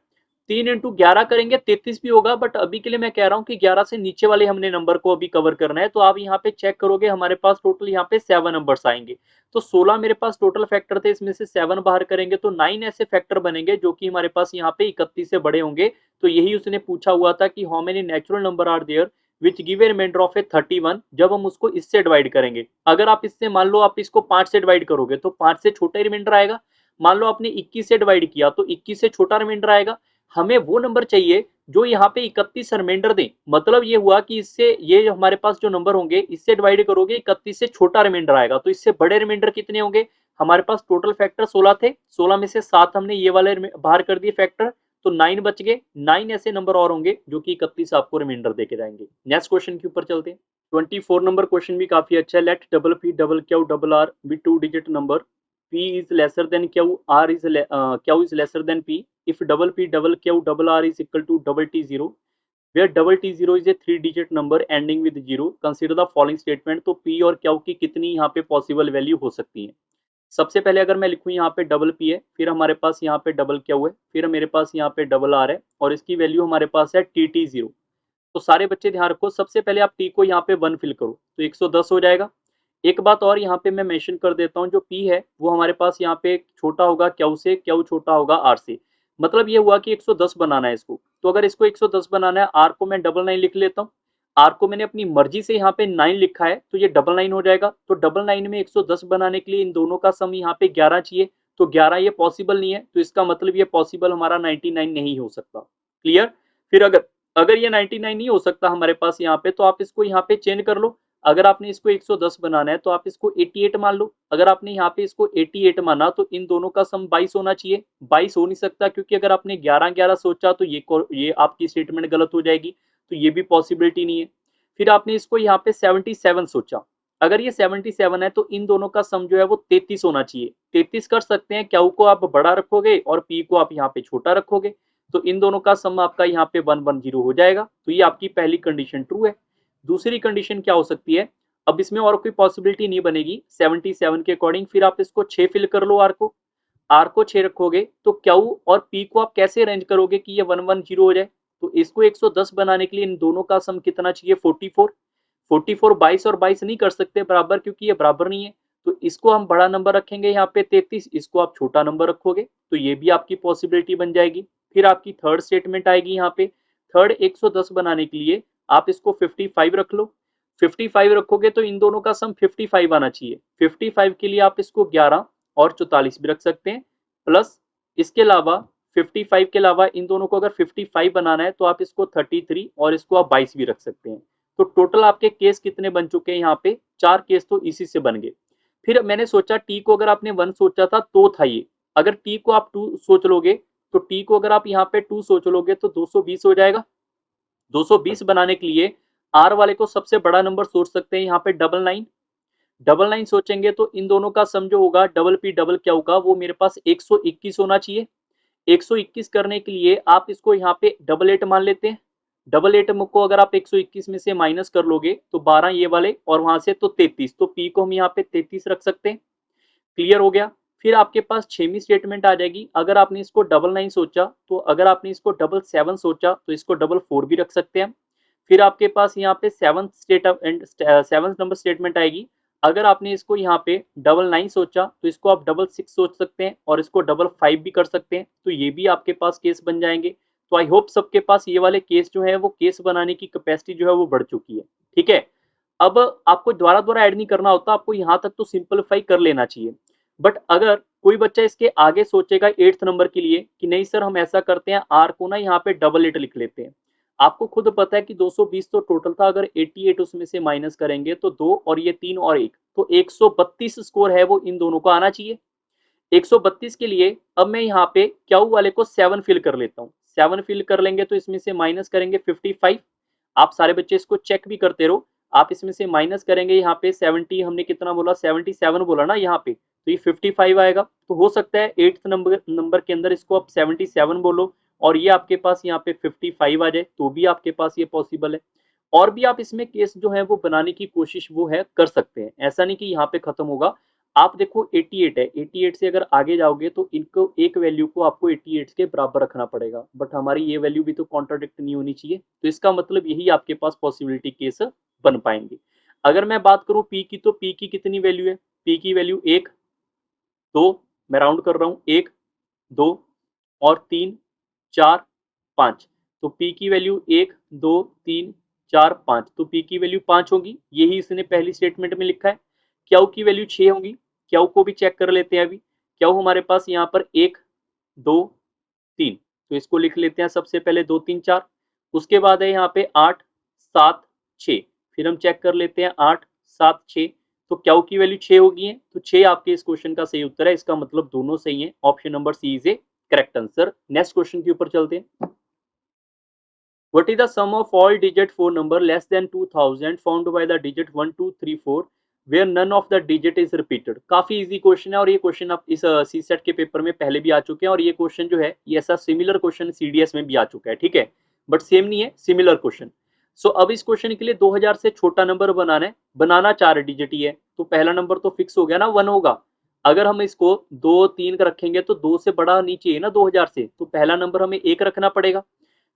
3 इंटू 11 करेंगे 33 भी होगा। बट अभी के लिए मैं कह रहा हूँ कि 11 से नीचे वाले हमने नंबर को अभी कवर करना है। तो आप यहाँ पे चेक करोगे हमारे पास टोटल यहाँ पे 7 नंबर्स आएंगे। तो 16 मेरे पास टोटल फैक्टर थे, इसमें से 7 बाहर करेंगे तो 9 ऐसे फैक्टर बनेंगे जो कि हमारे पास यहाँ पे 31 से बड़े होंगे। तो यही उसने पूछा हुआ था कि how many natural number are there which give a reminder of a 31, जब हम उसको इससे डिवाइड करेंगे। अगर आप इससे मान लो आप इसको 5 से डिवाइड करोगे तो 5 से छोटा ही रिमाइंडर आएगा। मान लो आपने 21 से डिवाइड किया तो 21 से छोटा रिमाइंडर आएगा। हमें वो नंबर चाहिए जो यहाँ पे 31 रिमाइंडर दे। मतलब ये हुआ कि इससे ये हमारे पास जो नंबर होंगे इससे डिवाइड करोगे 31 से छोटा रिमाइंडर आएगा। तो इससे बड़े रिमाइंडर कितने होंगे? हमारे पास टोटल फैक्टर 16 थे, 16 में से 7 हमने ये वाले बाहर कर दिए फैक्टर, तो 9 बच गए। 9 ऐसे नंबर और होंगे जो कि 31 आपको रिमाइंडर देके जाएंगे। नेक्स्ट क्वेश्चन के ऊपर चलते हैं। 24 नंबर क्वेश्चन भी काफी अच्छा है। Let double P double Q double R be 2 digit number, p is lesser than q, r is q is lesser than p if double p double q double r is equal to double t 0, where double t 0 is a 3 digit number ending with 0, consider the following statement। तो p और q की कितनी यहाँ पे possible value हो सकती है? सबसे पहले अगर मैं लिखूं यहाँ पे डबल पी है, फिर हमारे पास यहाँ पे डबल क्यू है, फिर मेरे पास यहाँ पे डबल आर है, और इसकी वैल्यू हमारे पास है टी टी 0। तो सारे बच्चे ध्यान रखो, सबसे पहले आप टी को यहाँ पे 1 फिल करो तो 110 हो जाएगा। एक बात और यहाँ पे मैं मेंशन कर देता हूँ, जो P है वो हमारे पास यहाँ पे छोटा होगा Q से, Q छोटा होगा R से। मतलब ये हुआ कि 110 बनाना है इसको। तो अगर इसको 110 बनाना है, R को मैं 99 लिख लेता हूँ। R को मैंने अपनी मर्जी से यहाँ पे 9 लिखा है तो ये 99 हो जाएगा। तो 99 में 110 बनाने के लिए इन दोनों का सम यहाँ पे 11 चाहिए, तो 11 ये पॉसिबल नहीं है, तो इसका मतलब ये पॉसिबल हमारा 99 नहीं हो सकता। क्लियर? फिर अगर अगर ये 99 नहीं हो सकता हमारे पास यहाँ पे, तो आप इसको यहाँ पे चेंज कर लो। अगर आपने इसको 110 बनाना है तो आप इसको 88 मान लो। अगर आपने यहाँ पे इसको 88 माना तो इन दोनों का सम 22 होना चाहिए। 22 हो नहीं सकता क्योंकि अगर आपने 11-11 सोचा तो ये आपकी स्टेटमेंट गलत हो जाएगी, तो ये भी पॉसिबिलिटी नहीं है। फिर आपने इसको यहाँ पे 77 सोचा, अगर ये 77 है तो इन दोनों का सम जो है वो 33 होना चाहिए। 33 कर सकते हैं, क्यू को आप बड़ा रखोगे और पी को आप यहाँ पे छोटा रखोगे, तो इन दोनों का सम आपका यहाँ पे 110 हो जाएगा। तो ये आपकी पहली कंडीशन ट्रू है। दूसरी कंडीशन क्या हो सकती है? अब इसमें और कोई पॉसिबिलिटी नहीं बनेगी 77 के अकॉर्डिंग। फिर आप इसको 6 फिल कर लो, आर को 6 रखोगे तो क्यू और पी को आप कैसे अरेंज करोगे कि ये 110 हो जाए? तो इसको 110 बनाने के लिए इन दोनों का सम कितना चाहिए? 44। 44 22 और 22 नहीं कर सकते बराबर, क्योंकि ये बराबर नहीं है। तो इसको हम बड़ा नंबर रखेंगे यहाँ पे 33, इसको आप छोटा नंबर रखोगे, तो ये भी आपकी पॉसिबिलिटी बन जाएगी। फिर आपकी थर्ड स्टेटमेंट आएगी यहाँ पे। थर्ड 110 बनाने के लिए आप इसको 55 रख लो। 55 रखोगे तो इन दोनों का सम 55 आना चाहिए। 55 के लिए आप इसको 11 और 44 भी रख सकते हैं, प्लस इसके अलावा 55 के अलावा इन दोनों को अगर 55 बनाना है तो आप इसको 33 और इसको आप 22 भी रख सकते हैं। तो टोटल आपके केस कितने बन चुके हैं? यहाँ पे 4 केस तो इसी से बन गए। फिर मैंने सोचा टी को अगर आपने 1 सोचा था तो था ये, अगर टी को आप 2 सोच लोगे तो टी को अगर आप यहाँ पे 2 सोच लोगे तो 220 हो जाएगा। 220 बनाने के लिए आर वाले को सबसे बड़ा नंबर सोच सकते हैं यहाँ पे 99। 99 सोचेंगे तो इन दोनों का सम जो होगा डबल पी डबल क्या होगा, वो मेरे पास 121 होना चाहिए। 121 करने के लिए आप इसको यहाँ पे डबल एट मान लेते हैं। डबल एट को अगर आप 121 में से माइनस कर लोगे तो 12 ये वाले और वहां से तो 33, तो पी को हम यहाँ पे 33 रख सकते हैं। क्लियर हो गया। फिर आपके पास छेवीं स्टेटमेंट आ जाएगी, अगर आपने इसको डबल 9 सोचा तो अगर आपने इसको डबल 7 सोचा तो इसको डबल 4 भी रख सकते हैं। फिर आपके पास यहाँ पे सेवंथ नंबर स्टेटमेंट आएगी, अगर आपने इसको यहाँ पे डबल 9 सोचा तो इसको आप डबल 6 सोच सकते हैं और इसको डबल 5 भी कर सकते हैं, तो ये भी आपके पास केस बन जाएंगे। तो आई होप सबके पास ये वाले केस जो है वो केस बनाने की कैपेसिटी जो है वो बढ़ चुकी है। ठीक है, अब आपको दोबारा दोबारा ऐड नहीं करना होता, आपको यहाँ तक तो सिंपलीफाई कर लेना चाहिए। बट अगर कोई बच्चा इसके आगे सोचेगा 8th नंबर के लिए कि नहीं सर हम ऐसा करते हैं आर को ना यहाँ पे डबल 8 लिख लेते हैं, आपको खुद पता है कि 220 तो टोटल था, अगर 88 उसमें से माइनस करेंगे तो 2 और ये 3 और 1 तो 132 स्कोर है वो इन दोनों को आना चाहिए। 132 के लिए अब मैं यहाँ पे क्यू वाले को 7 फिल कर लेता हूँ। 7 फिल कर लेंगे तो इसमें से माइनस करेंगे 55। आप सारे बच्चे इसको चेक भी करते रहो, आप इसमें से माइनस करेंगे यहाँ पे 70, हमने कितना बोला 77 बोला ना यहाँ पे, तो ये 55 आएगा। तो हो सकता है 8th नंबर के अंदर इसको आप 77 बोलो और ये आपके पास यहाँ पे 55 आ जाए, तो भी आपके पास ये पॉसिबल है। और भी आप इसमें केस जो है वो बनाने की कोशिश वो है कर सकते हैं, ऐसा नहीं कि यहाँ पे खत्म होगा। आप देखो 88 है, 88 से अगर आगे जाओगे तो इनको एक वैल्यू को आपको 88 के बराबर रखना पड़ेगा, बट हमारी ये वैल्यू भी तो कॉन्ट्राडिक्ट नहीं होनी चाहिए, तो इसका मतलब यही आपके पास पॉसिबिलिटी केस बन पाएंगे। अगर मैं बात करूं पी की, तो पी की कितनी वैल्यू है, पी की वैल्यू 1 2, मैं राउंड कर रहा हूं 1 2 और 3 4 5, तो पी की वैल्यू 1 2 3 4 5, तो पी की वैल्यू 5 होगी, यही इसने पहली स्टेटमेंट में लिखा है। क्यू की वैल्यू 6 होगी, क्यू को भी चेक कर लेते हैं। अभी क्यू हमारे पास यहाँ पर 1 2 3, तो इसको लिख लेते हैं सबसे पहले 2 3 4, उसके बाद है यहाँ पे 8 7 6, फिर हम चेक कर लेते हैं 8 7 6, तो क्यू की वैल्यू 6 होगी है, तो 6 आपके इस क्वेश्चन का सही उत्तर है, इसका मतलब दोनों सही है, option number C is a correct answer. Next question के ऊपर चलते हैं। What is the sum of all digit 4 number less than 2000 found by the digit 1 2 3 4 where none of the digit is repeated? काफी इजी क्वेश्चन है और ये question आप इस सी सेट के पेपर में पहले भी आ चुके हैं और ये क्वेश्चन जो है ये ऐसा सिमिलर क्वेश्चन सीडीएस में भी आ चुका है। ठीक है, बट सेम नहीं है, सिमिलर क्वेश्चन। सो अब इस क्वेश्चन के लिए 2000 से छोटा नंबर बनाना है, बनाना 4 डिजिट ही है, तो पहला नंबर तो फिक्स हो गया ना 1 होगा। अगर हम इसको 2 3 का रखेंगे तो 2 से बड़ा नीचे है ना 2000 से, तो पहला नंबर हमें 1 रखना पड़ेगा।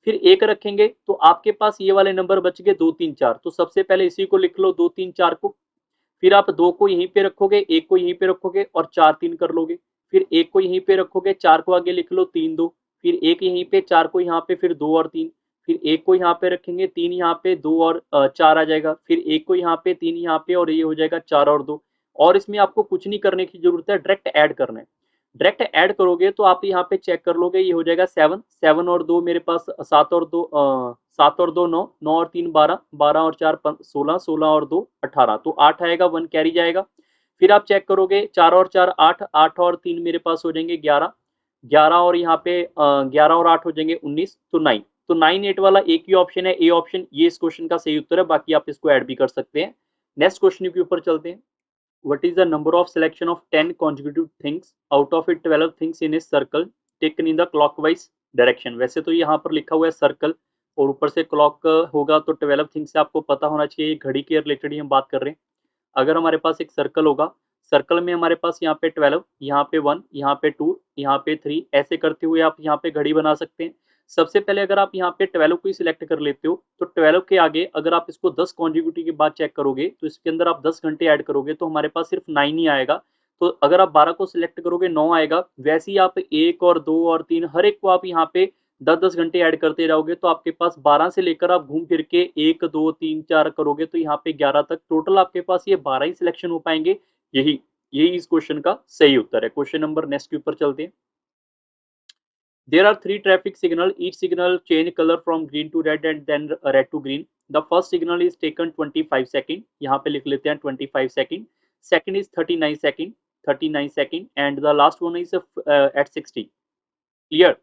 फिर 1 रखेंगे तो आपके पास ये वाले नंबर बच गए 2 3 4, तो सबसे पहले इसी को लिख लो 2 3 4 को, फिर आप 2 को यहीं पे रखोगे, 1 को यहीं पे रखोगे और 4 3 कर लोगे, फिर 1 को यहीं पे रखोगे, 4 को आगे लिख लो 3 2, फिर 1 यहीं पे, 4 को यहाँ पे, फिर 2 और 3, फिर 1 को यहाँ पे रखेंगे, 3 यहाँ पे, 2 और 4 आ जाएगा, फिर 1 को यहाँ पे, 3 यहाँ पे और ये हो जाएगा 4 और 2। और इसमें आपको कुछ नहीं करने की जरूरत है, डायरेक्ट ऐड करना है। डायरेक्ट ऐड करोगे तो आप यहाँ पे चेक कर लोगे, ये हो जाएगा 7 7 और 2 मेरे पास 7 और 2 7 और 2 9 9 और 3 12 12 और 4 16 16 और 2 18, तो 8 आएगा, 1 कैरी जाएगा। फिर आप चेक करोगे 4 और 4 8 8 और 3 मेरे पास हो जाएंगे 11 11 और यहाँ पे 11 और 8 हो जाएंगे 19, तो 9, तो 9 8 वाला एक ही ऑप्शन है, ए ऑप्शन, ये इस क्वेश्चन का सही उत्तर है, बाकी आप इसको ऐड भी कर सकते हैं। नेक्स्ट क्वेश्चन के ऊपर चलते हैं। What is the number of selection of 10 consecutive things out of it 12 things in a circle taken in the clockwise direction? वैसे तो यहाँ पर लिखा हुआ है सर्कल और ऊपर से क्लॉक होगा, तो 12 थिंग्स से आपको पता होना चाहिए, घड़ी के रिलेटेड ही हम बात कर रहे हैं। अगर हमारे पास एक सर्कल होगा, सर्कल में हमारे पास यहाँ पे 12, यहाँ पे 1, यहाँ पे 2, यहाँ पे 3, ऐसे करते हुए आप यहाँ पे घड़ी बना सकते हैं। सबसे पहले अगर आप यहाँ पे 12 को ही सिलेक्ट कर लेते हो तो 12 के आगे अगर आप इसको 10 कॉन्जिक्यूटिव के बाद चेक करोगे तो इसके अंदर आप 10 घंटे ऐड करोगे तो हमारे पास सिर्फ 9 ही आएगा। तो अगर आप 12 को सिलेक्ट करोगे 9 आएगा, वैसे ही आप 1 और 2 और 3 हर एक को आप यहाँ पे 10-10 घंटे ऐड करते जाओगे तो आपके पास 12 से लेकर आप घूम फिर के 1 2 3 4 करोगे तो यहाँ पे 11 तक, टोटल आपके पास ये 12 ही सिलेक्शन हो पाएंगे। यही यही इस क्वेश्चन का सही उत्तर है। क्वेश्चन नंबर नेक्स्ट के ऊपर चलते हैं। There are 3 traffic signal. Each signal change color from green to red and then red to green. The first signal is taken 25 second. यहाँ पे लिख लेते हैं 25 second. second is 39 second, and the last one is at 60. Clear?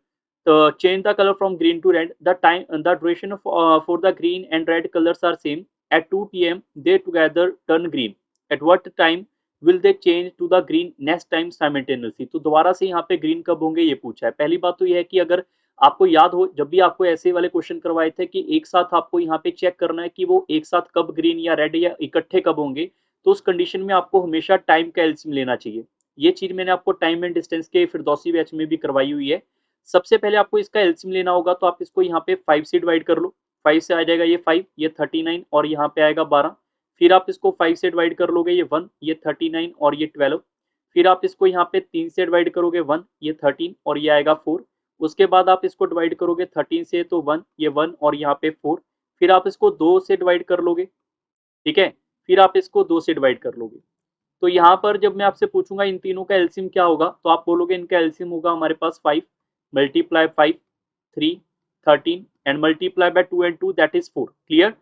So change the color from green to red. The time and the duration of for the green and red colors are same. At 2 p.m. they together turn green. At what time will they change to the green next time simultaneously? तो दोबारा से यहाँ पे green कब होंगे ये पूछा है। पहली बात तो ये है कि अगर आपको याद हो, जब भी आपको ऐसे वाले क्वेश्चन करवाए थे कि एक साथ आपको यहाँ पे चेक करना है कि वो एक साथ कब ग्रीन या रेड या इकट्ठे कब होंगे, तो उस कंडीशन में आपको हमेशा टाइम का एलसीएम लेना चाहिए। ये चीज मैंने आपको टाइम एंड डिस्टेंस के फिरदौसी बैच में भी करवाई हुई है। सबसे पहले आपको इसका एलसीएम लेना होगा, तो आप इसको यहाँ पे 5 से डिवाइड कर लो। 5 से आ जाएगा ये 5, ये 39 और यहाँ पे आएगा 12। फिर आप इसको 5 से डिवाइड कर लोगे, ये 1, ये 39 और ये 12। फिर आप इसको यहाँ पे 3 से डिवाइड करोगे 1, ये 13 और ये आएगा 4। उसके बाद आप इसको डिवाइड करोगे 13 से तो 1, ये 1 और यहाँ पे 4। फिर आप इसको 2 से डिवाइड कर लोगे, ठीक है। फिर आप इसको 2 से डिवाइड कर लोगे। तो यहाँ पर जब मैं आपसे पूछूंगा इन तीनों का एलसीएम क्या होगा, तो आप बोलोगे इनका एलसीएम होगा हमारे पास 5 multiply 5 3 13 and multiply by 2 and 2 that is 4। Clear?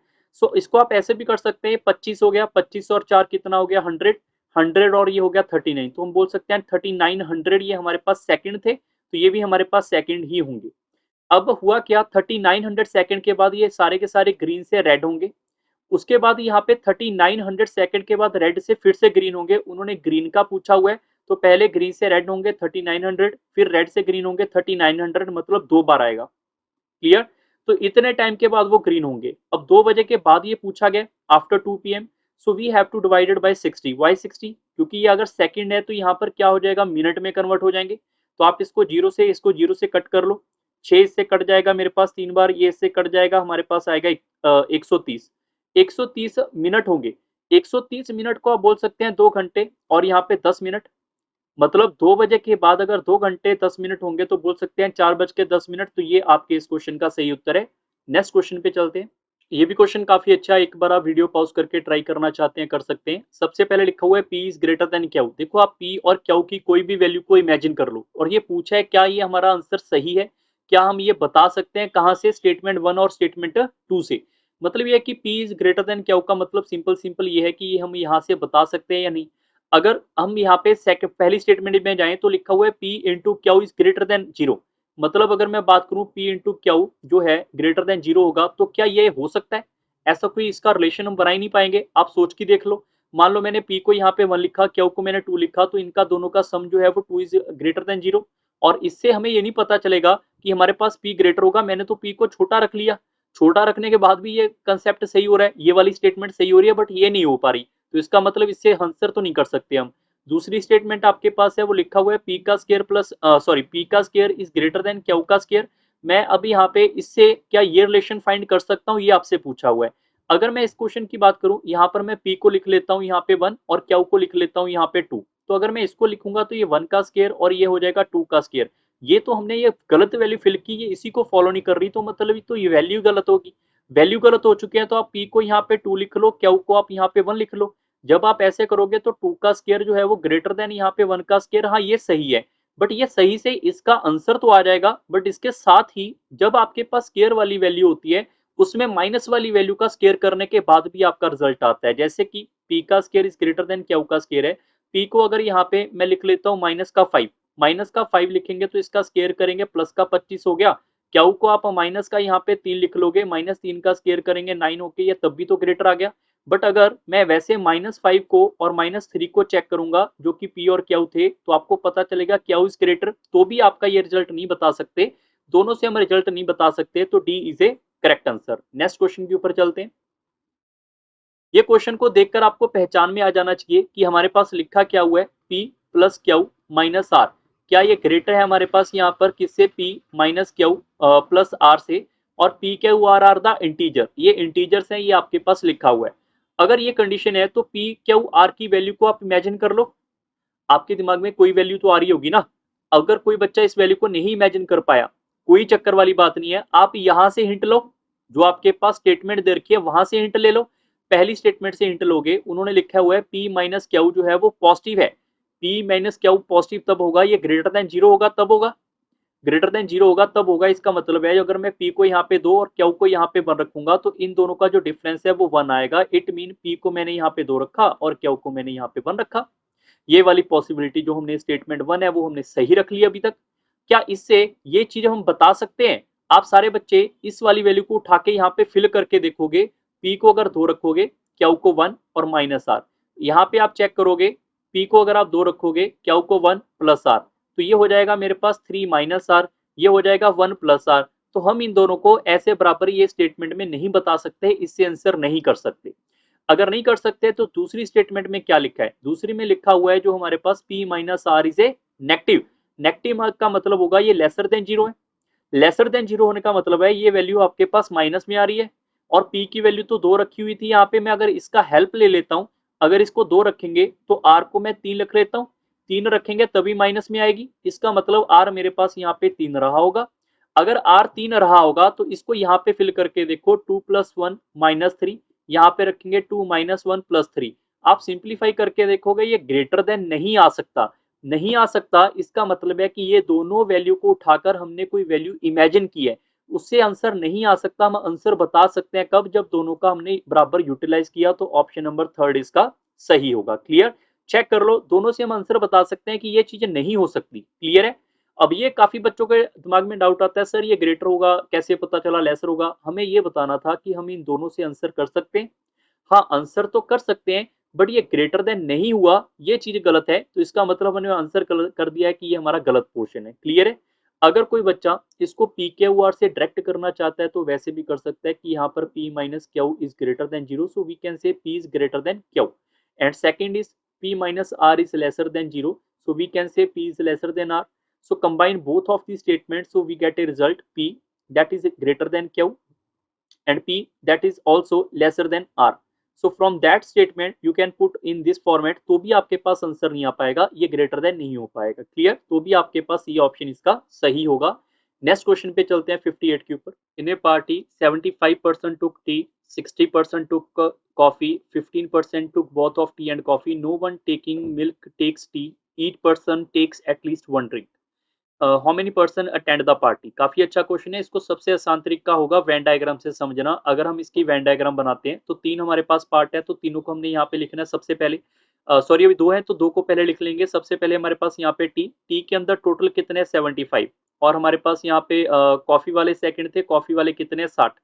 So इसको आप ऐसे भी कर सकते हैं, 25 हो गया, 25 और 4 कितना हो गया 100, 100 और ये हो गया 39। तो हम बोल सकते हैं 3900 ये हमारे पास सेकंड थे, तो ये भी हमारे पास सेकंड ही होंगे। अब हुआ क्या, 3900 सेकंड के बाद ये सारे के सारे ग्रीन से रेड होंगे। उसके बाद यहाँ पे 3900 सेकंड के बाद रेड से फिर से ग्रीन होंगे। उन्होंने ग्रीन का पूछा हुआ है, तो पहले ग्रीन से रेड होंगे 3900, फिर रेड से ग्रीन होंगे 3900, मतलब 2 बार आएगा। क्लियर? तो इतने टाइम के बाद वो ग्रीन होंगे। अब 2 बजे के बाद ये पूछा गया after 2 PM, so we have to divided by 60। Why 60? क्योंकि ये अगर सेकंड है तो यहाँ पर क्या हो जाएगा, मिनट में कन्वर्ट हो जाएंगे। तो आप इसको इसको जीरो से कट कर लो। 6 इससे कट जाएगा मेरे पास 3 बार, ये इससे कट जाएगा, हमारे पास आएगा 130। 130 मिनट होंगे। 130 मिनट को आप बोल सकते हैं 2 घंटे और यहाँ पे 10 मिनट। मतलब 2 बजे के बाद अगर 2 घंटे 10 मिनट होंगे तो बोल सकते हैं 4:10। तो ये आपके इस क्वेश्चन का सही उत्तर है। नेक्स्ट क्वेश्चन पे चलते हैं। ये भी क्वेश्चन काफी अच्छा है, एक बार आप वीडियो पॉज करके ट्राई करना चाहते हैं कर सकते हैं। सबसे पहले लिखा हुआ है P is greater then Q। देखो आप P और Q की कोई भी वैल्यू को इमेजिन कर लो, और ये पूछा है क्या ये हमारा आंसर सही है, क्या हम ये बता सकते हैं कहां से, स्टेटमेंट 1 और स्टेटमेंट 2 से। मतलब ये है कि P is greater then Q का मतलब सिंपल ये है कि ये हम यहाँ से बता सकते हैं या नहीं। अगर हम यहाँ पे पहली स्टेटमेंट में जाएं तो लिखा हुआ है P into Q is greater than 0। मतलब अगर मैं बात करूं P इंटू Q जो है ग्रेटर देन 0 होगा, तो क्या ये हो सकता है? ऐसा कोई इसका रिलेशन हम बना ही नहीं पाएंगे। आप सोच के देख लो, मान लो मैंने P को यहाँ पे 1 लिखा, Q को मैंने 2 लिखा, तो इनका दोनों का सम जो है वो 2 इज ग्रेटर देन 0। और इससे हमें ये नहीं पता चलेगा कि हमारे पास P ग्रेटर होगा। मैंने तो P को छोटा रख लिया, छोटा रखने के बाद भी ये कंसेप्ट सही हो रहा है, ये वाली स्टेटमेंट सही हो रही है, बट ये नहीं हो पा रही। तो इसका मतलब इससे आंसर तो नहीं कर सकते हम। दूसरी स्टेटमेंट आपके पास है, वो लिखा हुआ है P का स्क्वायर प्लस P का square is greater then Q का स्क्वायर। मैं अब यहाँ पे इससे क्या ये रिलेशन फाइंड कर सकता हूँ, ये आपसे पूछा हुआ है। अगर मैं इस क्वेश्चन की बात करूं, यहाँ पर मैं P को लिख लेता हूँ यहाँ पे 1 और Q को लिख लेता हूँ यहाँ पे 2। तो अगर मैं इसको लिखूंगा तो ये 1 का स्क्वायर और ये हो जाएगा 2 का स्क्वायर। ये तो हमने ये गलत वैल्यू फिल की, ये इसी को फॉलो नहीं कर रही, तो मतलब तो ये वैल्यू गलत होगी। वैल्यू गलत हो चुके हैं, तो आप P को यहाँ पे 2 लिख लो, Q को आप यहाँ पे 1 लिख लो। जब आप ऐसे करोगे तो 2 का स्क्वायर जो है वो ग्रेटर देन यहाँ पे 1 का स्क्वायर। हाँ ये सही है, बट ये सही से इसका आंसर तो आ जाएगा, बट इसके साथ ही जब आपके पास स्क्वायर वाली वैल्यू होती है उसमें माइनस वाली वैल्यू का स्क्वायर करने के बाद भी आपका रिजल्ट आता है। जैसे कि P का square is greater then Q का स्क्वायर है। P को अगर यहाँ पे मैं लिख लेता हूँ माइनस का 5 लिखेंगे तो इसका स्क्वायर करेंगे प्लस का 25 हो गया। Q को आप माइनस का यहाँ पे 3 लिख लोगे, -3 का स्क्वायर करेंगे 9 होके, ये तब भी तो ग्रेटर आ गया। बट अगर मैं वैसे -5 को और -3 को चेक करूंगा जो कि P और Q थे, तो आपको पता चलेगा Q इज ग्रेटर, तो भी आपका ये रिजल्ट नहीं बता सकते। दोनों से हम रिजल्ट नहीं बता सकते, तो D is a correct answer. Next question के ऊपर चलते हैं। ये क्वेश्चन को देखकर आपको पहचान में आ जाना चाहिए कि हमारे पास लिखा क्या हुआ है, P plus Q minus R। क्या ये ग्रेटर है हमारे पास यहाँ पर किससे, P minus Q plus R से। और P Q R are the integer, ये इंटीजर्स हैं, ये आपके पास लिखा हुआ है। अगर ये कंडीशन है तो P Q R की वैल्यू को आप इमेजिन कर लो। आपके दिमाग में कोई वैल्यू तो आ रही होगी ना। अगर कोई बच्चा इस वैल्यू को नहीं इमेजिन कर पाया, कोई चक्कर वाली बात नहीं है, आप यहां से हिंट लो, जो आपके पास स्टेटमेंट दे रखी है वहां से हिंट ले लो। पहली स्टेटमेंट से हिंट लोगे, उन्होंने लिखा हुआ है P माइनस Q जो है वो पॉजिटिव है। P माइनस Q पॉजिटिव तब होगा, ये ग्रेटर देन 0 होगा तब होगा। ग्रेटर देन 0 होगा तब होगा, इसका मतलब है अगर मैं P को यहाँ पे 2 और Q को यहाँ पे 1 रखूंगा तो इन दोनों का जो डिफरेंस है वो 1 आएगा। इट मीन P को मैंने यहाँ पे 2 रखा और Q को मैंने यहाँ पे 1 रखा। ये वाली पॉसिबिलिटी जो हमने स्टेटमेंट 1 है वो हमने सही रख ली अभी तक। क्या इससे ये चीज हम बता सकते हैं? आप सारे बच्चे इस वाली वैल्यू को उठा के यहाँ पे फिल करके देखोगे, P को अगर 2 रखोगे, Q को 1 और माइनस R। यहाँ पे आप चेक करोगे, P को अगर आप 2 रखोगे, Q को 1 प्लस R, तो ये हो जाएगा मेरे पास 3 माइनस R, ये हो जाएगा 1 प्लस R। तो हम इन दोनों को ऐसे बराबर ये स्टेटमेंट में नहीं बता सकते, इससे आंसर नहीं कर सकते। अगर नहीं कर सकते तो दूसरी स्टेटमेंट में क्या लिखा है? दूसरी में लिखा हुआ है जो हमारे पास P minus R is a negative. Negative का मतलब होगा ये लेसर देन 0 है। लेसर देन 0 होने का मतलब है ये वैल्यू आपके पास माइनस में आ रही है और P की वैल्यू तो 2 रखी हुई थी यहाँ पे। मैं अगर इसका हेल्प ले लेता हूँ, अगर इसको 2 रखेंगे तो R को मैं 3 लिख लेता हूँ, 3 रखेंगे तभी माइनस में आएगी। इसका मतलब R मेरे पास यहाँ पे 3 रहा होगा। अगर R 3 रहा होगा तो इसको यहाँ पे फिल करके देखो, 2 प्लस 1 माइनस 3, यहाँ पे रखेंगे 2 माइनस 1 प्लस 3। आप सिंप्लीफाई करके देखोगे ये ग्रेटर देन नहीं आ सकता। नहीं आ सकता इसका मतलब है कि ये दोनों वैल्यू को उठाकर हमने कोई वैल्यू इमेजिन की है, उससे आंसर नहीं आ सकता। हम आंसर बता सकते हैं कब? जब दोनों का हमने बराबर यूटिलाइज किया, तो ऑप्शन नंबर 3 इसका सही होगा। क्लियर? चेक कर लो, दोनों से हम आंसर बता सकते हैं कि ये चीजें नहीं हो सकती। क्लियर है? अब ये काफी बच्चों के दिमाग में डाउट आता है, सर ये ग्रेटर होगा कैसे पता चला लेसर होगा? हमें ये बताना था कि हम इन दोनों से आंसर कर सकते हैं। हाँ, आंसर तो कर सकते हैं, बट ये ग्रेटर देन नहीं हुआ, ये चीज गलत है, तो इसका मतलब हमने आंसर कर दिया है कि ये हमारा गलत पोर्शन है। क्लियर है? अगर कोई बच्चा इसको पी क्यू आर से डायरेक्ट करना चाहता है तो वैसे भी कर सकता है कि यहाँ पर P minus Q is greater than 0, so we can say P is greater than Q. And second is P minus R is lesser than 0, so we can say P is lesser than R. So combine both of these statements, so we get a result P that is greater than Q and P that is also lesser than R. So from that statement you can put in this format, तो भी आपके पास answer नहीं आ पाएगा, ये greater than नहीं हो पाएगा। Clear? तो भी आपके पास ये ऑप्शन इसका सही होगा। नेक्स्ट क्वेश्चन पे चलते हैं 58 के ऊपर। In a party 75% took tea, 60% took coffee, 15% took both of tea and coffee, no one taking milk takes tea, each person takes at least one drink. How many person attend the party? काफी अच्छा question है। इसको सबसे आसान तरीका होगा Venn diagram से समझना। अगर हम इसकी वेन डायग्राम बनाते हैं तो 3 हमारे पास पार्ट है, तो तीनों को हमने यहाँ पे लिखना है। सबसे पहले सॉरी अभी 2 है तो 2 को पहले लिख लेंगे। सबसे पहले हमारे पास यहाँ पे टी के अंदर टोटल कितने? 75। और हमारे पास यहाँ पे कॉफी वाले सेकंड थे, कॉफी वाले कितने? 60।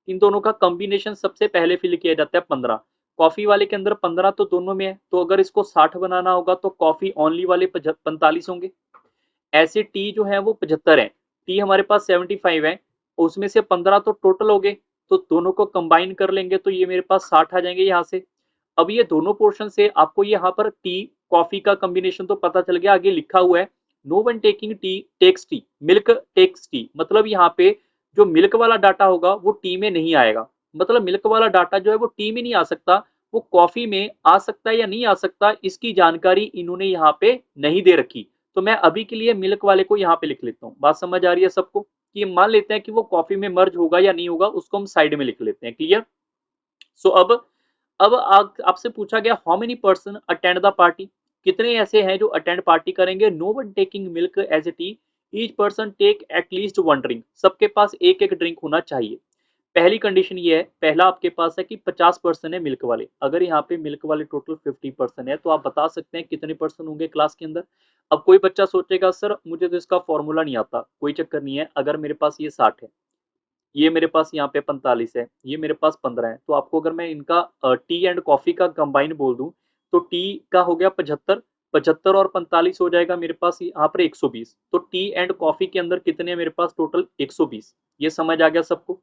इन दोनों का कॉम्बिनेशन सबसे पहले फिल किया जाता है 15। कॉफी वाले के अंदर 15 तो दोनों में है, तो अगर इसको 60 बनाना होगा तो कॉफी ओनली वाले 45 होंगे। ऐसे टी जो है वो 75 है, टी हमारे पास 75 है, उसमें से 15 तो टोटल हो गए, तो दोनों को कंबाइन कर लेंगे तो ये मेरे पास 60 आ जाएंगे यहाँ से। अब ये दोनों पोर्शन से आपको यहाँ पर टी कॉफी का कॉम्बिनेशन तो पता चल गया। आगे लिखा हुआ है no one taking tea takes tea, milk takes tea, मतलब यहाँ पे जो मिल्क वाला डाटा होगा वो टी में नहीं आएगा। मतलब मिल्क वाला डाटा जो है वो टी में नहीं आ सकता, वो कॉफी में आ सकता है या नहीं आ सकता, इसकी जानकारी इन्होंने यहाँ पे नहीं दे रखी। तो मैं अभी के लिए मिल्क वाले को यहाँ पे लिख लेता हूँ। बात समझ आ रही है सबको? कि मान लेते हैं कि वो कॉफी में मर्ज होगा या नहीं होगा, उसको हम साइड में लिख लेते हैं। क्लियर? सो अब आपसे पूछा गया how many person attend the party, कितने ऐसे हैं जो अटेंड पार्टी करेंगे? No one taking milk as a tea, each person take at least one drink, सबके पास एक एक ड्रिंक होना चाहिए। पहली कंडीशन ये है, पहला आपके पास है कि 50% है मिल्क वाले। अगर यहाँ पे मिल्क वाले टोटल 50% है तो आप बता सकते हैं कितने पर्सन होंगे क्लास के अंदर। अब कोई बच्चा सोचेगा सर मुझे तो इसका फॉर्मूला नहीं आता, कोई चक्कर नहीं है। अगर मेरे पास ये 60 है, ये मेरे पास यहाँ पे 45 है, ये मेरे पास 15 है, तो आपको अगर मैं इनका टी एंड कॉफी का कंबाइन बोल दूं तो टी का हो गया 75, 75 और 45 हो जाएगा मेरे पास यहाँ पर 120। तो टी एंड कॉफी के अंदर कितने मेरे पास? टोटल 120। ये समझ आ गया सबको?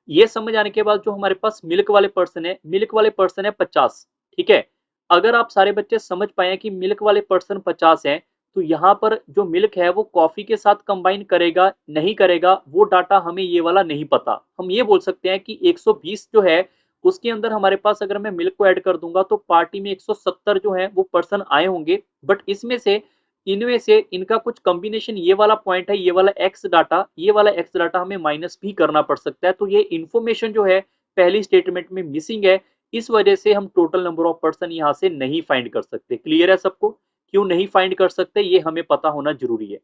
ये समझ आने के बाद जो हमारे पास मिल्क वाले पर्सन है, मिल्क वाले पर्सन है 50। ठीक है? अगर आप सारे बच्चे समझ पाए कि मिल्क वाले पर्सन 50 है, तो यहाँ पर जो मिल्क है वो कॉफी के साथ कंबाइन करेगा नहीं करेगा, वो डाटा हमें ये वाला नहीं पता। हम ये बोल सकते हैं कि 120 जो है उसके अंदर हमारे पास अगर मैं मिल्क को ऐड कर दूंगा तो पार्टी में 170 जो है वो पर्सन आए होंगे। बट इसमें से इनमें से इनका कुछ कॉम्बिनेशन ये वाला पॉइंट है, ये वाला एक्स डाटा, ये वाला एक्स डाटा हमें माइनस भी करना पड़ सकता है। तो ये इंफॉर्मेशन जो है पहली स्टेटमेंट में मिसिंग है, इस वजह से हम टोटल नंबर ऑफ पर्सन यहाँ से नहीं फाइंड कर सकते। क्लियर है सबको? क्यों नहीं फाइंड कर सकते ये हमें पता होना जरूरी है।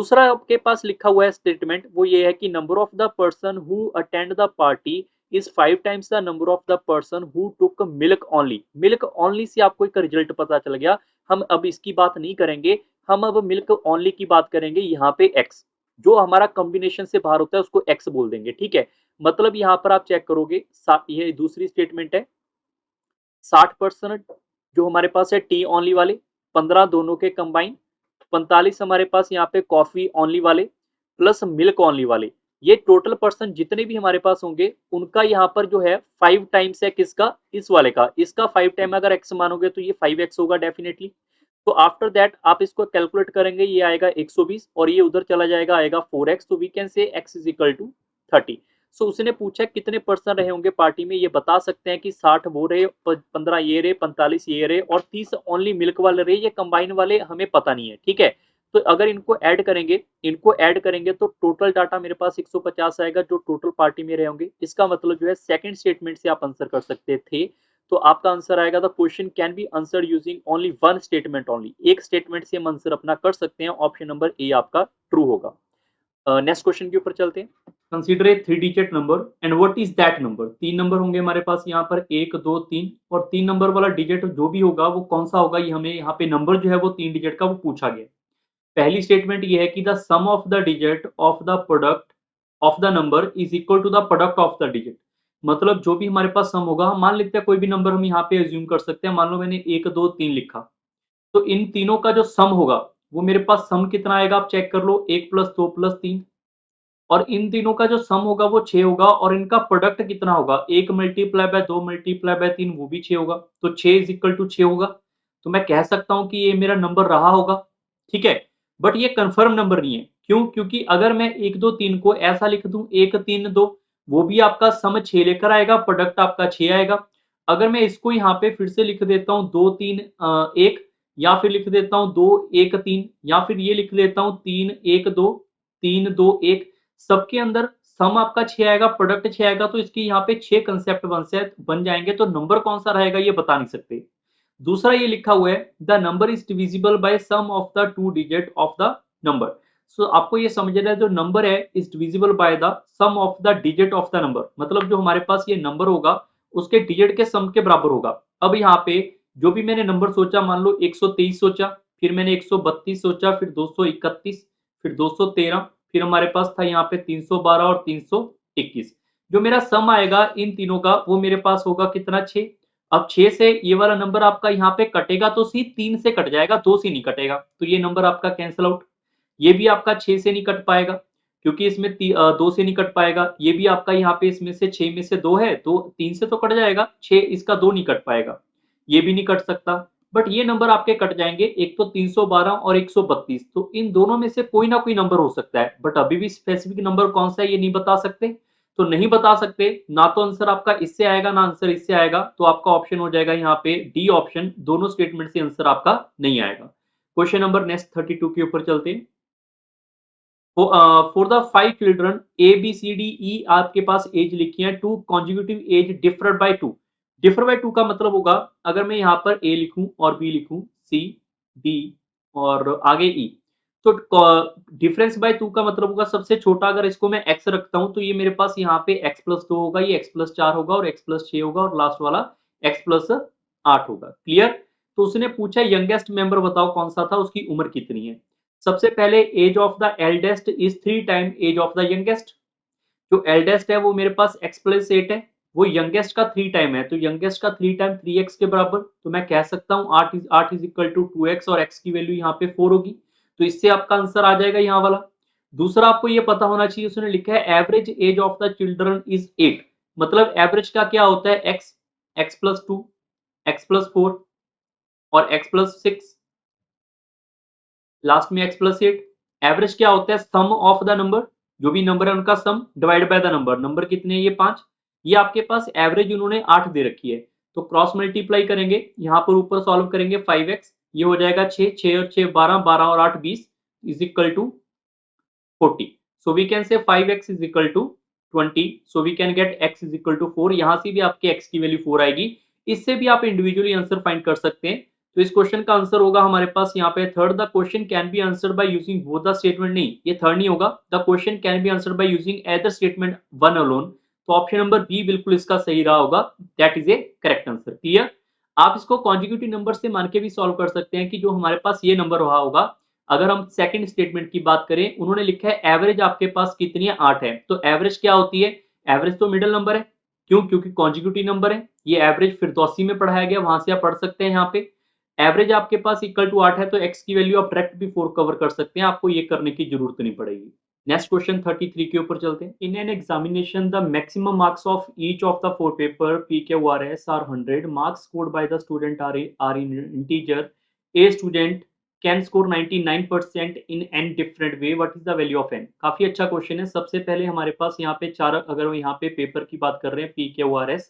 दूसरा आपके पास लिखा हुआ है स्टेटमेंट, वो ये है कि number of the person who attend the party is 5 times the number of the person who took milk only. Milk only say आपको एक रिजल्ट पता चल गया। हम अब इसकी बात नहीं करेंगे, हम अब मिल्क ओनली की बात करेंगे। यहाँ पे एक्स जो हमारा कॉम्बिनेशन से बाहर होता है उसको एक्स बोल देंगे, ठीक है। मतलब यहाँ पर आप चेक करोगे, ये दूसरी स्टेटमेंट है, 60% जो हमारे पास है टी ओनली वाले, 15 दोनों के कंबाइन, 45 हमारे पास यहाँ पे कॉफी ओनली वाले प्लस मिल्क ओनली वाले। ये टोटल पर्सन जितने भी हमारे पास होंगे उनका यहाँ पर जो है 5 टाइम्स है किसका, इस वाले का। इसका 5 टाइम अगर एक्स मानोगे तो ये 5x होगा डेफिनेटली। तो आफ्टर दैट आप इसको कैलकुलेट करेंगे, ये आएगा 120 और ये उधर चला जाएगा, आएगा 4x। तो we can say x is equal to 30। So उसने पूछा कितने पर्सन रहे होंगे पार्टी में, ये बता सकते हैं कि 60 वो रहे, 15 ये रहे, 45 ये रहे और 30 ओनली मिल्क वाले रहे। ये कंबाइन वाले हमें पता नहीं है, ठीक है। तो अगर इनको ऐड करेंगे तो टोटल डाटा मेरे पास 150 आएगा जो टोटल पार्टी में रहे होंगे। इसका मतलब जो है सेकंड स्टेटमेंट से आप आंसर कर सकते थे। तो आपका आंसर आएगा the question can be answered using only one statement only. एक स्टेटमेंट से हम आंसर अपना कर सकते हैं। ऑप्शन नंबर ए आपका ट्रू होगा। नेक्स्ट क्वेश्चन के ऊपर चलते हैं। Consider a 3 digit number and what is that number. 3 number होंगे हमारे पास यहाँ पर 1 2 3 और 3 नंबर वाला डिजिट जो भी होगा वो कौन सा होगा, ये हमें यहाँ पे नंबर जो है वो 3 डिजिट का वो पूछा गया। पहली स्टेटमेंट ये है कि the sum of the digit of the product of the number is equal to the product of the digit. मतलब जो भी हमारे पास सम होगा, हम मान लेते हैं कोई भी नंबर हम यहाँ पे एज्यूम कर सकते हैं। मान लो मैंने 1 2 3 लिखा, तो इन तीनों का जो सम होगा वो मेरे पास सम कितना आएगा आप चेक कर लो, 1 + 2 + 3। और इन तीनों का जो सम होगा वो 6 होगा और इनका प्रोडक्ट कितना होगा, 1 × 2 × 3 वो भी 6 होगा। तो 6 इज इक्वल टू 6 होगा। तो मैं कह सकता हूं कि ये मेरा नंबर रहा होगा, ठीक है। बट ये कंफर्म नंबर नहीं है, क्यों? क्योंकि अगर मैं 1 2 3 को ऐसा लिख दूं 1 3 2, वो भी आपका सम 6 लेकर आएगा, प्रोडक्ट आपका 6 आएगा। अगर मैं इसको यहाँ पे फिर से लिख देता हूँ 2 3 1, या फिर लिख देता हूँ 2 1 3, या फिर ये लिख लेता हूँ 3 1 2 3 2 1, सबके अंदर सम आपका 6 आएगा, प्रोडक्ट 6 आएगा। तो इसकी यहाँ पे 6 कंसेप्ट बन जाएंगे। तो नंबर कौन सा रहेगा ये बता नहीं सकते। दूसरा ये लिखा हुआ है the number is divisible by sum of the 2 digit of the number. So आपको ये समझना है जो नंबर है is divisible by the sum of the digit of the number. मतलब जो हमारे पास ये नंबर होगा उसके डिजिट के सम के बराबर होगा। अब यहाँ पे जो भी मैंने नंबर सोचा, मान लो 123 सोचा, फिर मैंने 132 सोचा, फिर 231, फिर 213, फिर हमारे पास था यहाँ पे 312 और 321। जो मेरा सम आएगा इन तीनों का वो मेरे पास होगा कितना, 6। अब 6 से ये वाला नंबर आपका यहाँ पे कटेगा तो सी 3 से कट जाएगा, 2 से नहीं कटेगा। तो ये नंबर आपका कैंसिल आउट। ये भी आपका 6 से नहीं कट पाएगा क्योंकि इसमें 2 से नहीं कट पाएगा। ये भी आपका यहाँ पे इसमें से 6 में से 2 है तो 3 से तो कट जाएगा, 6 इसका 2 नहीं कट पाएगा, ये भी नहीं कट सकता। बट ये नंबर आपके कट जाएंगे, एक तो 312 और 132। तो इन दोनों में से कोई ना कोई नंबर हो सकता है, बट अभी भी स्पेसिफिक नंबर कौन सा है ये नहीं बता सकते। तो नहीं बता सकते ना, तो आंसर आपका इससे आएगा ना आंसर इससे आएगा। तो आपका ऑप्शन हो जाएगा यहाँ पे डी ऑप्शन, दोनों स्टेटमेंट से आंसर आपका नहीं आएगा। क्वेश्चन नंबर नेक्स्ट 32 के ऊपर चलते हैं। For the 5 children A B C D E आपके पास एज लिखी है, 2 consecutive age different by 2। Differ by 2 का मतलब होगा अगर मैं यहाँ पर ए लिखूं और बी लिखूं, सी डी और आगे ई, तो डिफरेंस बाय 2 का मतलब होगा सबसे छोटा अगर इसको मैं x रखता हूं तो ये मेरे पास यहाँ पे x+2 होगा, ये x+4 होगा और x+6 होगा और लास्ट वाला x+8 होगा। क्लियर? तो उसने पूछा यंगेस्ट मेंबर बताओ कौन सा था, उसकी उम्र कितनी है। सबसे पहले age of the eldest is 3 time age of the youngest. जो एल्डेस्ट है वो मेरे पास x+8 है, वो यंगेस्ट का 3 टाइम है, तो यंगेस्ट का 3 टाइम 3x के बराबर। तो मैं कह सकता हूँ 8 इज इक्वल टू 2x और x की वैल्यू यहाँ पे 4 होगी। तो इससे आपका आंसर आ जाएगा यहाँ वाला। दूसरा आपको ये पता होना चाहिए, उसने लिखा है average age of the children is 8। मतलब एवरेज का क्या होता है, x, x+2, x+4 और x+6, लास्ट में x+8। एवरेज क्या होता है, सम ऑफ द नंबर, जो भी नंबर है उनका sum divide by the number. Number कितने हैं, ये 5। ये आपके पास एवरेज उन्होंने 8 दे रखी है, तो क्रॉस मल्टीप्लाई करेंगे, यहाँ पर ऊपर सॉल्व करेंगे 5x, ये हो जाएगा 6, 6 और 6 12, 12 और 8 20 is equal to 40। So we can say 5x is equal to 20। So we can get x is equal to 4। यहाँ से भी आपके x की वैल्यू 4 आएगी। इससे भी आप इंडिविजुअली आंसर फाइंड कर सकते हैं। तो इस क्वेश्चन का आंसर होगा हमारे पास यहाँ पे third, the question can be answered by using both the statement. नहीं, ये थर्ड नहीं होगा, the question can be answered by using either statement one alone. तो ऑप्शन नंबर बी बिल्कुल इसका सही रहा होगा, that is a correct answer. Clear. आप इसको कॉन्जिक्यूटिव नंबर से मान के भी सॉल्व कर सकते हैं कि जो हमारे पास ये नंबर रहा होगा, अगर हम सेकंड स्टेटमेंट की बात करें, उन्होंने लिखा है एवरेज आपके पास कितनी है, 8 है। तो एवरेज क्या होती है, एवरेज तो मिडिल नंबर है, क्यों, क्योंकि कॉन्जिक्यूटिव नंबर है। ये एवरेज फिरदौसी में पढ़ाया गया, वहां से आप पढ़ सकते हैं। यहाँ पे एवरेज आपके पास इक्वल टू 8 है, तो x की वैल्यू आप डायरेक्ट भी 4 कवर कर सकते हैं, आपको ये करने की जरूरत नहीं पड़ेगी। नेक्स्ट क्वेश्चन 33 के ऊपर चलते हैं। In an examination the maximum marks of each of the 4 paper PQRS are 100, marks scored by the student are in integer, a student can score 99% in n different way, what is the value of n. काफी अच्छा question है। सबसे पहले हमारे पास यहाँ पे चार, अगर यहाँ पे पेपर की बात कर रहे हैं PQRS,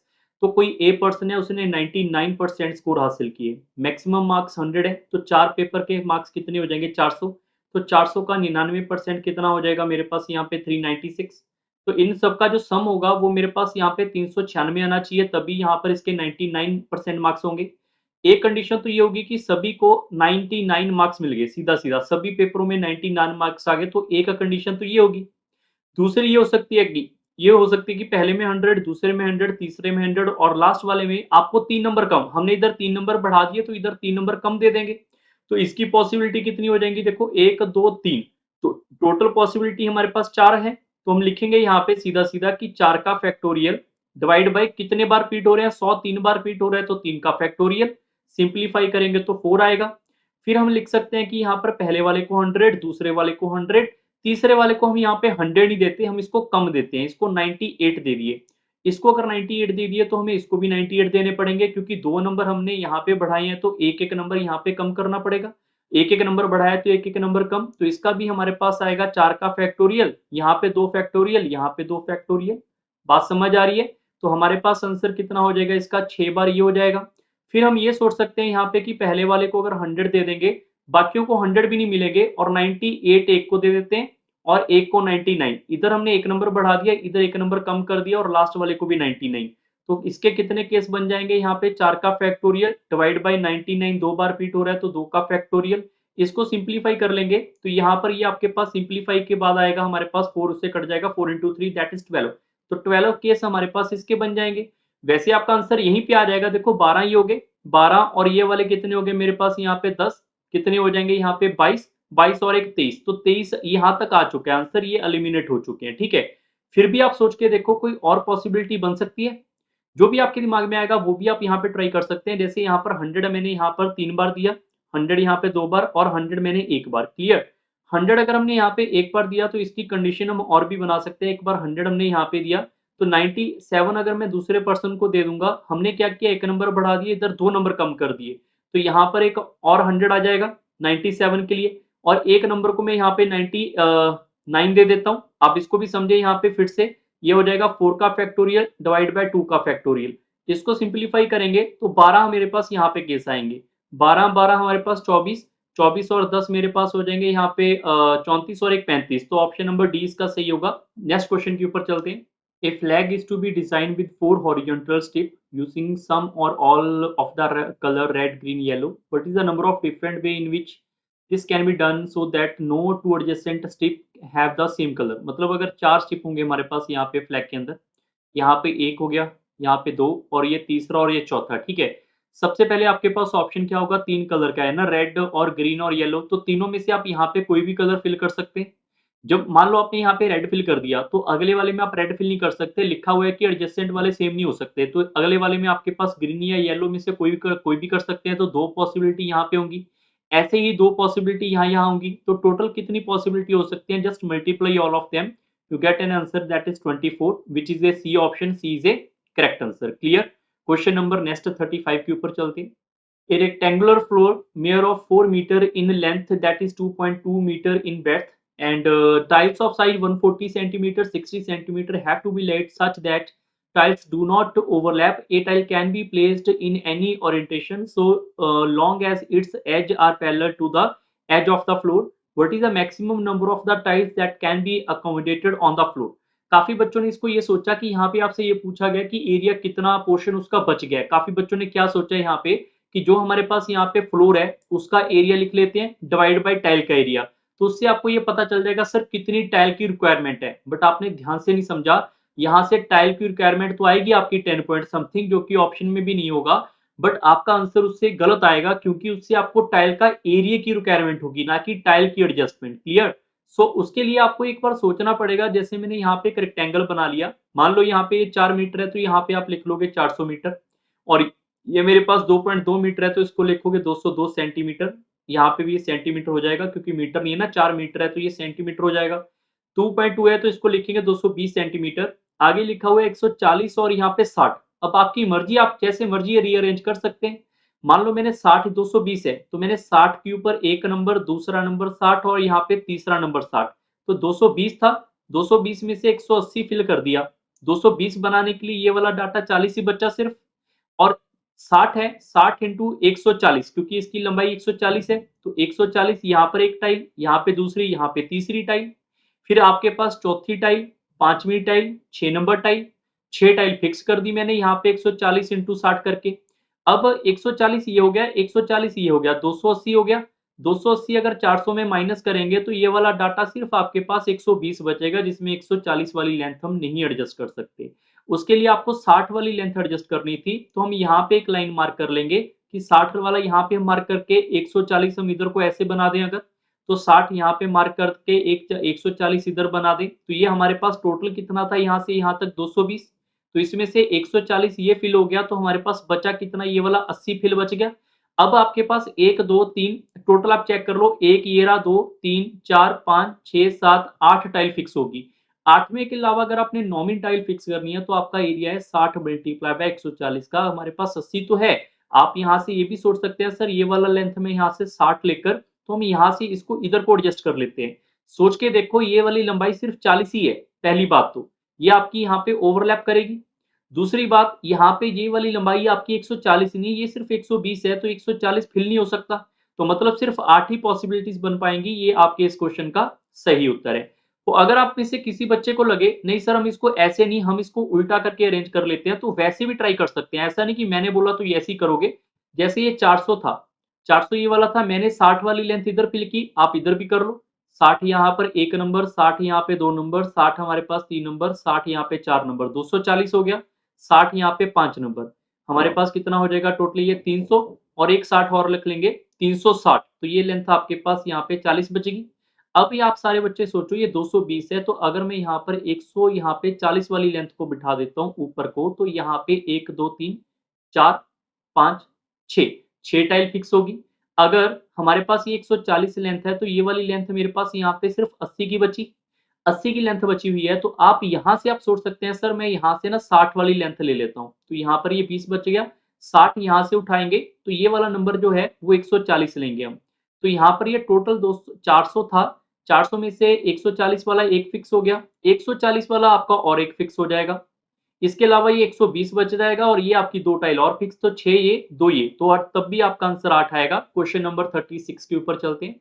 तो कोई ए पर्सन है, उसने 99% स्कोर हासिल किए, मैक्सिमम मार्क्स 100 है, तो चार पेपर के मार्क्स कितने हो जाएंगे, 400। तो 400 का 99% कितना हो जाएगा मेरे पास यहाँ पे 396। तो इन सब का जो सम होगा वो मेरे पास यहाँ पे 396 आना चाहिए, तभी यहाँ पर इसके 99% मार्क्स होंगे। एक कंडीशन तो ये होगी कि सभी को 99 मार्क्स मिल गए, सीधा सीधा सभी पेपरों में 99 मार्क्स आ गए, तो एक कंडीशन तो ये होगी। दूसरी ये हो सकती है कि पहले में 100, दूसरे में 100, तीसरे में 100 और लास्ट वाले में आपको 3 नंबर कम। हमने इधर 3 नंबर बढ़ा दिए तो इधर 3 नंबर कम दे देंगे। तो इसकी पॉसिबिलिटी कितनी हो जाएंगी, देखो 1 2 3, तो टोटल पॉसिबिलिटी हमारे पास 4 है। तो हम लिखेंगे यहाँ पे सीधा सीधा कि 4 का फैक्टोरियल डिवाइड बाय कितने बार रिपीट हो रहे हैं, 100 3 बार रिपीट हो रहा है, तो 3 का फैक्टोरियल। सिंप्लीफाई करेंगे तो 4 आएगा। फिर हम लिख सकते हैं कि यहाँ पर पहले वाले को 100, दूसरे वाले को 100, तीसरे वाले को हम यहाँ पे 100 नहीं देते, हम इसको कम देते हैं, इसको 98 दे दिए। इसको अगर 98 दे दिए तो हमें इसको भी 98 देने पड़ेंगे, क्योंकि 2 नंबर हमने यहाँ पे बढ़ाए हैं, तो एक एक नंबर यहाँ पे कम करना पड़ेगा। एक एक नंबर बढ़ाया तो एक एक नंबर कम, तो इसका भी हमारे पास आएगा 4 का फैक्टोरियल, यहाँ पे 2 फैक्टोरियल, यहाँ पे 2 फैक्टोरियल। बात समझ आ रही है। तो हमारे पास आंसर कितना हो जाएगा इसका, 6 बार ये हो जाएगा। फिर हम ये सोच सकते हैं यहाँ पे कि पहले वाले को अगर 100 दे देंगे, बाकियों को 100 भी नहीं मिलेंगे, और 98 एक को दे देते हैं और एक को 99। इधर हमने एक नंबर बढ़ा दिया, इधर एक नंबर कम कर दिया, और लास्ट वाले को भी 99। तो इसके कितने केस बन जाएंगे यहाँ पे, 4 का factorial divide by 99, 2 bar repeat हो रहा है तो 2 का फैक्टोरियल। इसको सिंप्लीफाई कर लेंगे तो यहाँ पर ये आपके पास सिंप्लीफाई के बाद आएगा हमारे पास 4, उससे कट जाएगा 4 इंटू 3 दैट इज 12। तो 12 केस हमारे पास इसके बन जाएंगे। वैसे आपका आंसर यहीं पे आ जाएगा, देखो 12 ही हो गए, 12 और ये वाले कितने हो गए मेरे पास यहाँ पे 10, कितने हो जाएंगे यहाँ पे 22, 22 और एक 23, तो 23 यहां तक आ चुके हैं आंसर, ये एलिमिनेट हो चुके हैं। ठीक है। फिर भी आप सोच के देखो कोई और पॉसिबिलिटी बन सकती है, जो भी आपके दिमाग में आएगा वो भी आप यहाँ पे ट्राई कर सकते हैं। जैसे यहाँ पर 100 मैंने यहाँ पर 3 बार दिया, 100 यहाँ पे 2 बार, और 100 मैंने एक बार। क्लियर। 100 अगर हमने यहाँ पे एक बार दिया तो इसकी कंडीशन हम और भी बना सकते हैं। एक बार 100 हमने यहाँ पे दिया तो 97 अगर मैं दूसरे पर्सन को दे दूंगा, हमने क्या किया, एक नंबर बढ़ा दिए, इधर 2 नंबर कम कर दिए, तो यहाँ पर एक और 100 आ जाएगा 97 के लिए, और एक नंबर को मैं यहाँ पे 99 दे देता हूं। आप इसको भी समझे यहाँ पे फिर से, ये हो जाएगा 4 का फैक्टोरियल डिवाइड बाय 2 का फैक्टोरियल। इसको सिंप्लीफाई करेंगे तो 12 मेरे पास यहाँ पे केस आएंगे, 12 12 हमारे पास 24, 24 और 10 मेरे पास हो जाएंगे यहाँ पे 34 और एक 35। तो ऑप्शन नंबर डी इसका सही होगा। नेक्स्ट क्वेश्चन के ऊपर चलते हैं। A flag is to be designed with 4 horizontal strips using some or all of the color red, green, yellow. What is the number of different way in which this can be done so that no two adjacent strip have the same color? मतलब अगर 4 strip होंगे हमारे पास यहाँ पे flag के अंदर, यहाँ पे एक हो गया, यहाँ पे 2 और ये तीसरा और ये चौथा। ठीक है। सबसे पहले आपके पास ऑप्शन क्या होगा, 3 कलर का है ना, रेड और ग्रीन और येलो, तो तीनों में से आप यहाँ पे कोई भी कलर फिल कर सकते हैं। जब मान लो आपने यहाँ पे रेड फिल कर दिया, तो अगले वाले में आप रेड फिल नहीं कर सकते, लिखा हुआ है कि एडजेसेंट वाले सेम नहीं हो सकते, तो अगले वाले में आपके पास ग्रीन या येलो में से कोई भी कर सकते हैं, तो 2 पॉसिबिलिटी यहाँ पे होंगी। ऐसे ही 2 पॉसिबिलिटी यहाँ होंगी, तो टोटल कितनी पॉसिबिलिटी हो सकती है, just multiply all of them to get an answer that is 24, which is a C option, C is a correct answer. Clear. Question number next 35 के ऊपर चलते हैं। A rectangular floor mere of 4 meter in length, that is 2.2 meter in breadth, and tiles of size 140 centimeter, 60 centimeter have to be laid such that tiles do not overlap. A tile can be placed in any orientation so long as its edge are parallel to the edge of the floor. What is the maximum number of the tiles that can be accommodated on the floor? काफी बच्चों ने इसको ये सोचा कि यहाँ पे आपसे ये पूछा गया कि एरिया कितना पोर्शन उसका बच गया है। काफी बच्चों ने क्या सोचा है यहाँ पे कि जो हमारे पास यहाँ पे फ्लोर है उसका एरिया लिख लेते हैं डिवाइड बाय टाइल का एरिया, तो उससे आपको ये पता चल जाएगा सर कितनी टाइल की रिक्वायरमेंट है। बट आपने ध्यान से नहीं समझा, यहाँ से टाइल की रिक्वायरमेंट तो आएगी आपकी 10 पॉइंट समथिंग, जो कि ऑप्शन में भी नहीं होगा, बट आपका आंसर उससे गलत आएगा क्योंकि उससे आपको टाइल का एरिया की रिक्वायरमेंट होगी, ना कि टाइल की एडजस्टमेंट। क्लियर? सो उसके लिए आपको एक बार सोचना पड़ेगा। जैसे मैंने यहाँ पे एक रेक्टेंगल बना लिया, मान लो यहाँ पे ये 4 मीटर है तो यहाँ पे आप लिख लोगे 400 मीटर, और ये मेरे पास 2.2 मीटर है तो इसको लिखोगे 202 सेंटीमीटर। यहाँ पे भी ये सेंटीमीटर हो जाएगा क्योंकि मीटर नहीं है ना, 4 मीटर है तो ये सेंटीमीटर हो जाएगा। 2.2 है तो इसको लिखेंगे 220 सेंटीमीटर। आगे लिखा हुआ है 140 और यहाँ पे 60। अब आपकी मर्जी, आप जैसे मर्जी रीअरेंज कर सकते हैं। मान लो मैंने 60 220 है तो मैंने 60 के ऊपर एक नंबर, दूसरा नंबर 60 और यहाँ पे तीसरा नंबर 60, तो 220 था। 220 में से 180 फिल कर दिया। 220 बनाने के लिए ये वाला डाटा 40 ही बचा सिर्फ, और 60 है, 60 इंटू 140 क्योंकि इसकी लंबाई 140 है, तो 140 यहाँ पर एक टाइल, यहाँ पे दूसरी, यहाँ पे तीसरी टाइल, फिर आपके पास चौथी टाइल, पांचवी tile, 6 number tile, 6 tile fix कर दी मैंने यहाँ पे 140 इंटू 60 करके। अब 140 ये हो गया, 140 ये हो गया, 280 हो गया। 280 अगर 400 में माइनस करेंगे तो ये वाला डाटा सिर्फ आपके पास 120 बचेगा, जिसमें 140 वाली लेंथ हम नहीं एडजस्ट कर सकते। उसके लिए आपको 60 वाली लेंथ एडजस्ट करनी थी, तो हम यहाँ पे एक लाइन मार्क कर लेंगे कि 60 वाला यहाँ पे मार्क करके 140 हम इधर को ऐसे बना दें अगर, तो 60 यहाँ पे मार्क करके 140 इधर बना दें, तो ये हमारे पास टोटल कितना था यहाँ से यहाँ तक 220। तो इसमें से 140 ये फिल हो गया तो हमारे पास बचा कितना, ये वाला 80 फिल बच गया। अब आपके पास 1 2 3 टोटल आप चेक कर लो, 1 ये रहा, 2 3 4 5 6 7 8 टाइल फिक्स होगी। 8वें के अलावा अगर आपने 9वीं टाइल फिक्स करनी है तो आपका एरिया है 60 मल्टीप्लाई बाय 140 का, हमारे पास 80 तो है। आप यहाँ से ये भी सोच सकते हैं सर ये वाला लेंथ में यहाँ से 60 लेकर, तो हम यहाँ से इसको इधर को एडजस्ट कर लेते हैं। सोच के देखो ये वाली लंबाई सिर्फ 40 ही है, पहली बात तो ये आपकी यहाँ पे ओवरलैप करेगी। दूसरी बात, यहाँ पे ये वाली लंबाई आपकी 140 नहीं, ये सिर्फ 120 है, तो 140 फिल नहीं हो सकता, तो मतलब सिर्फ 8 ही पॉसिबिलिटीज बन पाएंगी। ये आपके इस क्वेश्चन का सही उत्तर है। तो अगर आप में से किसी बच्चे को लगे नहीं सर हम इसको ऐसे नहीं, हम इसको उल्टा करके अरेंज कर लेते हैं, तो वैसे भी ट्राई कर सकते हैं। ऐसा नहीं कि मैंने बोला तो ये ऐसे ही करोगे। जैसे ये 400 था, 400 ये वाला था, मैंने 60 वाली लेंथ इधर फिल की, आप इधर भी कर लो। 60 यहाँ पर एक नंबर, 60 यहाँ पे 2 नंबर, 60 हमारे पास 3 नंबर, 60 यहाँ पे 4 नंबर, 240 हो गया। 60 यहाँ पे 5 नंबर, हमारे पास कितना हो जाएगा टोटली ये 300, और एक 60 और लिख लेंगे 360, तो ये लेंथ आपके पास यहाँ पे 40 बचेगी। अब ये आप सारे बच्चे सोचो ये 220 है, तो अगर मैं यहाँ पर 100 यहाँ पे 40 वाली लेंथ को बिठा देता हूँ ऊपर को, तो यहाँ पे 1 2 3 4 5 6, 6 टाइल फिक्स होगी। अगर हमारे पास ये 140 लेंथ है तो ये वाली लेंथ मेरे पास यहाँ पे सिर्फ 80 की बची, 80 की लेंथ बची हुई है, तो आप यहाँ से आप सोच सकते हैं सर मैं यहाँ से ना 60 वाली लेंथ ले लेता हूँ, तो यहाँ पर ये 20 बच गया। 60 यहाँ से उठाएंगे तो ये वाला नंबर जो है वो 140 लेंगे हम, तो यहाँ पर ये टोटल 200 400 था। 400 में से 140 वाला एक फिक्स हो गया, 140 वाला आपका और एक फिक्स हो जाएगा। इसके अलावा ये 120 बच जाएगा और ये आपकी 2 टाइल और फिक्स, तो 6 ये 2 ये, तो तब भी आपका आंसर 8 आएगा। क्वेश्चन नंबर 36 के ऊपर चलते हैं।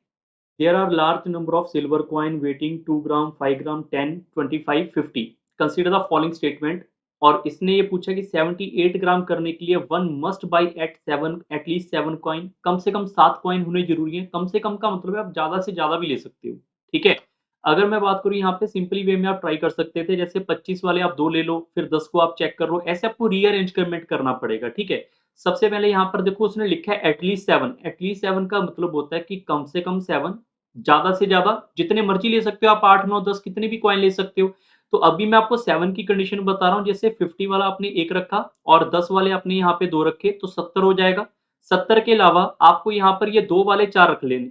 There are large number of silver coin weighting 2 gram, 5 gram, 10, 25, 50. Consider the following statement. और इसने ये पूछा कि 78 ग्राम करने के लिए one must buy at least 7 coin, कम से कम 7 कॉइन होने जरूरी है। कम से कम का मतलब है आप ज्यादा से ज्यादा भी ले सकते हो, ठीक है। अगर मैं बात करूं यहाँ पे सिंपली वे में आप ट्राई कर सकते थे, जैसे 25 वाले आप 2 ले लो, फिर 10 को आप चेक कर लो, ऐसे आपको रीअरेंजमेंट करना पड़ेगा, ठीक है। सबसे पहले यहाँ पर देखो उसने लिखा है एटलीस्ट 7, एटलीस्ट 7 का मतलब होता है कि कम से कम 7, ज्यादा से ज्यादा जितने मर्जी ले सकते हो आप, 8 9 10 कितने भी कॉइन ले सकते हो। तो अभी मैं आपको 7 की कंडीशन बता रहा हूँ, जैसे 50 वाला आपने एक रखा और 10 वाले आपने यहाँ पे 2 रखे, तो 70 हो जाएगा। 70 के अलावा आपको यहाँ पर ये 2 वाले 4 रख लेने,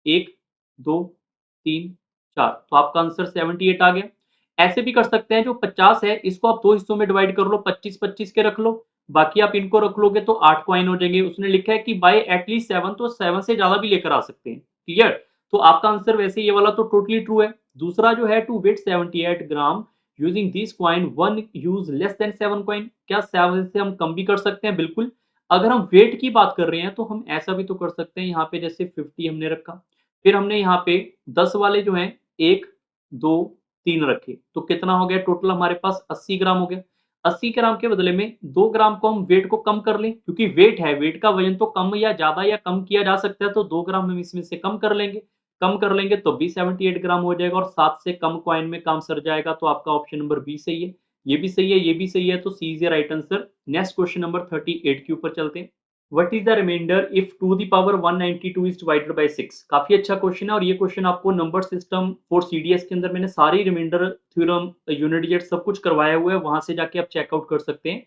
1 2 3 4, तो आपका आंसर 78 आ गया। ऐसे भी कर सकते हैं, जो 50 है इसको आप 2 हिस्सों में डिवाइड कर लो, 25 25 के रख लो, बाकी आप इनको रख लोगे तो 8 कॉइन हो जाएंगे। उसने लिखा है कि बाय एटलीस्ट 7, तो 7 से ज्यादा भी लेकर आ सकते हैं, क्लियर। तो आपका आंसर वैसे ये वाला तो टोटली ट्रू है। दूसरा जो है to weight 78 gram using this coin, one use less than 7 coin, क्या 7 से हम कम भी कर सकते हैं? बिल्कुल। अगर हम वेट की बात कर रहे हैं तो हम ऐसा भी तो कर सकते हैं, यहाँ पे जैसे 50 हमने रखा, फिर हमने यहाँ पे 10 वाले जो हैं 1 2 3 रखे, तो कितना हो गया टोटल हमारे पास 80 ग्राम हो गया। 80 ग्राम के बदले में 2 ग्राम को हम वेट को कम कर लें, क्योंकि वेट है, वेट का वजन तो कम या ज़्यादा या कम किया जा सकता है, तो 2 ग्राम हम इसमें से कम कर लेंगे। कम कर लेंगे तो भी 78 ग्राम हो जाएगा और 7 से कम कॉइन में काम सर जाएगा, तो आपका ऑप्शन नंबर बी सही है। ये भी सही है, ये भी सही है, तो C is the right answer. Next question number 38 के ऊपर चलते हैं। What is the reminder if 2 the power 192 is divided by 6? काफी अच्छा क्वेश्चन है और ये क्वेश्चन आपको नंबर सिस्टम फॉर सीडीएस के अंदर मैंने सारी रिमाइंडर थ्योरम यूनिट डिजिट सब कुछ करवाया हुआ है, वहां से जाके आप चेकआउट कर सकते हैं।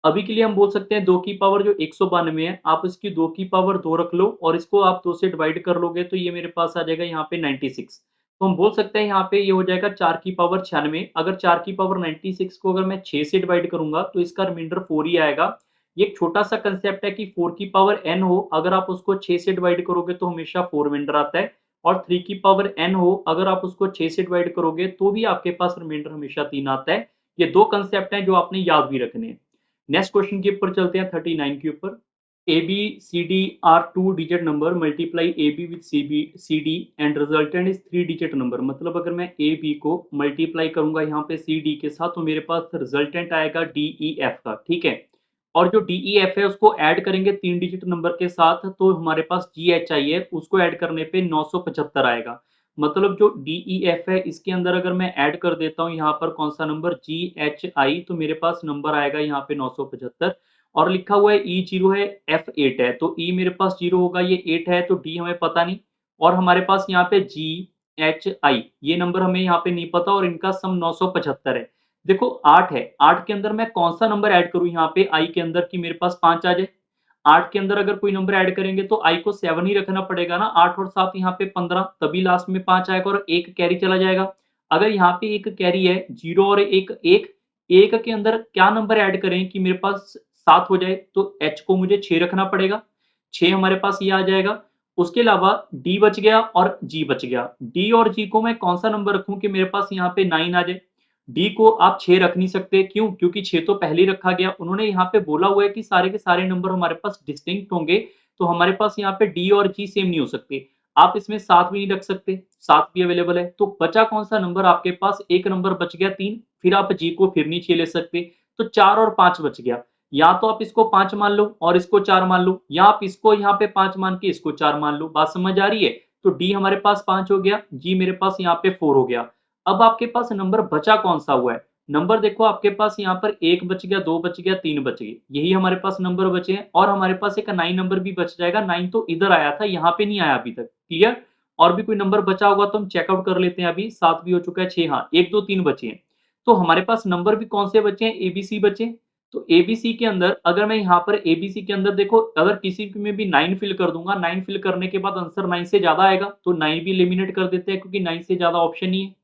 अभी के लिए हम बोल सकते हैं 2 की पावर जो 192 है, आप इसकी 2 की पावर 2 रख लो और इसको आप 2 से डिवाइड कर लोगे तो ये मेरे पास आ जाएगा यहाँ पे 96। तो हम बोल सकते हैं यहाँ पे ये हो जाएगा 4 की पावर 96। अगर 4 की पावर 96 को अगर मैं 6 से डिवाइड करूंगा तो इसका रिमाइंडर 4 ही आएगा। ये एक छोटा सा कंसेप्ट है कि 4 की पावर n हो, अगर आप उसको 6 से डिवाइड करोगे तो हमेशा 4 रिमाइंडर आता है, और 3 की पावर n हो, अगर आप उसको 6 से डिवाइड करोगे तो भी आपके पास रिमाइंडर हमेशा 3 आता है। ये दो कंसेप्ट हैं जो आपने याद भी रखने हैं। नेक्स्ट क्वेश्चन के ऊपर चलते हैं 39 के ऊपर। A B C D are two digit number, multiply A B with C D and resultant is 3 digit number. मतलब अगर मैं ए बी को मल्टीप्लाई करूंगा यहाँ पे सी डी के साथ तो मेरे पास रिजल्टेंट आएगा डी ई एफ का, ठीक है। और जो डी ई एफ है उसको ऐड करेंगे 3 डिजिट नंबर के साथ तो हमारे पास जी एच आई है, उसको ऐड करने पे 975 आएगा। मतलब जो डी ई एफ है इसके अंदर अगर मैं ऐड कर देता हूँ यहाँ पर कौन सा नंबर जी एच आई, तो मेरे पास नंबर आएगा यहाँ पे 975। और लिखा हुआ है ई जीरो है, एफ 8 है, तो ई मेरे पास जीरो होगा, ये 8 है तो डी हमें पता नहीं। और हमारे पास यहाँ पे जी एच आई ये नंबर हमें यहाँ पे नहीं पता और इनका सम 975 है। देखो 8 है, 8 के अंदर मैं कौन सा नंबर ऐड करूं यहाँ पे आई के अंदर कि मेरे पास 5 आ जाए। 8 के अंदर अगर कोई नंबर ऐड करेंगे तो आई को 7 ही रखना पड़ेगा ना, 8 और 7 यहाँ पे 15, तभी लास्ट में 5 आएगा और एक कैरी चला जाएगा। अगर यहाँ पे एक कैरी है, 0 और एक एक, एक के अंदर क्या नंबर ऐड करें कि मेरे पास 7 हो जाए, तो एच को मुझे 6 रखना पड़ेगा, 6 हमारे पास ये आ जाएगा। उसके अलावा डी बच गया और जी बच गया, डी और जी को मैं कौन सा नंबर रखूं कि मेरे पास यहाँ पे 9 आ जाए। डी को आप 6 रख नहीं सकते, क्यों? क्योंकि 6 तो पहले ही रखा गया, उन्होंने यहाँ पे बोला हुआ है कि सारे के सारे नंबर हमारे पास डिस्टिंक्ट होंगे, तो हमारे पास यहाँ पे डी और जी सेम नहीं हो सकते। आप इसमें 7 भी नहीं रख सकते, 7 भी अवेलेबल है, तो बचा कौन सा नंबर आपके पास? एक नंबर बच गया 3, फिर आप जी को फिर नहीं 6 ले सकते, तो 4 और 5 बच गया। या तो आप इसको 5 मान लो और इसको 4 मान लो, या आप इसको यहाँ पे 5 मान के इसको 4 मान लो। बात समझ आ रही है? तो डी हमारे पास 5 हो गया, जी मेरे पास यहाँ पे 4 हो गया। अब आपके पास नंबर बचा कौन सा हुआ है? नंबर देखो आपके पास यहाँ पर 1 बच गया, 2 बच गया, 3 बच गए, यही हमारे पास नंबर बचे हैं। और हमारे पास एक 9 नंबर भी बच जाएगा, 9 तो इधर आया था, यहाँ पे नहीं आया अभी तक, क्लियर? और भी कोई नंबर बचा होगा तो हम चेकआउट कर लेते हैं। अभी 7 भी हो चुका है, 6, हाँ 1 2 3 बचे हैं। तो हमारे पास नंबर भी कौन से बचे हैं? एबीसी बचे। तो एबीसी के अंदर अगर मैं यहाँ पर एबीसी के अंदर देखो, अगर किसी में भी 9 फिल कर दूंगा, 9 फिल करने के बाद आंसर 9 से ज्यादा आएगा तो 9 भी एलिमिनेट कर देते हैं, क्योंकि 9 से ज्यादा ऑप्शन ही है।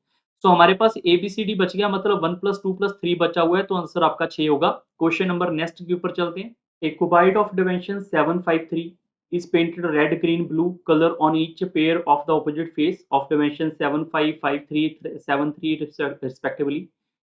तो हमारे पास एबीसीडी बच गया, मतलब 1 + 2 + 3 बचा हुआ है, तो आंसर आपका 6 होगा। क्वेश्चन नंबर नेक्स्ट के ऊपर चलते हैं। A cuboid of dimension 753 is painted red, green, blue color on each pair of the opposite face of dimension 7 5 5 3 7 3 respectively.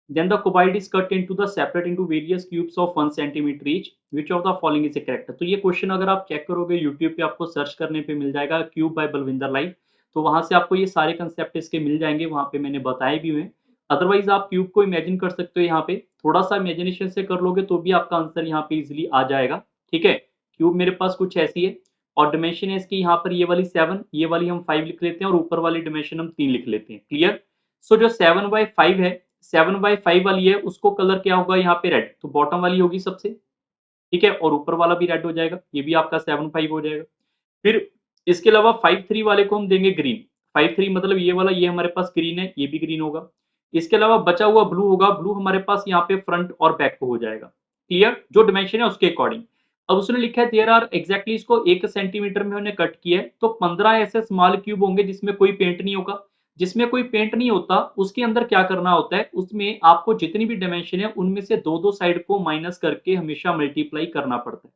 Then the cuboid is cut into the separate into various cubes of 1 centimeter each. Which of the following is correct? तो ये question अगर आप check करोगे YouTube पे आपको search करने पे मिल जाएगा, क्यूब बाय बलविंदर लाइव, तो वहां से आपको ये सारे कंसेप्ट इसके मिल जाएंगे, वहां पे मैंने बताए भी हुए। अदरवाइज आप क्यूब को इमेजिन कर सकते हो, यहाँ पे थोड़ा सा इमेजिनेशन से कर लोगे तो भी आपका आंसर यहाँ पे इजिली आ जाएगा, ठीक है। क्यूब मेरे पास कुछ ऐसी है और डिमेंशन है इसकी यहाँ पर ये वाली 7, ये वाली हम 5 लिख लेते हैं और ऊपर वाली डिमेंशन हम 3 लिख लेते हैं, क्लियर। सो जो 7/5 है, 7/5 वाली है उसको कलर क्या होगा यहाँ पे? रेड, तो बॉटम वाली होगी सबसे, ठीक है, और ऊपर वाला भी रेड हो जाएगा, ये भी आपका 7/5 हो जाएगा। फिर इसके अलावा 5/3 वाले को हम देंगे ग्रीन, 5/3 मतलब ये वाला, ये हमारे पास ग्रीन है, ये भी ग्रीन होगा। इसके अलावा बचा हुआ ब्लू होगा, ब्लू हमारे पास यहाँ पे फ्रंट और बैक को हो जाएगा, क्लियर, जो डिमेंशन है उसके अकॉर्डिंग। अब उसने लिखा है देयर आर एग्जैक्टली, इसको 1 सेंटीमीटर में उन्होंने कट किया है, तो 15 ऐसे स्मॉल क्यूब होंगे जिसमें कोई पेंट नहीं होगा। जिसमें कोई पेंट नहीं होता उसके अंदर क्या करना होता है, उसमें आपको जितनी भी डिमेंशन है उनमें से दो दो साइड को माइनस करके हमेशा मल्टीप्लाई करना पड़ता है,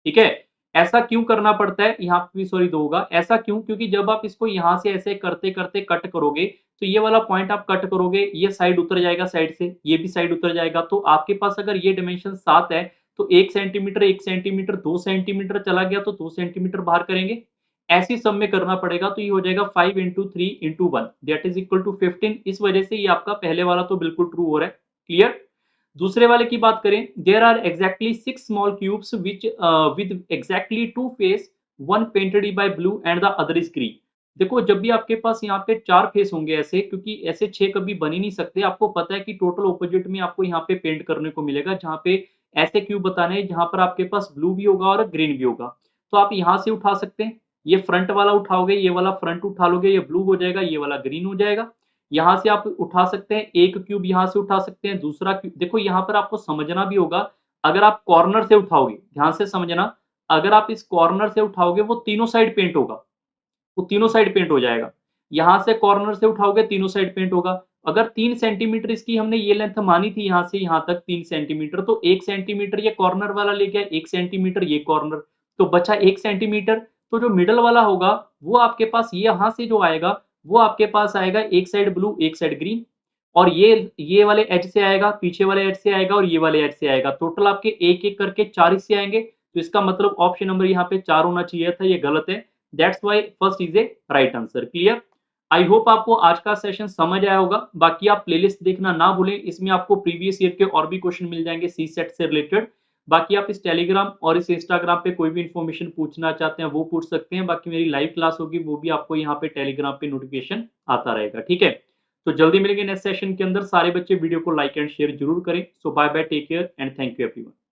ठीक है। ऐसा क्यों करना पड़ता है? यहाँ पे भी सॉरी 2 होगा, ऐसा क्यों? क्योंकि जब आप इसको यहाँ से ऐसे करते करते कट करोगे तो ये वाला पॉइंट आप कट करोगे, ये साइड उतर जाएगा, साइड से ये भी साइड उतर जाएगा, तो आपके पास अगर ये डिमेंशन 7 है तो 1 सेंटीमीटर 1 सेंटीमीटर 2 सेंटीमीटर चला गया तो 2 सेंटीमीटर बाहर करेंगे, ऐसी सब में करना पड़ेगा, तो ये हो जाएगा 5 × 3 × 1 दैट इज इक्वल टू 15। इस वजह से ये आपका पहले वाला तो बिल्कुल ट्रू हो रहा है, क्लियर। दूसरे वाले की बात करें, there are exactly 6 small cubes which with exactly 2 face, one painted by blue and the other is green. देखो जब भी आपके पास यहाँ पे 4 फेस होंगे ऐसे, क्योंकि ऐसे 6 कभी बन ही नहीं सकते, आपको पता है कि टोटल ऑपोजिट में आपको यहाँ पे पेंट करने को मिलेगा, जहाँ पे ऐसे क्यूब बताने हैं जहाँ पर आपके पास ब्लू भी होगा और ग्रीन भी होगा। तो आप यहाँ से उठा सकते हैं, ये फ्रंट वाला उठाओगे, ये वाला फ्रंट उठा लोगे, ये ब्लू हो जाएगा, ये वाला ग्रीन हो जाएगा। यहाँ से आप उठा सकते हैं, एक क्यूब यहाँ से उठा सकते हैं, दूसरा क्यूब देखो यहाँ पर आपको समझना भी होगा, अगर आप कॉर्नर से उठाओगे, ध्यान से समझना, अगर आप इस कॉर्नर से उठाओगे वो तीनों साइड पेंट होगा, वो तीनों साइड पेंट हो जाएगा। यहाँ से कॉर्नर से उठाओगे तीनों साइड पेंट होगा। अगर 3 सेंटीमीटर इसकी हमने ये लेंथ मानी थी यहाँ से यहाँ तक 3 सेंटीमीटर, तो 1 सेंटीमीटर ये कॉर्नर वाला ले गया, 1 सेंटीमीटर ये कॉर्नर, तो बचा 1 सेंटीमीटर। तो जो मिडल वाला होगा वो आपके पास ये यहाँ से जो आएगा, वो आपके पास आएगा एक साइड ब्लू, एक साइड ग्रीन, और ये वाले एज से आएगा, पीछे वाले एज से आएगा और ये वाले एज से आएगा। टोटल आपके एक-एक करके 4 हिस्से आएँगे। तो इसका मतलब ऑप्शन नंबर यहाँ पे 4 होना चाहिए था, ये गलत है। That's why first is a right answer. Clear? I hope आपको आज का सेशन समझ आया होगा। बाकी आप प्लेलिस्ट देखना ना भूलें, इसमें आपको प्रीवियस ईयर के और भी क्वेश्चन मिल जाएंगे सी सेट से रिलेटेड। बाकी आप इस टेलीग्राम और इस इंस्टाग्राम पे कोई भी इन्फॉर्मेशन पूछना चाहते हैं वो पूछ सकते हैं। बाकी मेरी लाइव क्लास होगी, वो भी आपको यहाँ पे टेलीग्राम पे नोटिफिकेशन आता रहेगा। ठीक है, तो जल्दी मिलेंगे नेक्स्ट सेशन के अंदर। सारे बच्चे वीडियो को लाइक एंड शेयर जरूर करें। So bye bye, take care and thank you everyone.